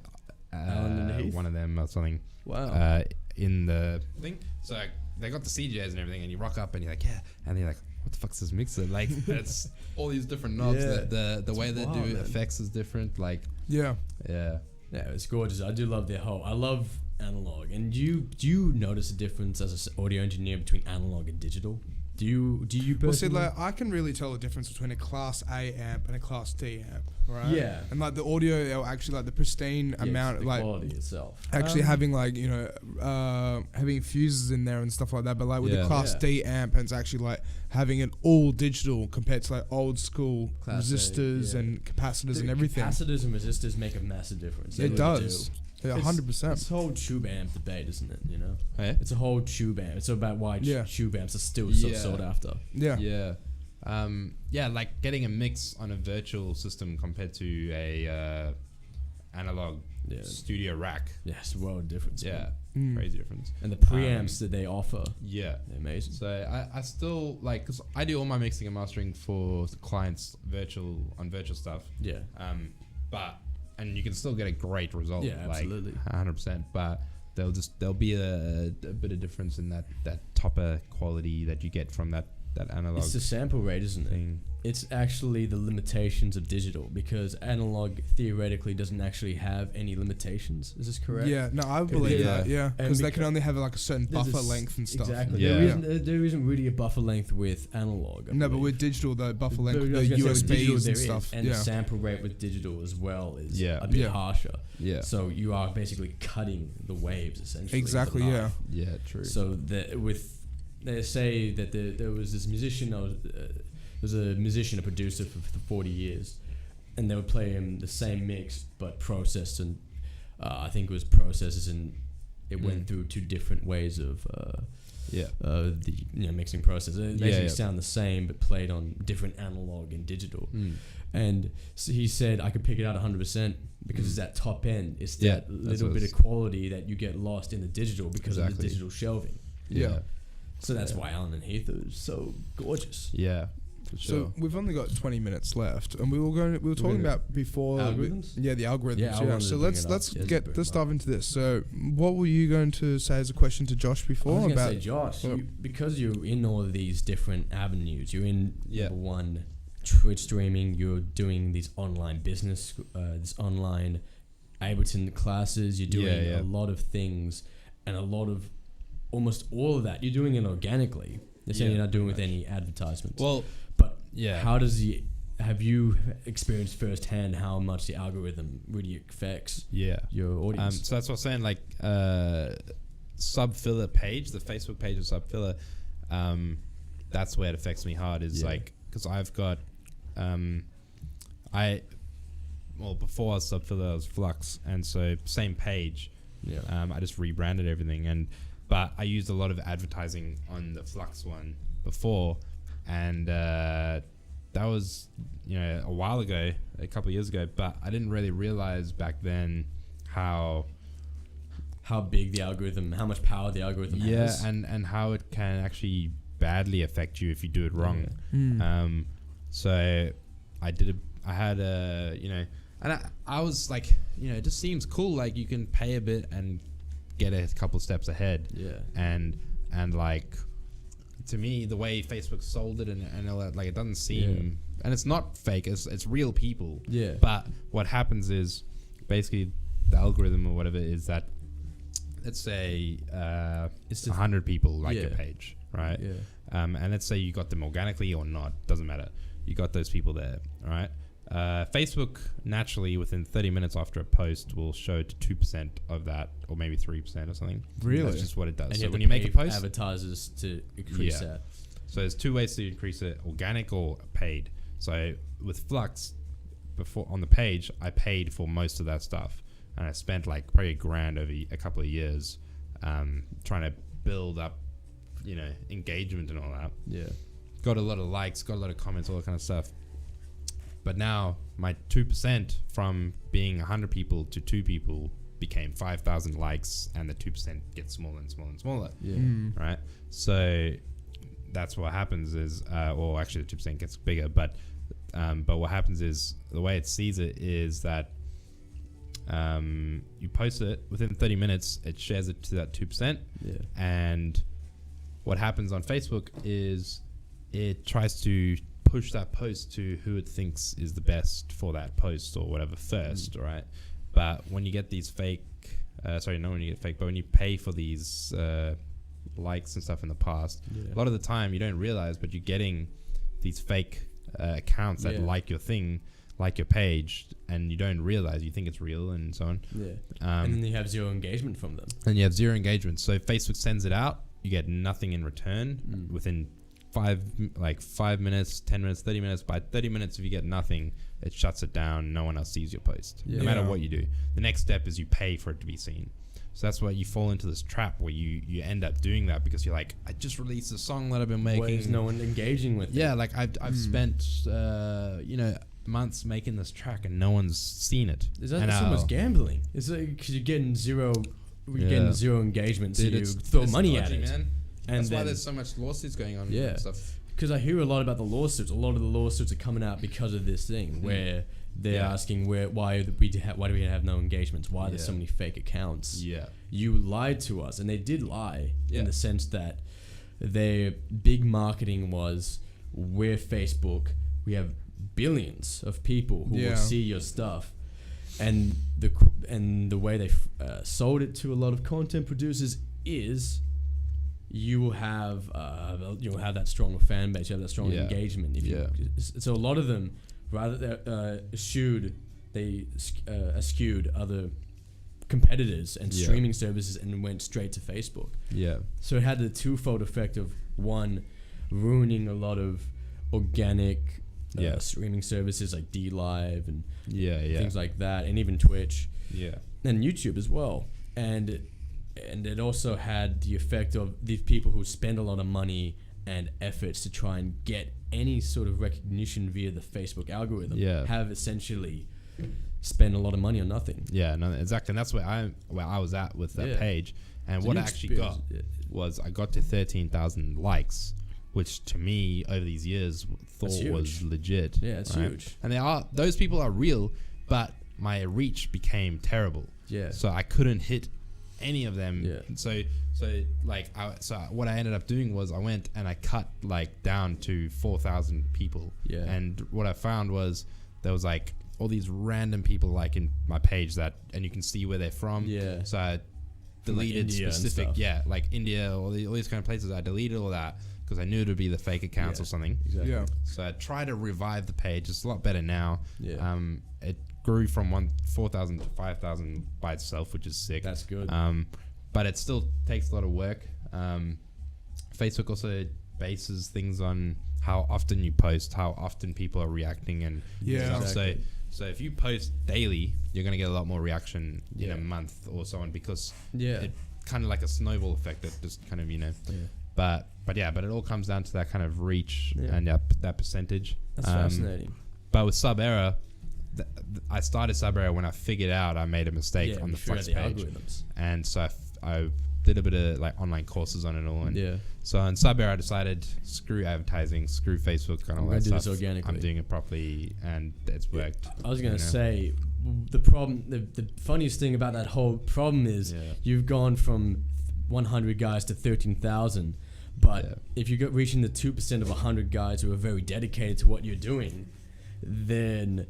and Heath? one of them or something. Wow. In the thing. So they got the CJs and everything, and you rock up and you're like, yeah, and you're like, what the fuck's this mixer? Like, it's all these different knobs. Yeah. The way they wild, do man. effects is different. Like, Yeah. yeah. Yeah, it's gorgeous. I do love their whole. I love analog. And do you notice a difference as an audio engineer between analog and digital? Do you Well, see, personally? like, I can really tell the difference between a Class A amp and a Class D amp, right? Yeah. And like the audio, actually, like the pristine amount, the like quality itself. actually having like having fuses in there and stuff like that. But like with the Yeah. Class Yeah. D amp, it's actually like having it all digital compared to like old school Class A, resistors yeah. and capacitors The and everything. Capacitors and resistors make a massive difference. They It really does. do. Yeah, It's- 100%. It's a whole tube amp debate, isn't it? You know, Hey? it's a whole tube amp. It's about why Yeah. tube amps are still so Yeah. sought after. Yeah. Yeah. Like getting a mix on a virtual system compared to a analog Yeah. studio rack. Yeah, it's a world difference. Yeah. man. Crazy difference. And the preamps that they offer, Yeah. they're amazing. So I still like, because I do all my mixing and mastering for the clients on virtual stuff. Yeah. And you can still get a great result. Yeah, absolutely. Like 100%. But there'll be a bit of difference in that topper quality that you get from that analog It's the sample rate, isn't it? thing. It's actually the limitations of digital, because analog theoretically doesn't actually have any limitations. Is this correct? Yeah, no, I believe Yeah. that. Yeah, And because they because can only have like a certain there's buffer a length and stuff. Exactly. Yeah. There isn't really a buffer length with analog. I No, but believe. with digital, the buffer length, But the I was gonna say with digital USBs there and is, stuff. and Yeah, the sample rate with digital as well is Yeah. a bit Yeah. harsher. Yeah. So you are basically cutting the waves essentially. with a exactly. Yeah, knife. Yeah, true. So they say that there was this musician. There's a musician, a producer for 40 years, and they would play him the same mix but processed, and I think it was processes, and it went through two different ways of the mixing process. They basically sound the same but played on different analog and digital. And so he said I could pick it out 100% because it's that top end. It's Yeah, that that's little what bit it's- of quality that you get lost in the digital because of the Exactly. digital shelving. yeah. So that's why Allen and Heath is so gorgeous. Yeah. For So sure. we've only got 20 minutes left, and we were talking gonna- about before Algorithms? the algorithms. Yeah, I Yeah. wanted So to let's bring it up. Yeah, bring let's it dive up. into this. So what were you going to say as a question to Josh I before was going to about? say, Josh, well- because you're in all of these different avenues, you're in Yeah. number one, Twitch streaming, you're doing these online business, this online Ableton classes, you're doing a lot of things, and almost all of that, you're doing it organically. You're saying Yeah, you're not doing it with pretty any advertisements. Well, but yeah. how does have you experienced firsthand how much the algorithm really affects Yeah. your audience? So that's what I'm saying. Like, Sub Filla page, the Facebook page of Sub Filla, that's where it affects me hard. Is like, because I've got, before I was Sub Filla, I was Flux, and so same page. Yeah. I just rebranded everything, but I used a lot of advertising on the Flux one before, and that was a while ago, a couple of years ago. But I didn't really realize back then how big the algorithm, how much power the algorithm has. and how it can actually badly affect you if you do it wrong. So I was like, it just seems cool. Like you can pay a bit and get a couple steps ahead. Yeah. And like, to me, the way Facebook sold it and all that, like, it doesn't seem, and it's not fake. It's real people. Yeah. But what happens is, basically, the algorithm or whatever is that, let's say, it's 100 people like your page, right? Yeah. And let's say you got them organically or not, doesn't matter. You got those people there, right? Facebook naturally within 30 minutes after a post will show to 2% of that, or maybe 3% or something. Really? That's just what it does. And So when you make a post, advertisers to increase that. so there's two ways to increase it: organic or paid. So with Flux, before on the page, I paid for most of that stuff, and I spent like probably $1,000 over a couple of years, trying to build up, engagement and all that. Yeah. Got a lot of likes, got a lot of comments, all that kind of stuff. But now my 2% from being 100 people to 2 people became 5,000 likes, and the 2% gets smaller and smaller and smaller. Yeah. Right. So that's what happens is, or actually the 2% gets bigger. But what happens is the way it sees it is that you post it within 30 minutes, it shares it to that 2%. Yeah. And what happens on Facebook is it tries to push that post to who it thinks is the best for that post or whatever first, right? But when you get these fake, not when you get fake, but when you pay for these likes and stuff in the past, a lot of the time you don't realize, but you're getting these fake accounts that like your thing, like your page, and you don't realize, you think it's real and so on. Yeah. And then you have zero engagement from them. And you have zero engagement. So Facebook sends it out, you get nothing in return within 5 minutes, 10 minutes, 30 minutes. By 30 minutes, if you get nothing, it shuts it down. No one else sees your post, no matter what you do. The next step is you pay for it to be seen. So that's why you fall into this trap where you end up doing that, because you're like, I just released a song that I've been making. There's no one engaging with it. Yeah, like I've spent months making this track and no one's seen it. It's almost gambling. It's like, because you're getting zero engagement, so you throw money at it. Man. And that's why there's so much lawsuits going on and stuff. Because I hear a lot about the lawsuits. A lot of the lawsuits are coming out because of this thing, where they're asking why do we have no engagements? Why there's so many fake accounts? Yeah, you lied to us, and they did lie in the sense that their big marketing was, we're Facebook, we have billions of people who will see your stuff, and the way they sold it to a lot of content producers is, you will have that stronger fan base, you have that stronger engagement. So a lot of them, rather eschewed other competitors and streaming services and went straight to Facebook. Yeah. So it had the twofold effect of, one, ruining a lot of organic streaming services like DLive and things like that, and even Twitch. Yeah. And YouTube as well. And it also had the effect of these people who spend a lot of money and efforts to try and get any sort of recognition via the Facebook algorithm have essentially spent a lot of money on nothing. Yeah, no, exactly. And that's where I was at with that page. And so what I actually got was, I got to 13,000 likes, which to me over these years thought was legit. Yeah, it's huge. And those people are real, but my reach became terrible. Yeah. So I couldn't hit any of them. Yeah. So what I ended up doing was, I went and I cut down to 4,000 people. Yeah. And what I found was, there was all these random people in my page and you can see where they're from. Yeah. So I deleted specific, India, all these kind of places. I deleted all that because I knew it would be the fake accounts or something. Exactly. Yeah. So I tried to revive the page. It's a lot better now. Yeah. It grew from 4,000 to 5,000 by itself, which is sick. That's good. But it still takes a lot of work. Facebook also bases things on how often you post, how often people are reacting, and stuff. Exactly. So if you post daily, you're going to get a lot more reaction in a month or so on, because it kind of like a snowball effect that just kind of, But it all comes down to that kind of reach and that percentage. That's fascinating. But with Sub Era, I started Sub Era when I figured out I made a mistake on the Flux page, algorithms. And so I did a bit of online courses on it all. And so on Sub Era, I decided, screw advertising, screw Facebook, and all that stuff. Do this organically. I'm doing it properly, and it's worked. I was going to say, the problem, the funniest thing about that whole problem is you've gone from 100 guys to 13,000, But if you get reaching the 2% of 100 guys who are very dedicated to what you're doing, then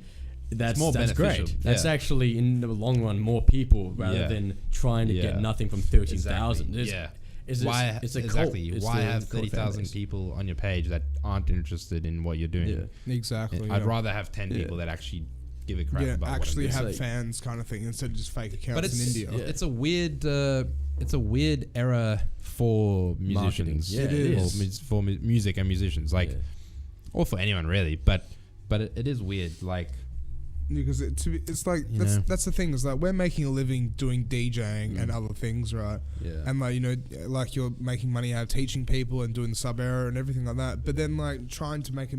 that's beneficial. great. That's actually in the long run more people rather than trying to get nothing from 13,000. Why it's a exactly? Cult. Why have 30,000 people on your page that aren't interested in what you're doing? Yeah. Exactly. I'd rather have 10 people that actually give a crap about actually what I'm have fans kind of thing instead of just fake accounts but in India. It's a weird era for musicians. Yeah, it is. For music and musicians, like, or for anyone really. But it is weird, like. Because it's like that's the thing is like we're making a living doing DJing and other things, right? Yeah. And like like you're making money out of teaching people and doing the sub era and everything like that. But then like trying to make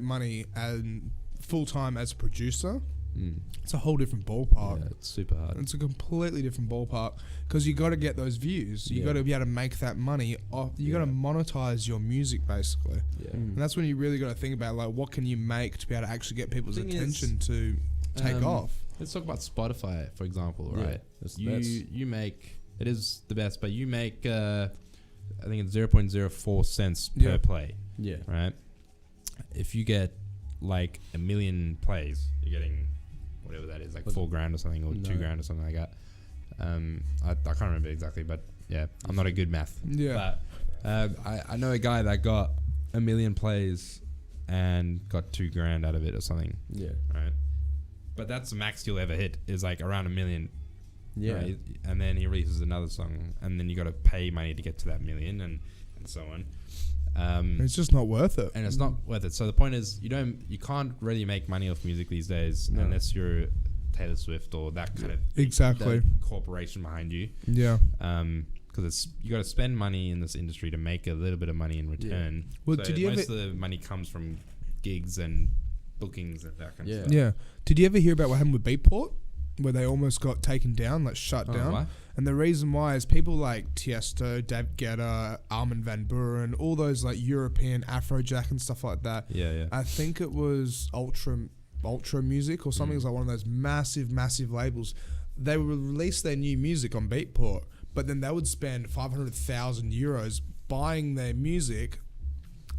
money and full time as a producer, it's a whole different ballpark. Yeah, it's super hard. It's a completely different ballpark because you got to get those views. You got to be able to make that money off. You got to monetize your music basically. Yeah. And that's when you really got to think about like what can you make to be able to actually get people's attention to take off. Let's talk about Spotify, for example, right? You make, it is the best, but you make I think it's 0.04 cents per play. Yeah. Right? If you get like 1 million plays, you're getting whatever that is, like $4,000 or something, or $2,000 or something like that. I can't remember exactly, but yeah, I'm not a good math. Yeah. But I know a guy that got 1 million plays and got $2,000 out of it or something. Yeah. Right. But that's the max you'll ever hit, is like around 1 million. Yeah. Right? And then he releases another song, and then you got to pay money to get to that million, and so on. It's just not worth it. And it's not worth it. So the point is, you can't really make money off music these days unless you're Taylor Swift or that kind of exactly corporation behind you. Yeah. Because you got to spend money in this industry to make a little bit of money in return. Yeah. Well, so most of the money comes from gigs and bookings and that kind of stuff. Yeah. Did you ever hear about what happened with Beatport, where they almost got taken down, like shut down? Why? And the reason why is people like Tiesto, David Guetta, Armin van Buuren, all those like European Afrojack and stuff like that. Yeah. I think it was Ultra Music or something. It was like one of those massive labels. They would release their new music on Beatport, but then they would spend 500,000 euros buying their music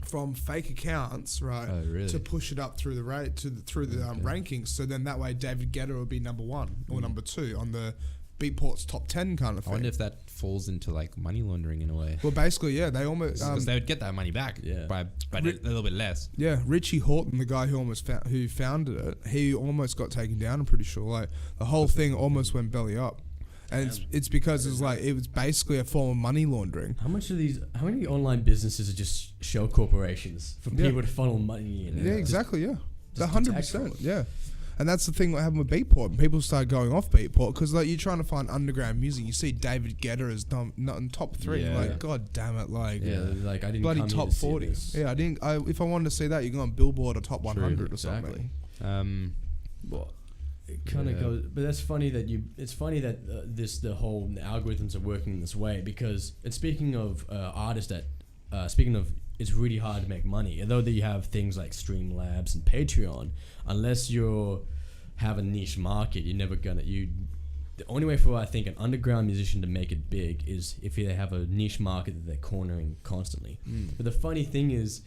from fake accounts, right? Oh, really? To push it up through the rankings. So then that way David Guetta would be number 1 or number 2 on the Beatport's top 10 kind of thing. I wonder if that falls into like money laundering in a way. Well, basically, yeah, they almost because they would get that money back by a little bit less. Yeah, Richie Houghton, the guy who founded it, he almost got taken down. I'm pretty sure. Like the whole thing almost went belly up, and it's because it was basically a form of money laundering. How many online businesses are just shell corporations for people to funnel money in? Yeah, exactly. Yeah, 100%. Yeah. And that's the thing what happened with Beatport. People started going off Beatport because like you're trying to find underground music. You see David Guetta is not in top 3. Yeah. Like, god damn it! Like, like I didn't bloody come top 40. Yeah, I didn't. If I wanted to see that, you go on Billboard or top 100 or something. Well, it kind of goes, but that's funny that it's funny that the whole algorithms are working this way, because it's speaking of artists that it's really hard to make money. Although that you have things like Streamlabs and Patreon, unless you have a niche market, you're never gonna. The only way for, I think, an underground musician to make it big is if they have a niche market that they're cornering constantly. But the funny thing is,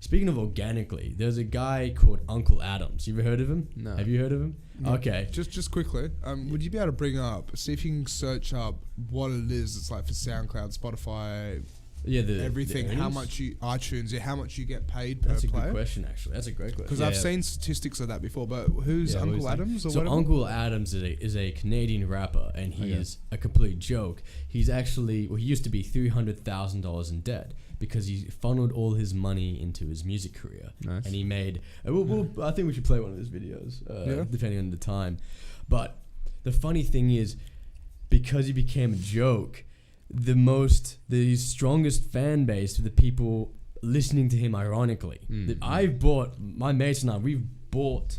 speaking of organically, there's a guy called Uncle Adams. You ever heard of him? No. Have you heard of him? Yeah. Okay. Just quickly, would you be able to bring up, see if you can search up what it is? It's like for SoundCloud, Spotify. Yeah, everything. How much iTunes? How much you get paid per play? That's a good question, actually. That's a great question. Because I've seen statistics of that before. But who's Uncle Adams? Or so whatever? Uncle Adams is a Canadian rapper, and he is a complete joke. He's actually he used to be $300,000 in debt because he funneled all his money into his music career. Nice. And he made. I think we should play one of his videos, depending on the time. But the funny thing is, because he became a joke, the strongest fan base for the people listening to him ironically. I've bought, my mates and I, we've bought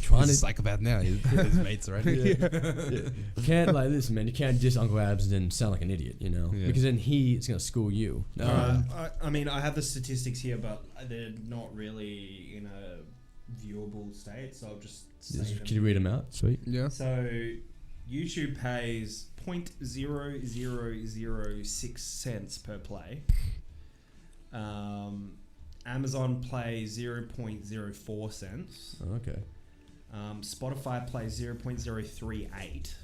trying to psychopath now. His mates already. Can't, like, listen, man, you can't diss Uncle Abs and then sound like an idiot, you know, because then he's gonna school you. I mean, I have the statistics here, but they're not really in a viewable state, so I'll just say them. Can you read them out? Sweet. Yeah. So YouTube pays 0.0006 cents per play. Amazon Play 0.04 cents. Oh, okay. Spotify Play 0.038.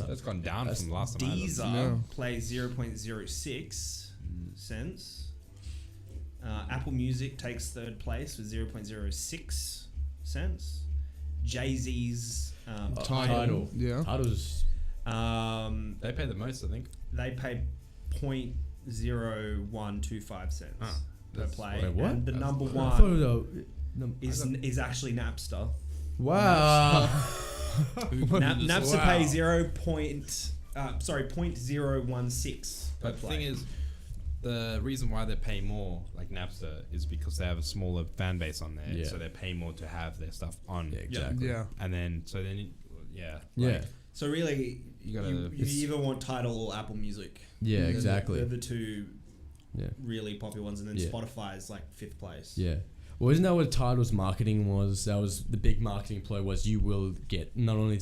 That's gone down from last time. Deezer plays 0.06 cents. Apple Music takes third place with 0.06 cents. Jay-Z's Tidal. Yeah. Tidal's. They pay the most, I think. They pay 0.0125 cents per play. Wait, what? And the number I thought one it is actually Napster. Wow. Napster pays 0.016 per But the play. thing is, the reason why they pay more, like Napster, is because they have a smaller fan base on there, Yeah. so they pay more to have their stuff on. Yeah, exactly. Yeah. And then, yeah. Yeah. So really, You gotta- you either want Tidal or Apple Music. Yeah, They're exactly. They're the two Yeah. really popular ones, and then Yeah. Spotify is like 5th place. Yeah. Well, isn't that what Tidal's marketing was? That was the big marketing ploy. Was you will get not only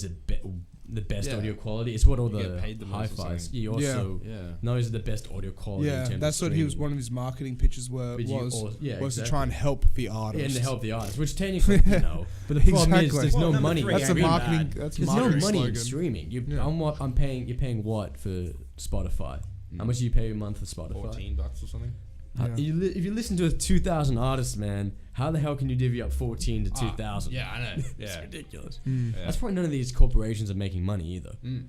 the best Yeah. audio quality, it's what all You the get paid the most or hi-fis. something. You also Yeah. not only is it the best audio quality. in Yeah, terms that's of what he was. streaming, One of his marketing pitches but you was also- yeah, to exactly. try and help the artist. Yeah, and to help the artist, which technically, But the problem is, Exactly. there's Well, no number money. three That's a ain't marketing. bad. That's a There's no marketing money in slogan. streaming. Yeah. I'm paying. You're paying what for Spotify? How much do you pay a month for Spotify? $14 or something. Yeah. If you listen to 2,000 artists, man, how the hell can you divvy up 14 to 2,000? Yeah, I know. It's Yeah. ridiculous. Mm. Yeah. That's why none of these corporations are making money either. Mm.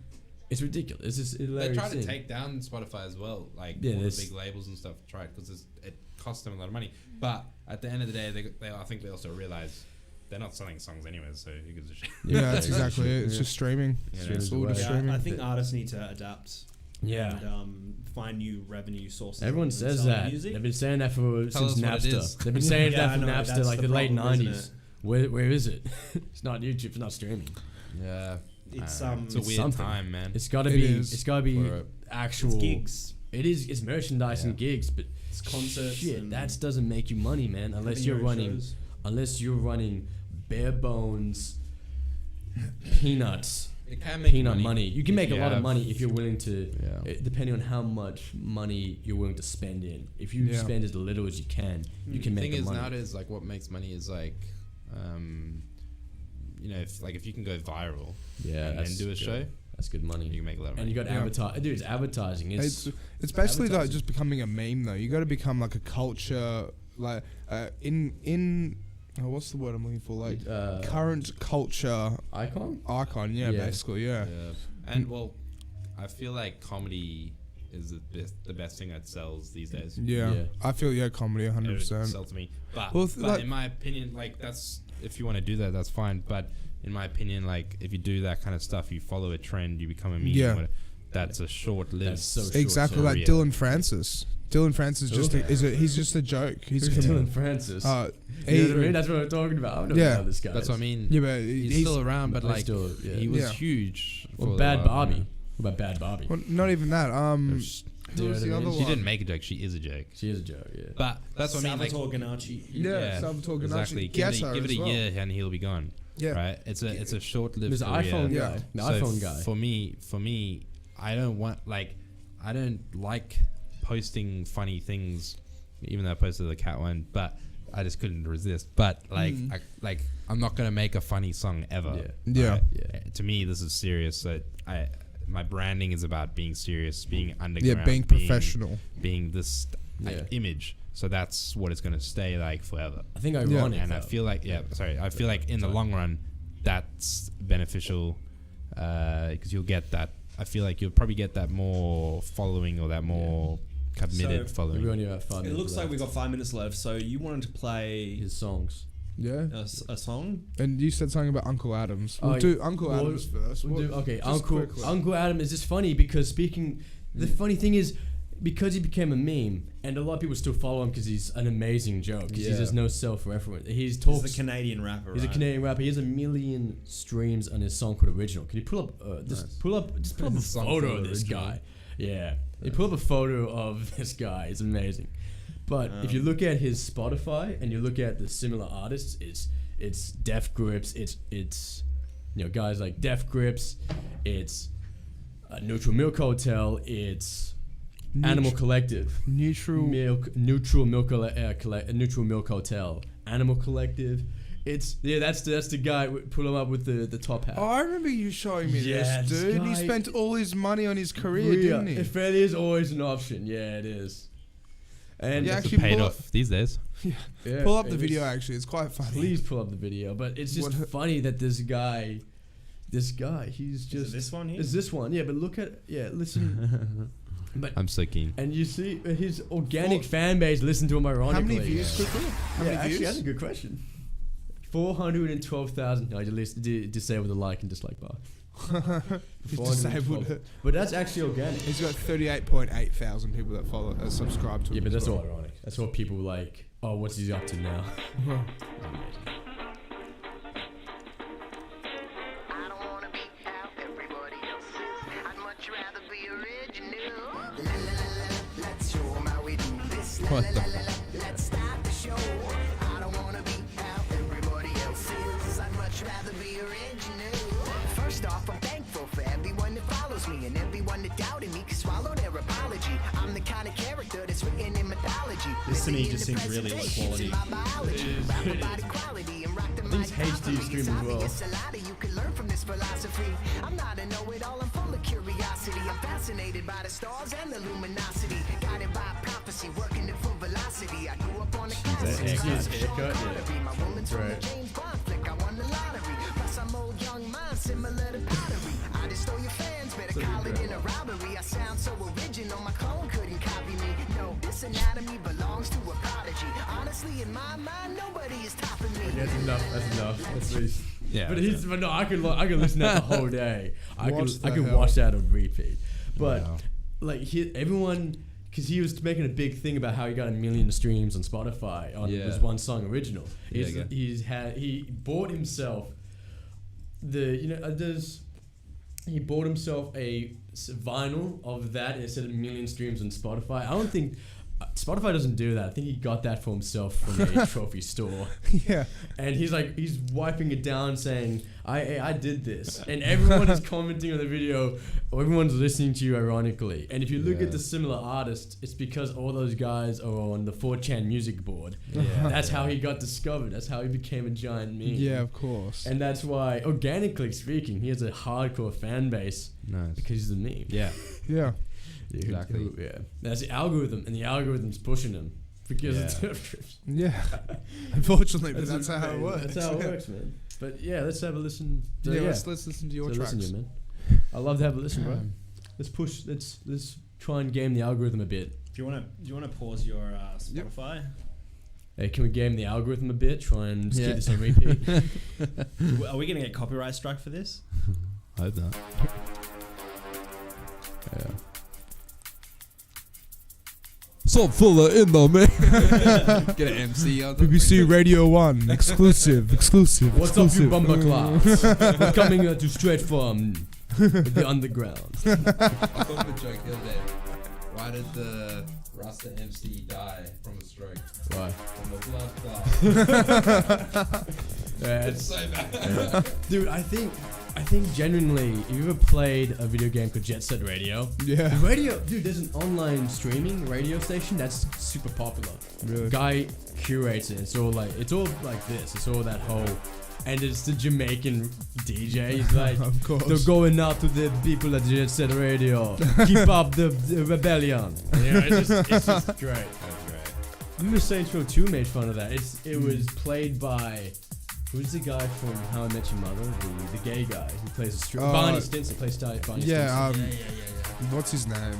It's ridiculous. It's just They hilarious. try to thing. take down Spotify as well, like Yeah, all the there's- big labels and stuff. Try it because it costs them a lot of money. But at the end of the day, I think they also realize they're not selling songs anyways. So who gives a shit? Yeah, that's exactly it. It's Yeah. just streaming. Yeah. It's all just Yeah, streaming. I think artists need to adapt. Yeah. And find new revenue sources. Everyone than says selling that. music. They've been saying that Tell since us what it Napster. is. They've been saying Yeah, that I from know, Napster, that's like the the late problem, isn't 90s. it? Where is it? It's not YouTube. It's not streaming. Yeah, It's it's a it's weird something. time, man. It's got to It be. is. It's got to be For actual gigs. It is. It's merchandise and gigs, but It's concerts. shit, and that doesn't make you money, man. Unless having you're your own running. shows. Unless you're running bare bones peanuts. It can make Peanut money. You can if make a you lot of have- money if you're willing to, Yeah. depending on how much money you're willing to spend in. If you Yeah. spend as little as you can The make thing the is money. nowadays, like what makes money is like, if you can go viral, Yeah, and that's do a good. show, that's good money. you can make a lot of And money. you got Yeah. dude, it's advertising. It's basically like advertising. just becoming a meme though. You got to become like a culture, like what's the word I'm looking for? Like current culture icon. icon. Yeah, Yeah. basically. Yeah. Yeah. And well, I feel like comedy is the best thing that sells these days. Yeah. Yeah. I feel comedy It would 100%. sell to me. But, Well, but like- in my opinion, like that's if you want to do that, that's fine. But in my opinion, like if you do that kind of stuff, you follow a trend, you become a meme. Yeah. whatever, that's a short-lived. That's so short. Exactly like career. Dylan Francis. Dylan Francis just Who? he's just a joke. He's Who's a Dylan Francis? he- You know what I mean? That's what I'm talking about. I don't Yeah. know this guy. That's what I mean. yeah, but He's still around, but He's like still- yeah. he was Yeah. huge. Well, for Bad a while, Barbie. you know. What about Bad Barbie? well, not even that. There's- Who You was know what the I other mean? She one? didn't make a joke. She is a joke. She is a joke. Yeah. But that's what I mean. Like, Salvatore Ganacci. Yeah, Salvatore Ganacci. exactly. Give it Ghetto give it as a well. year and he'll be gone. Yeah. Right. It's a short-lived There's an career. iPhone Yeah. guy. The So iPhone guy. For me, I don't like posting funny things, even though I posted the cat one, but I just couldn't resist. But like, I'm not gonna make a funny song ever. Yeah. Right? Yeah. To me, this is serious. So my branding is about being serious, being underground, Yeah, being professional. being this Yeah. image. So that's what it's gonna stay like forever. I think ironic. And I though. feel like, I feel like in the long run, that's beneficial because you'll get that. I feel like you'll probably get that more following or that more committed So, following. We've only about 5 It minutes looks like left. we got 5 minutes left. So you wanted to play His songs. Yeah. a song? And you said something about Uncle Adams. We'll Oh, do Uncle well, Adams first. We'll do, okay, just Uncle quickly. Uncle Adam is just funny because the funny thing is because he became a meme and a lot of people still follow him because he's an amazing joke. Because Yeah. there's no self-reference. He's Talks. the Canadian rapper, He's a right? Canadian rapper. He has 1 million streams on his song called Original. Can you pull up pull up a Song photo called of this Original. guy? Yeah. You pull up a photo of this guy. It's amazing. But if you look at his Spotify and you look at the similar artists, it's Def Grips, it's guys like Def Grips, it's Neutral Milk Hotel. It's Animal Collective. Neutral Neutral Milk Hotel. Animal Collective. It's that's the guy. Pull him up with the top hat. Oh, I remember you showing me Yeah, this, this dude. He guy- spent all his money on his career, didn't he? Failure is always an option. Yeah, it is. And Yeah, It's actually paid pull off these days. yeah, Pull up the it video, is. actually. It's quite funny. Please pull up the video. But it's just funny that this guy, he's just. Is it this one here? Is this one? Yeah, but look at listen. But I'm so keen. and you see his organic fan base listen to him ironically. How many views, quickly? How many Actually, views? that's a good question. 412,000. No, you disable the like and dislike bar. He's disabled 412. it. But that's actually organic. He's got 38.8 thousand people that follow, subscribe to him. Yeah, but as that's well. all ironic. That's what people like. Oh, what's he up to now? Amazing. I don't wanna be how everybody else is. I'd much rather be original. Let's show 'em how we do this. What the Let's start the show. I don't wanna be how everybody else is. I'd much rather be original. First off, I'm thankful for everyone that follows me and everyone that doubted me can swallow their apology. I'm the kind of character that's written in mythology. This to me just seems really low quality. These HD stream as well. You can learn from this philosophy. I'm not a know-it-all, I'm full of curiosity. I'm fascinated by the stars and the luminosity. Guided by prophecy, working at full velocity. I grew up on the classics. His haircut, yeah. My woman's from the Right. James Bond flick. I won the lottery. Plus I'm old, young mind, similar to pottery. I just stole your fans, better call it in a robbery. I sound so original, my clone couldn't copy me. No, this anatomy belongs to a prodigy. Honestly, in my mind, nobody is topping me. That's enough. That's enough. That's really. Yeah. But no, I could listen to that the whole day. I What could the I could hell? watch that on repeat. But Wow. like everyone, because he was making a big thing about how he got 1 million streams on Spotify on Yeah. his one song original. Yeah, yeah. He bought himself he bought himself a vinyl of that instead of 1 million streams on Spotify. I don't think Spotify doesn't do that. I think he got that for himself from a trophy store. Yeah. And he's wiping it down saying, I did this. And everyone is commenting on the video, or everyone's listening to you ironically. And if you look Yeah. at the similar artists, it's because all those guys are on the 4chan music board. Yeah. That's how he got discovered. That's how he became a giant meme. Yeah, of course. And that's why, organically speaking, he has a hardcore fan base Nice. because he's a meme. Yeah. Yeah. Dude, Exactly. Yeah. That's the algorithm, and the algorithm's pushing him. Because Yeah. it's Yeah. Unfortunately, but that's how it works. That's how it works, man. But yeah, let's have a listen. So, Yeah, let's listen to your So tracks. listen, man. I love to have a listen, bro. Let's push. Let's try and game the algorithm a bit. Do you want to pause your Spotify? Hey, can we game the algorithm a bit? Try and just Yeah. keep this on repeat. Are we gonna get copyright struck for this? I hope not. Yeah. Sub Filla in the mix. Get an MC out there. BBC Radio 1, exclusive. What's up, you bumper class? We're coming to straight from the underground. I thought of a joke the other day. Why did the Rasta MC die from a stroke? Why? From a blood clot. Yeah, It's so bad. dude, I think genuinely, if you ever played a video game called Jet Set Radio, Yeah. the radio, dude, there's an online streaming radio station that's super popular. Really? Guy curates it. It's all like this. It's all that whole, and it's the Jamaican DJ. He's like, Of course. they're going out to the people at Jet Set Radio. Keep up the rebellion. You know, it's just great. That's great. Remember Saints Row 2 made fun of that. It was played by. Who's the guy from How I Met Your Mother? The gay guy who plays Barney Stinson plays Barney Stinson. Yeah, what's his name?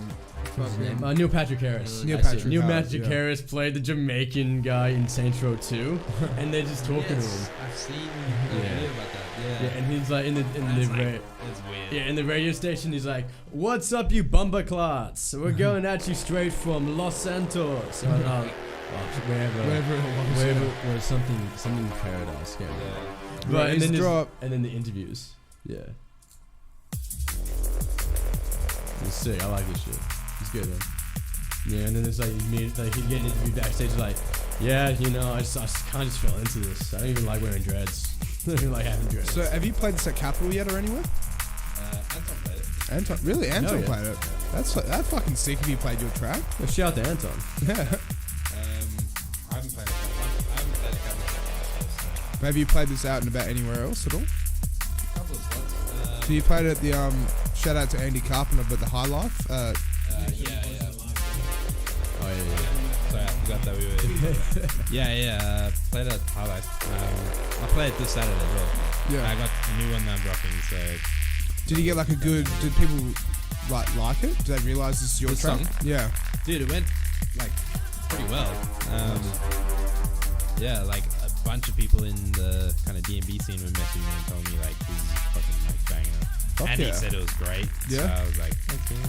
Neil Patrick Harris. Neil That's it. Patrick Neil Harris, Patrick yeah. Harris played the Jamaican guy in Saints Row 2, and they're just talking to him. I've seen Yeah. a video about that. Yeah, and he's like in the It's weird. yeah, in the radio station, he's like, "What's up, you bumperclots? We're going at you straight from Los Santos, Wherever it was. something paradise." Yeah. Right, Right, his drop. and then the interviews. Yeah. It's sick. I like this shit. It's good, man. Yeah, and then it's like he's getting interviewed backstage, like, yeah, you know, I kind of just fell into this. I don't even like wearing dreads. I don't even like having dreads. So, have you played this at Capital yet or anywhere? Anton played it. Anton, really? Anton yeah. played it. That fucking sick if he played your track. Well, shout out to Anton. Yeah. I haven't played a couple of Have you played this out and about anywhere else at all? spots. So you played at the shout out to Andy Carpenter, but the High Life. Yeah. Oh yeah. Sorry, I forgot that we were. yeah. Played at Highlight. I played this Saturday as well. Yeah. I got a new one that I'm dropping. So Did you get like a good? Did people like it? Did they realize this is your This track? song? Yeah. dude, it went like pretty well. Yeah, like a bunch of people in the kind of D&B scene were messaging me and told me like this is fucking like banging up. Fuck And yeah. he said it was great. Yeah. So I was like, okay.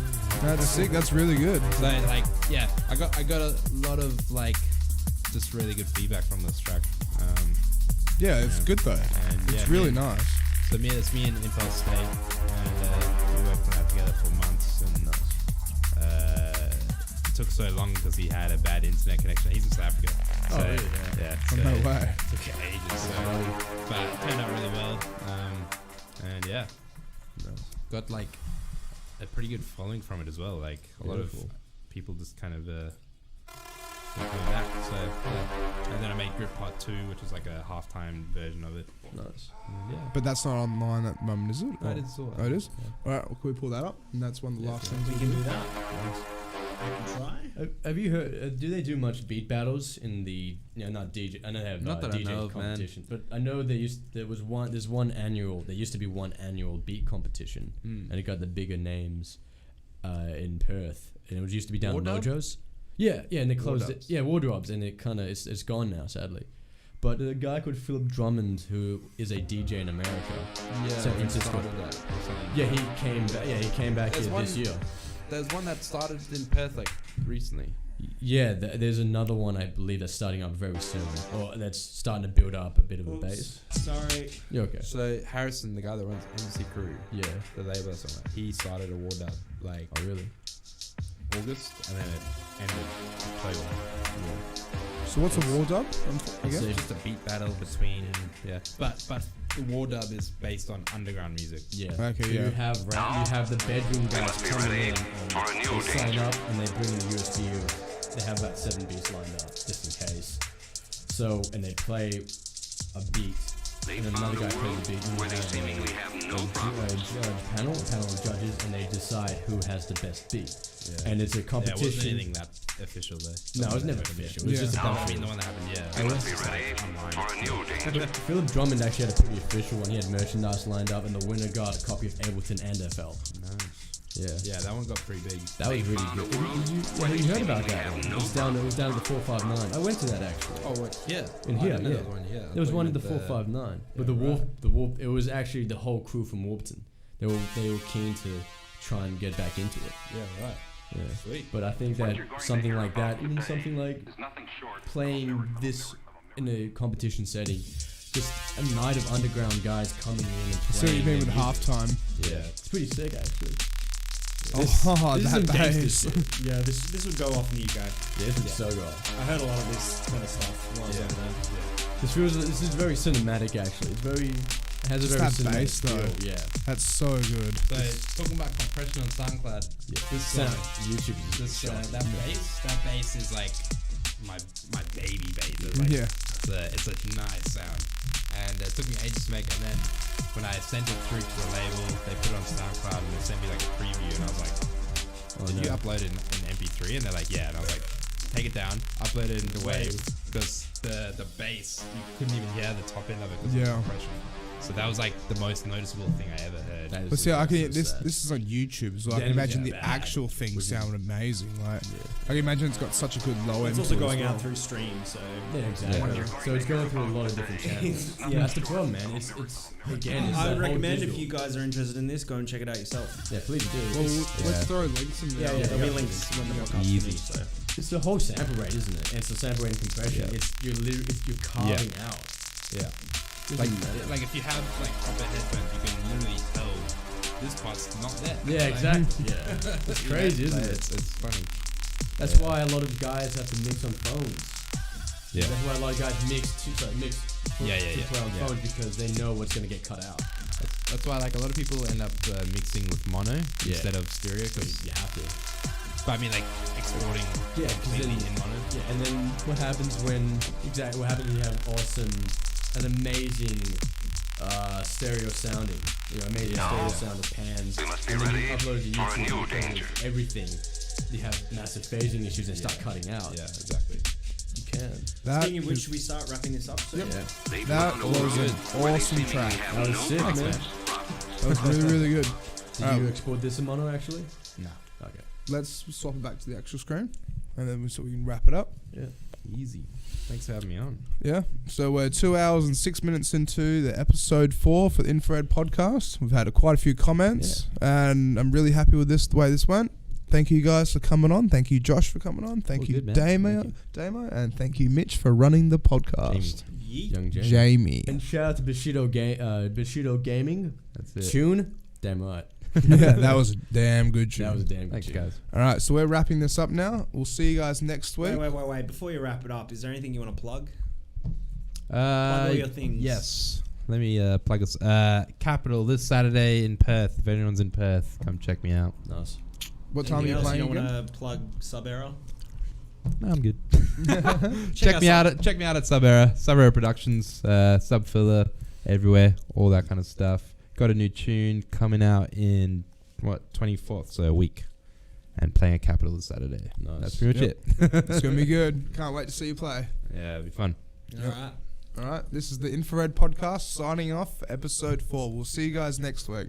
That's sick. That's really good. So like, yeah, I got a lot of like just really good feedback from this track. Yeah, it's good though. And It's yeah, really me- nice. So it's me and Impulse State, and we worked on that together for months, and it took so long because he had a bad internet connection. He's in South Africa. Oh, So, really? Yeah. Oh, So no it way. took ages, but it turned out really well. And yeah, got like a pretty good following from it as well. Like a lot of Beautiful. people just kind of coming back. So yeah. And then I made Grip Part 2, which was like a halftime version of it. Nice. And yeah. But that's not online at the moment, is it? No, Or- it's all Oh, it is? Alright, well, can we pull that up? And that's one of the last things We we can do. do that. I can try. Have you heard? Do they do much beat battles in the? Not DJ. I know they have Not that I DJ know of, man. competition, but I know there used to be one annual beat competition, and it got the bigger names in Perth, and it used to be down at Wardrobe? Mojo's. Yeah, and they closed Wardrobes. it. Yeah, Wardrobes, and it kind of it's gone now, sadly. But a guy called Philip Drummond, who is a DJ in America, San Francisco. Yeah, he came back. Yeah, he came back There's here this one- year. There's one that started in Perth like recently. Yeah, there's another one I believe that's starting up very soon, or that's starting to build up a bit of a base. Sorry. Yeah, okay. So Harrison, the guy that runs MC Crew, Yeah. the label somewhere, he started a war dub like Oh, really? August, and then it ended October. So what's a war dub? So Again? it's just a beat battle between but the war dub is based on underground music. Yeah. Okay, So yeah. you have the bedroom guys coming in, and they sign up, and they bring in a USB. They have about 7 beats lined up, just in case. So, and they play a beat, and then another guy plays a beat, and you have a panel of judges, and they decide who has the best beat. And it's a Yeah, it wasn't competition. anything that official though. No, it was never official. It was Yeah. just a No, bunch I of mean the one that happened, yeah. I was Just like online. Philip Drummond actually had a pretty official one. He had merchandise lined up, and the winner got a copy of Ableton and FL. Nice. Yeah. Yeah, that one got pretty big. That was really good. You heard about that one? It was down to the 459. I went to that actually. Oh, what? Yeah. In Oh, I here, didn't know yeah. there was one here. I There was thought one you in the meant 459. But the right. Warp, it was actually the whole crew from Warpton. They were keen to try and get back into it. Yeah, right. Yeah. Sweet. But I think that something like that, even something like playing this in a competition setting, just a night of underground guys coming in and playing. So you mean with their music. halftime? Yeah, it's pretty sick actually. Oh, This that is some gangster bass. shit. Yeah, this would go off in the UK. Yeah, this is so good. I heard a lot of this kind of stuff while I was over there. This is very cinematic actually. It has a Just very that cinematic bass, though. feel. Yeah. That's so good. So talking about compression on SoundCloud, this Sound, YouTube is this shot. that bass is like my baby bass. It's like, Yeah. it's a nice sound, and it took me ages to make. And then when I sent it through to the label, they put it on SoundCloud and they sent me like a preview, and I was like, "Did you upload it in MP3?" And they're like, "Yeah." And I was like, "Take it down, upload it into Wave," because the bass you couldn't even hear the top end of it because Yeah. of the compression. So that was like the most noticeable thing I ever heard. That is But see, I can so this sad. this is on YouTube, so I Yeah, can imagine yeah, the bad. actual thing sound amazing. Like, I can imagine it's got such a good low end. It's also to it going as well. out through stream, so Yeah, exactly. So it's going through a lot of different channels. Yeah, that's the problem, man. It's again. It's I that would whole recommend if digital. you guys are interested in this, go and check it out yourself. Yeah, please do. Well, It's- let's throw links in there. Yeah, there'll be links when the podcast Easy. finishes. So. It's the whole sample rate, isn't it? And it's the sample rate and compression. It's you're carving out. Yeah. Like if you have like proper headphones, you can literally tell this part's not there. Yeah, Like, exactly. Yeah, it's crazy, isn't like, it? It's funny. That's why a lot of guys have to mix on phones. Yeah. That's why a lot of guys mix to play on Yeah. phones because they know what's gonna get cut out. That's why like a lot of people end up mixing with mono instead of stereo because You have to. but I mean like exporting completely in mono. Yeah, and then what happens when you have an amazing stereo sounding, amazing stereo sound of pans, and then you upload it to YouTube because everything, you have massive phasing issues and start cutting out. Yeah, exactly. You can. Speaking of which, should we start wrapping this up soon? Yep. That was an awesome track. That was sick, man. That was really, really good. Did you export this in mono actually? No. Okay. Let's swap it back to the actual screen, and then so we can wrap it up. Yeah. Easy. Thanks for having me on. Yeah. So we're 2 hours and 6 minutes into the episode 4 for the Infra-Red podcast. We've had quite a few comments, and I'm really happy with the way this went. Thank you guys for coming on. Thank you, Josh, for coming on. Thank you, good, Damo, and thank you, Mitch, for running the podcast. Young Jamie. And shout out to Bushido Gaming. That's it. Tune. Damn right. Yeah, that was a damn good tune. That was a damn good Thanks, tune. guys. All right, so we're wrapping this up now. We'll see you guys next week. Wait. Before you wrap it up, is there anything you want to plug? Plug all your things. Yes. Let me plug us. Capital this Saturday in Perth. If anyone's in Perth, come check me out. Nice. What time are you playing You don't again? want to plug Sub Era? No, I'm good. check me out at Sub Era. Sub Era Productions. Sub Filla everywhere. All that kind of stuff. Got a new tune coming out in 24th, so a week, and playing at Capital this Saturday. Nice. That's pretty much it. It's going to be good. Can't wait to see you play. Yeah, it'll be fun. All right. All right, this is the Infrared podcast signing off for episode 4. We'll see you guys next week.